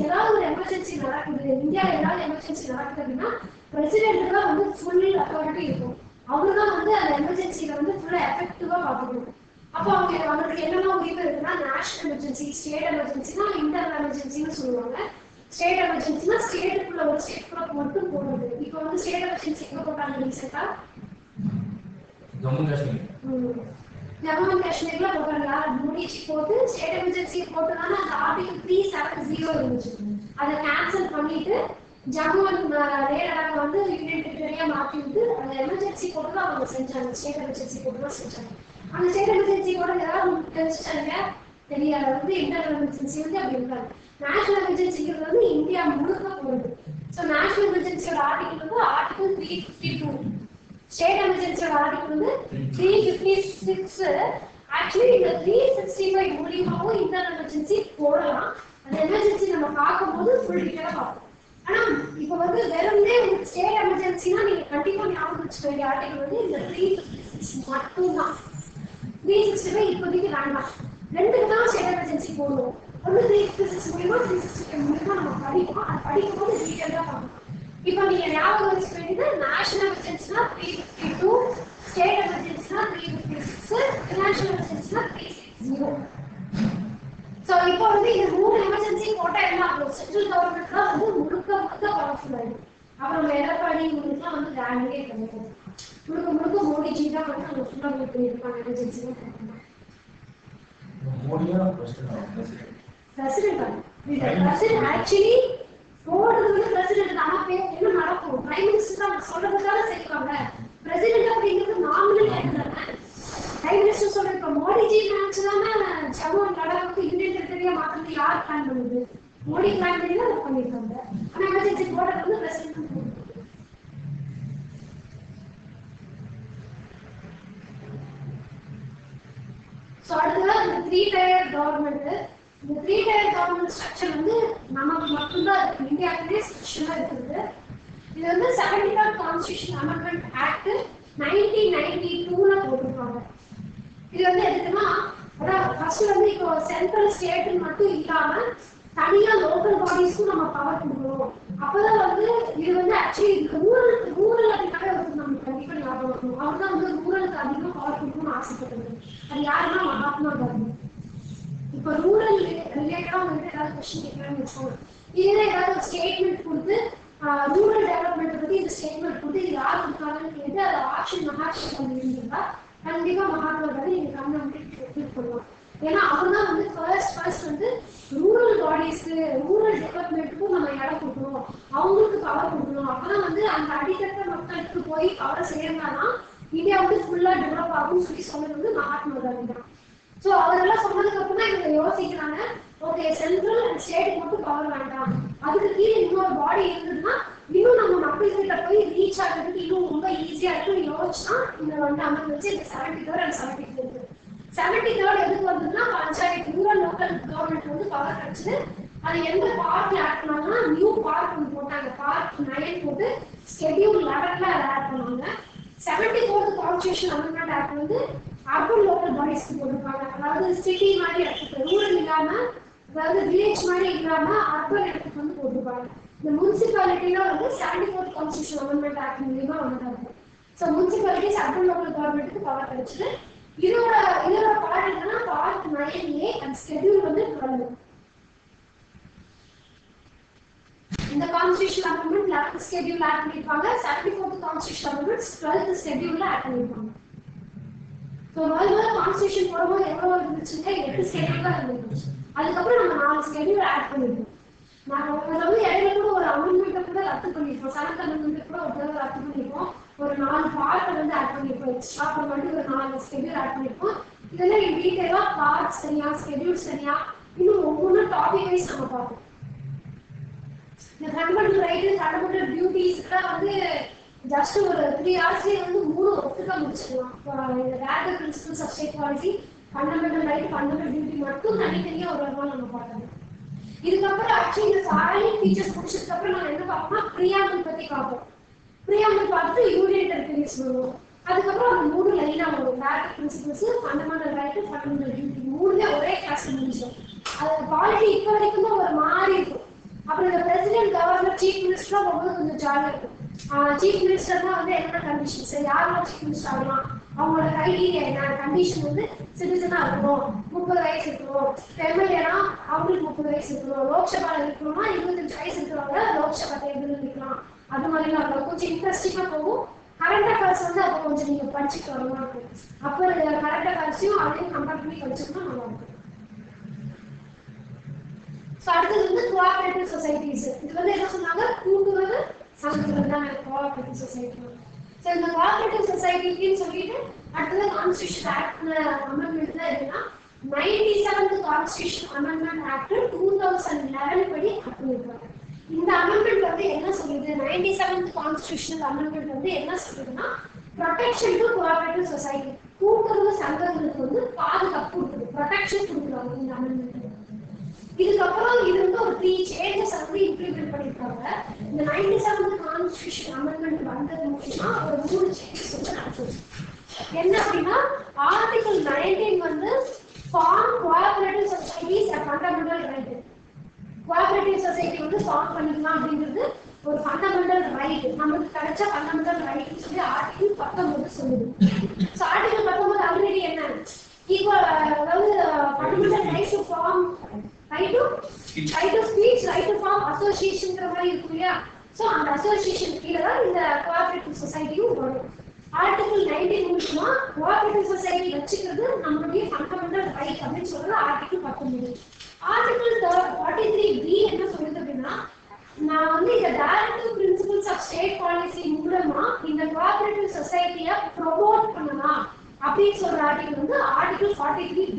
ஏதாவது ஒரு எமர்ஜென்சி நடக்குது, இந்தியாவில் ஏதாவது எமர்ஜென்சி நடக்குது அப்படின்னா பிரசிடென்ட் தான் வந்து ஃபுல் அத்தாரிட்டி இருக்கும். அவங்க தான் வந்து அந்த எமர்ஜென்சியில வந்து ஃபுல்லா எஃபெக்டிவா பார்க்கணும். அப்போ அவங்களுக்கு என்னென்ன உரிமை இருக்குன்னா நேஷனல் எமர்ஜென்சி, ஸ்டேட் எமர்ஜென்சினா இன்டர்னல் எமர்ஜென்சின்னு சொல்லுவாங்க. ஸ்டேட் எமர்ஜென்சினா ஸ்டேட்டுக்குள்ள ஒரு ஸ்டேட்டுக்குள்ள மட்டும் போடுறது. இப்போ வந்து ஸ்டேட் எமர்ஜென்சி எங்க போட்டாங்க ரீசெண்டா? ஜம்மு அண்ட் காஷ்மீர்ல போட்டாங்க. முடிச்சு போட்டு ஸ்டேட் எமர்ஜென்சி போட்டதால அந்த ஆர்டிகல் 370 இருந்துச்சு. அதை கேன்சல் பண்ணிட்டு ஜம்மு அண்ட் லடாக் வந்து யூனியன் டெரிட்டரியா மாற்றி விட்டு அந்த எமர்ஜென்சி போட்டு அவங்க செஞ்சாங்க. ஸ்டேட் எமர்ஜென்சி போட்டு தான் செஞ்சாங்க. அந்த ஸ்டேட் எமர்ஜென்சி கூட ஏதாவது தெரிஞ்சுட்டாங்க தெரியாது. வந்து இன்டர்னல் எமர்ஜென்சி வந்து அப்படி இருக்காது. நேஷனல் எமர்ஜென்சிங்கிறது வந்து இந்தியா முழுக்க போகுது. ஸோ நேஷனல் எமர்ஜென்சியோட ஆர்டிகல் வந்து ஆர்டிகல் 352. ஸ்டேட் எமர்ஜென்சியோட ஆர்டிகல் வந்து 356. ஆக்சுவலி இந்த 365 மூலியமாவும் இன்டர்னல் எமர்ஜென்சி போடலாம். அந்த எமர்ஜென்சி நம்ம பார்க்கும்போது ஃபுல் டீட்டெயிலாக பார்ப்போம். ஆனா இப்போ வந்து வெறும்னே ஸ்டேட் எமர்ஜென்சினா நீங்க கண்டிப்பா ஞாபகம் வச்சுக்க வேண்டிய ஆர்டிகல் வந்து இந்த 356 மட்டும்தான். 365 இப்போதைக்கு வேண்டாம். ரெண்டுக்கு தான் ஸ்டேட் எமர்ஜென்சி போடுவோம். ஒன்று 356 மூலியமா 365 மூலியமா நம்ம படிப்போம். அது படிக்கும்போது டீட்டெயிலாக பார்ப்போம். இப்போ நீங்க ஞாபகம் வச்சுக்க வேண்டியது நேஷனல் எமர்ஜென்சினா 352, ஸ்டேட் எமர்ஜென்சினா 356, ஃபினான்ஷியல் எமர்ஜென்சினா 360. ஸோ இப்போ வந்து இந்த 3 எமர்ஜென்சி போட்டா என்ன ஆகும்? சென்ட்ரல் கவர்மெண்ட் தான் வந்து முழுக்க பவர்ஃபுல் ஆயிடும். அப்புறம் எடப்பாடி இவங்களுக்குலாம் வந்து வேலையே கிடையாது. முழுக்க மோடிஜி தான் வந்து அவங்க ஃபுல்லாக பண்ணியிருப்பாங்க எமர்ஜென்சி தான். பிரசிடென்ட் ஆக்சுவலி போடுறது வந்து பிரசிடென்ட் தான். என்ன நடக்கும்? பிரைம் மினிஸ்டர் தான் சொல்றதுக்காக செய்வாங்க. பிரசிடென்ட் அப்படிங்கிறது நாமினல் ஹெட் தானே. பிரைம் மினிஸ்டர் சொல்ற இப்போ மோடிஜி நினைச்சுதானே ஜம்மு அண்ட் லடாக் யூனியன் டெரிட்டரியா மாத்திரத்தை யார் பிளான் பண்ணுது? மோடி பிளான் பண்ணி தான் அதை பண்ணியிருக்காங்க. ஆனா எமர்ஜென்சி போடுறது வந்து பிரசிடென்ட். ஸோ அடுத்ததான் இந்த 3-tier கவர்மெண்ட். இந்த 3-tier கவர்மெண்ட் ஸ்ட்ரக்சர் வந்து நமக்கு மட்டும்தான் இருக்கு. இந்தியாவிலே ஸ்பெஷலாக இருக்குது. இது வந்து 73rd கான்ஸ்டியூஷன் அமெண்ட்மெண்ட் ஆக்ட் 1992ல போட்டிருக்காங்க. இது வந்து எதுக்குன்னா அதான் ஃபர்ஸ்ட் வந்து இப்போ சென்ட்ரல் ஸ்டேட் மட்டும் இல்லாம தனியா லோக்கல் பாடிஸ்க்கும் நம்ம பவர் கொடுக்கணும். அப்பதான் வந்து இது வந்து ஆக்சுவலி ரூரல் அப்படின்னாலே வந்து நம்ம கண்டிப்பா ஞாபகம் இருக்கணும். அவர் தான் வந்து ரூரலுக்கு அதிகமாக பவர் கொடுக்கணும்னு ஆசைப்பட்டது. அது யாருன்னா மகாத்மா காந்தி. இப்போ ரூரல் ரிலேட்டடா வந்து ஏதாவது கொஸ்டின் கேட்கலாம்னு வச்சுக்கோங்க. இதுல ஏதாவது ஒரு ஸ்டேட்மெண்ட் கொடுத்து ரூரல் டெவலப்மெண்ட் பத்தி இந்த ஸ்டேட்மெண்ட் கொடுத்து இது யார் கொடுத்தாங்கன்னு கேட்டு அதை ஆப்ஷன் மகாத்மா காந்தி இருந்திருந்தா கண்டிப்பா மகாத்மா காந்தி இந்த கண்ணை வந்து கிளிக் பண்ணுவோம். ஏன்னா அவர் தான் வந்து ஃபர்ஸ்ட் வந்து ரூரல் பாடிஸ்க்கு ரூரல் டெவலப்மெண்ட்டுக்கும் நம்ம இடம் கொடுக்கணும், அவங்களுக்கு பவர் கொடுக்கணும். அப்பதான் வந்து அந்த அடித்தட்ட மக்களுக்கு போய் பவரை சேர்ந்தாதான் இந்தியா வந்து ஃபுல்லா டெவலப் ஆகும்னு சொன்னது வந்து மகாத்மா காந்தி தான். ஸோ அவரெல்லாம் சொன்னதுக்கு அப்புறம் தான் இவங்க யோசிக்கிறாங்க, ஓகே சென்ட்ரல் அண்ட் ஸ்டேட்டுக்கு மட்டும் பவர் வேண்டாம், அதுக்கு கீழே இன்னொரு பாடி இருந்ததுன்னா இன்னும் நம்ம மக்கள்கிட்ட போய் ரீச் ஆகிறதுக்கு இன்னும் ரொம்ப ஈஸியா இருக்குன்னு யோசிச்சுதான் இதை வந்து அமர்ந்து வச்சு இந்த 73rd and 74th. 73rd எதுக்கு வந்ததுன்னா பஞ்சாயத்து ரூரல் லோக்கல் கவர்மெண்ட் வந்து பவர் கிடைச்சது. அது எந்த பார்க்ல ஆட் பண்ணாங்கன்னா நியூ பார்க் ஒன்று போட்டாங்க. பார்க் 9 போட்டு ஸ்கெடியூல் 11ல அதை ஆட் பண்ணாங்க. 74th கான்ஸ்டியூஷன் அமெண்ட்மெண்ட் ஆக்ட் வந்து அர்பன் லோக்கல் பாடிஸ்க்கு போட்டிருப்பாங்க. அதாவது சிட்டி மாதிரி இடத்துக்கு ரூரல் இல்லாம அதாவது வில்லேஜ் மாதிரி இல்லாம அர்பன் இடத்துக்கு வந்து போட்டிருப்பாங்க. இந்த முனிசிபாலிட்டில வந்து 74th கான்ஸ்டியூஷன் அமெண்ட்மெண்ட் ஆக்ட் மூலியமா வந்தாங்க. ஸோ முனிசிபாலிட்டிஸ் அர்பன் லோக்கல் கவர்மெண்ட்டுக்கு பவர் கிடைச்சது. இதோட பார்ட் என்னன்னா பார்ட் 9A அண்ட் ஸ்கெடியூல் வந்து 12. இந்த constitution amendment 11th schedule add பண்ணிருப்பாங்க. 74th கான்ஸ்டியூஷன் அமெண்ட்மெண்ட் 12th ஸ்கெடியூல்ல ஆட் பண்ணிருப்பாங்க. ஸோ முதல்ல கான்ஸ்டியூஷன் போடும்போது எவ்வளவு இருந்துச்சுன்னா 8 ஸ்கெடியூல் தான் இருந்துச்சு. அதுக்கப்புறம் நம்ம 4 ஸ்கெடியூல் ஆட் பண்ணிருக்கோம். நாங்கள் வந்து இடையில கூட ஒரு அமெண்ட்மெண்ட்டை கூட ரத்து பண்ணிருக்கோம். 7th அமெண்ட்மெண்ட் கூட ஒரு தடவை ரத்து பண்ணிருக்கோம். ஒரு 4 பார்ட் வந்து ஆட் பண்ணிருப்போம். எக்ஸ்ட்ரா பண்ணி ஒரு 4 ஸ்கெடியூல் ஆட் பண்ணிருப்போம். இதெல்லாம் டீடைலா பார்ட்ஸ் தனியா ஸ்கெடியூல்ஸ் தனியா இன்னும் ஒவ்வொரு டாபிக் வைஸ் நம்ம பார்ப்போம். இந்த ஃபண்டமெண்டல் ரைட் ஃபண்டமெண்டல் டியூட்டிஸ்லாம் வந்து ஜஸ்ட் ஒரு 3 ஹவர்ஸ்லயே வந்து 3 ஒட்டுக்கா முடிச்சிடலாம். இந்த random principles of state policy fundamental right fundamental duty மட்டும் தனித்தனியா ஒரு நாள் நம்ம பார்க்கணும். இதுக்கப்புறம் ஆக்சுவலி இந்த சாரலிங் ஃபீச்சர்ஸ் முடிச்சதுக்கு அப்புறம் நம்ம என்ன பார்ப்போம்னா பிரியாம்பிள் பத்தி பார்ப்போம். பிரியாம்பிள் பார்த்து யூனியன் டெரிட்டரிஸ் வரும். அதுக்கப்புறம் அந்த 3 லைனா வரும். Random principles fundamental right fundamental duty 3மே ஒரே கிளாஸ்ல முடிச்சோம். அது பாலிசி இப்ப வரைக்கும் ஒரு மாறி இருக்கும். அப்புறம் இந்த பிரசிடென்ட் கவர்னர் சீஃப் மினிஸ்டர் ரொம்ப கொஞ்சம் ஜாலியா இருக்கும். சீஃப் மினிஸ்டர்னா வந்து என்ன கண்டிஷன்ஸ், யாரெல்லாம் சீஃப் மினிஸ்டர் ஆகலாம், அவங்களோட கிரைட்டீரியா என்ன, கண்டிஷன் வந்து சிட்டிசனா இருக்கணும், 30 வயசு இருக்கணும், எம்எல்ஏனா அவங்களுக்கு 30 வயசு இருக்கணும், லோக்சபால இருக்கணும்னா 25 வயசு இருக்கிறவங்க லோக்சபா தேர்தலில் நிற்கலாம். அது மாதிரிலாம் இருக்கும். கொஞ்சம் இன்ட்ரெஸ்டிங்கா போகும். கரண்ட் அஃபேர்ஸ் வந்து அப்போ கொஞ்சம் நீங்க படிச்சுட்டு வரலாம் இருக்கும். அப்போ கரண்ட் அஃபேர்ஸையும் அதையும் கம்பேர் பண்ணி படிச்சோம்னா நல்லா இருக்கும். அடுத்தது வந்து கோஆபரேட்டிவ் சொசைட்டிஸ். இது வந்து என்ன சொன்னாங்க, கூட்டுறவு சங்கங்கள் தான் கோஆபரேட்டிவ் சொசைட்டி. ஸோ இந்த கோஆபரேட்டிவ் சொசைட்டின்னு சொல்லிட்டு அடுத்தது கான்ஸ்டியூஷன் ஆக்ட் அமெண்ட்மெண்ட் தான் இருக்குன்னா 97th கான்ஸ்டியூஷன் அமெண்ட்மெண்ட் ஆக்ட் 2011 படி பண்ணிருக்காங்க. இந்த அமெண்ட்மெண்ட் வந்து என்ன சொல்லுது, 97th கான்ஸ்டியூஷனல் அமெண்ட்மெண்ட் வந்து என்ன சொல்லுதுன்னா ப்ரொடெக்ஷன் டு கோஆபரேட்டிவ் சொசைட்டி, கூட்டுறவு சங்கங்களுக்கு வந்து பாதுகாப்பு கொடுக்குது, ப்ரொடெக்ஷன் கொடுக்குறாங்க இந்த அமெண்ட்மெண்ட். இதுக்கப்புறம் இது வந்து ஒரு 3 சேஞ்சஸ் வந்து இம்ப்ளிமெண்ட் பண்ணிருக்காங்க. இந்த 97th கான்ஸ்டியூஷன் அமெண்ட்மெண்ட் வந்தது மூலமா ஒரு 3 சேஞ்சஸ் வந்து நடக்குது. என்ன அப்படின்னா ஆர்டிகல் 19 வந்து form cooperative societies a fundamental right. Cooperative society வந்து ஃபார்ம் பண்ணிக்கலாம் அப்படிங்கிறது ஒரு ஃபண்டமெண்டல் ரைட், நமக்கு கிடைச்ச ஃபண்டமெண்டல் ரைட்னு சொல்லி ஆர்டிகல் 19 சொல்லுது. ஸோ ஆர்டிகல் 19 ஆல்ரெடி என்ன ஈக்குவல், அதாவது fundamental right to form, right to speech, right to form association மாதிரி இருக்கு இல்லையா. சோ அந்த அசோசியேஷன் கீழ தான் இந்த கோஆபரேட்டிவ் சொசைட்டியும் வரும். ஆர்டிகல் 19 மூலமா கோஆபரேட்டிவ் சொசைட்டி வச்சுக்கிறது நம்மளுடைய ஃபண்டமெண்டல் ரைட் அப்படின்னு சொல்றது ஆர்டிகல் 19. ஆர்டிகல் 43B என்ன சொல்லுது அப்படின்னா, நான் வந்து இந்த directive principles of state policy மூலமா இந்த கோஆபரேட்டிவ் சொசைட்டியை ப்ரொமோட் பண்ணலாம் அப்படின்னு சொல்ற ஆர்டிகல் வந்து article 43B.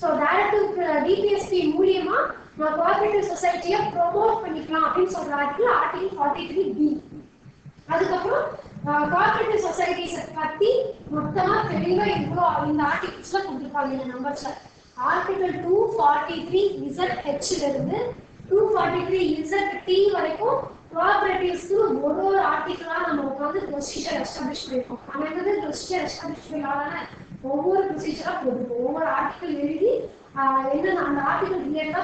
So directive DPSP மூலியமா நான் கோஆபரேட்டிவ் சொசைட்டியை ப்ரொமோட் பண்ணிக்கலாம் அப்படின்னு சொல்ற ஆர்டிகல் 43B. அதுக்கப்புறம் கோஆபரேட்டிவ் சொசைட்டிஸ் பத்தி மொத்தமா தெளிவா இவ்வளோ இந்த ஆர்டிகல்ஸ்ல கொடுத்துருப்பாங்க இந்த நம்பர்ஸ்ல. ஆர்டிகல் 243ZH இருந்து 243ZT வரைக்கும் கோஆபரேட்டிவ்ஸ்க்கு ஒரு ஆர்டிகலா நம்ம உட்காந்து ப்ரொசீஜர் எஸ்டாப்ளிஷ் பண்ணிருக்கோம். ஆனா என்னது ப்ரொசீஜர் எஸ்டாப்ளிஷ் பண்ணாதானே ஒவ்வொரு ப்ரொசீஜரா போட்டுருக்கோம். ஒவ்வொரு ஆர்டிகல் எழுதி என்னென்ன அந்த ஆர்டிகல் ரிலேட்டடா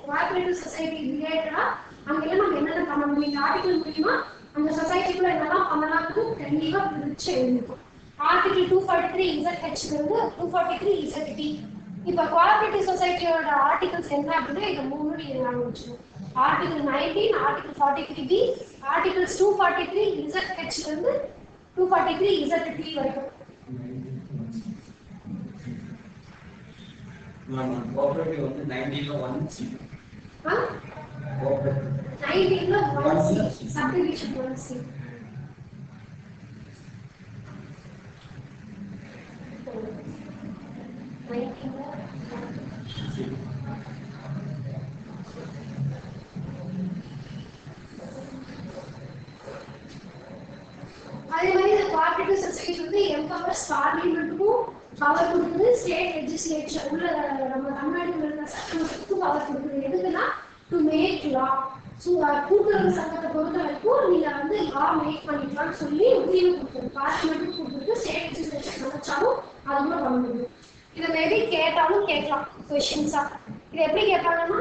கோஆபரேட்டிவ் சொசைட்டி ரிலேட்டடா அங்கெல்லாம் நம்ம என்னென்ன பண்ண முடியும், இந்த ஆர்டிகல் மூலியமா அந்த சொசைட்டிக்குள்ள என்னெல்லாம் பண்ணலாம்னு தெளிவா பிரிச்சு எழுதிருக்கோம். ஆர்டிகல் 243ZH இருந்து 243ZT. இப்ப கோஆபரேட்டிவ் சொசைட்டியோட ஆர்டிகல்ஸ் என்ன அப்படின்னா இந்த 3 நீங்க ஞாபகம் வச்சுக்கணும். Article 19, article 43B, articles 243ZH இருந்து 243ZT வரைக்கும். கோஆபரேட்டிவ் வந்து 19ல 1C. Cooperative 19ல 1C, subdivision 1C. அதே மாதிரி இந்த கோஆபரேட்டிவ் சொசைட்டி வந்து எம்பவர்ஸ் பார்லிமெண்ட்டுக்கும் பவர் கொடுக்குது, ஸ்டேட் லெஜிஸ்லேச்சர் உள்ள நம்ம தமிழ்நாட்டில் இருக்கிற சட்டமன்றத்துக்கும் பவர் கொடுக்குது. எதுக்குன்னா டு மேக் லா. கூட்டுறவு சங்கத்தை பொறுத்த வரைக்கும் நீங்க வந்து லா மேக் பண்ணிக்கலாம்னு சொல்லி உரிமை கொடுக்குது. பார்லிமெண்ட்டுக்கு கொடுக்குறது, ஸ்டேட் லெஜிஸ்லேச்சர் நினைச்சாலும் அது கூட பண்ண முடியும். இதை மேபி கேட்டாலும் கேட்கலாம் கொஸ்டின்ஸா. இது எப்படி கேட்பாங்கன்னா,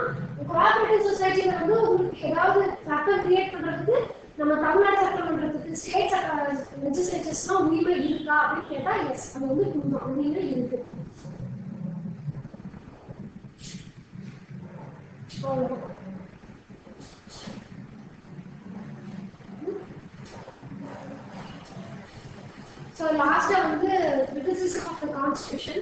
கோஆபரேட்டிவ் சொசைட்டில வந்து உங்களுக்கு ஏதாவது சட்டம் கிரியேட் பண்றதுக்கு நம்ம தமிழ்நாடு சட்டமன்றத்துக்கு ஸ்டேட் லெஜிஸ்லேச்சர்ஸ்லாம் உரிமை இருக்கா அப்படின்னு கேட்டா எஸ், அது வந்து உரிமை இருக்கு. So last வந்து criticism of the constitution.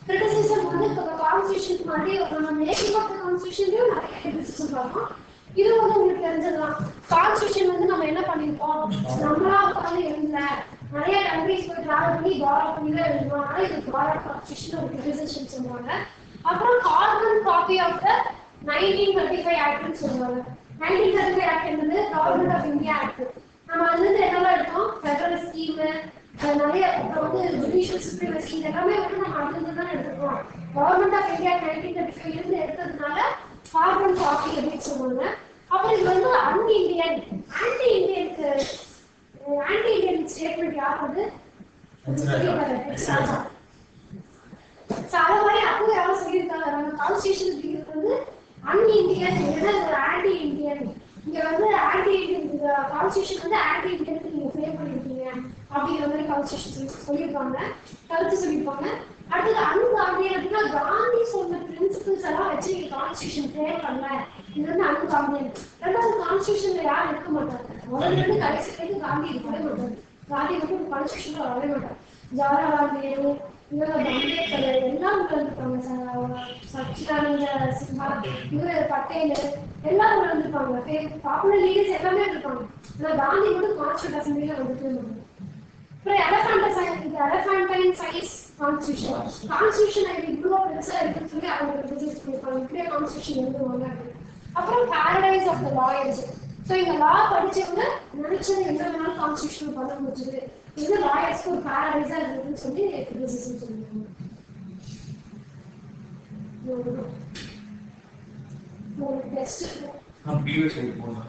Criticism வந்து the constitution மாதிரி நம்ம making of the constitution நிறைய criticism பார்ப்போம். இது வந்து உங்களுக்கு தெரிஞ்சதுதான். கான்ஸ்டிடியூஷன் வந்து நம்ம என்ன பண்ணிருக்கோம், நம்மளா உட்காந்து எழுதல, நிறைய கண்ட்ரிஸ் போய் டிராவல் பண்ணி பாரோ பண்ணி தான் எழுதுவோம். ஆனால் இது பாரோ கான்ஸ்டிடியூஷன் ஒரு ப்ரிசிஷன் சொல்லுவாங்க. அப்புறம் கார்பன் காப்பி ஆஃப் த 1935 ஆக்ட்னு சொல்லுவாங்க. 1935 ஆக்ட் என்பது கவர்மெண்ட் ஆஃப் இந்தியா ஆக்ட். நம்ம அதுல இருந்து என்னெல்லாம் எடுத்தோம், ஃபெடரல் ஸ்கீம், நிறைய வந்து ஜுடிஷியல் சுப்ரீமசி, எல்லாமே வந்து நம்ம அதுல இருந்து தான் எடுத்துக்கிறோம். கவர்மெண்ட் ஆஃப் இந்தியா 1935 இருந்து எடுத்ததுனால கார்பன் காப்பி அப்படின்னு சொல்லுவாங்க. அப்புறம் இது வந்து ஆன்டி இந்தியன் ஸ்டேட்மெண்ட் யார் வந்து அது மாதிரி அப்போ யாரும் சொல்லியிருக்காங்க, நம்ம கான்ஸ்டிடியூஷன் அப்படிங்கிறது வந்து ஆன்டி இந்தியன், ஆன்டி இந்தியன். இங்க வந்து ஆன்டி இந்தியன் கான்ஸ்டிடியூஷன் வந்து ஆன்டி இந்தியனுக்கு நீங்க ஃப்ரேம் பண்ணிருக்கீங்க அப்படிங்கிற மாதிரி கான்ஸ்டிடியூஷன் சொல்லியிருப்பாங்க, கருத்து சொல்லியிருப்பாங்க. அடுத்தது அன்காந்தியன் அப்படின்னா காந்தி சொன்ன பிரின்சிபிள்ஸ் எல்லாம் வச்சு நீங்க கான்ஸ்டிடியூஷன் ஃப்ரேம் பண்ணல, இது வந்து அன்காந்தியன். ரெண்டாவது கான்ஸ்டிடியூஷன்ல யாரும் இருக்க மாட்டாங்க, முதல்ல இருந்து கடைசி வரைக்கும் காந்தி இருக்கவே மாட்டாங்க. காந்தி மட்டும் கான்ஸ்டிடியூஷன்ல வரவே மாட்டாங்க. ஜவஹர்லால் நேரு, இவங்க அம்பேத்கர் எல்லாம் உள்ள இருப்பாங்க, சச்சிதானந்த சின்ஹா, இவர் பட்டேல் எல்லாம் உள்ள இருந்திருப்பாங்க. பாப்புலர் லீடர்ஸ் எல்லாமே இருப்பாங்க. ஆனா காந்தி மட்டும் கான்ஸ்டியூட் அசம்பிளில வந்துட்டு இருந்தாங்க. அப்புறம் எலஃபண்டைன் சைஸ் கான்ஸ்டிடியூஷன். கான்ஸ்டிடியூஷன் இவ்வளோ பெருசா இருக்குன்னு சொல்லி அவங்க ரிசர்ச் பண்ணிருப்பாங்க, இப்படியே கான்ஸ்டிடியூஷன் எழுதுவாங்க. அப்புறம் paradise of the lawyers. So இந்த லா படிச்சவங்க நினைச்சது எந்த வேணாலும் கான்ஸ்டிடியூஷன் பண்ண முடிஞ்சது, இது லாயர்ஸ்க்கு ஒரு பாரடைஸா இருக்குன்னு சொல்லி கிரிட்டிசிசம் சொல்லுவாங்க. டெஸ்ட் हम बीवे से बोलना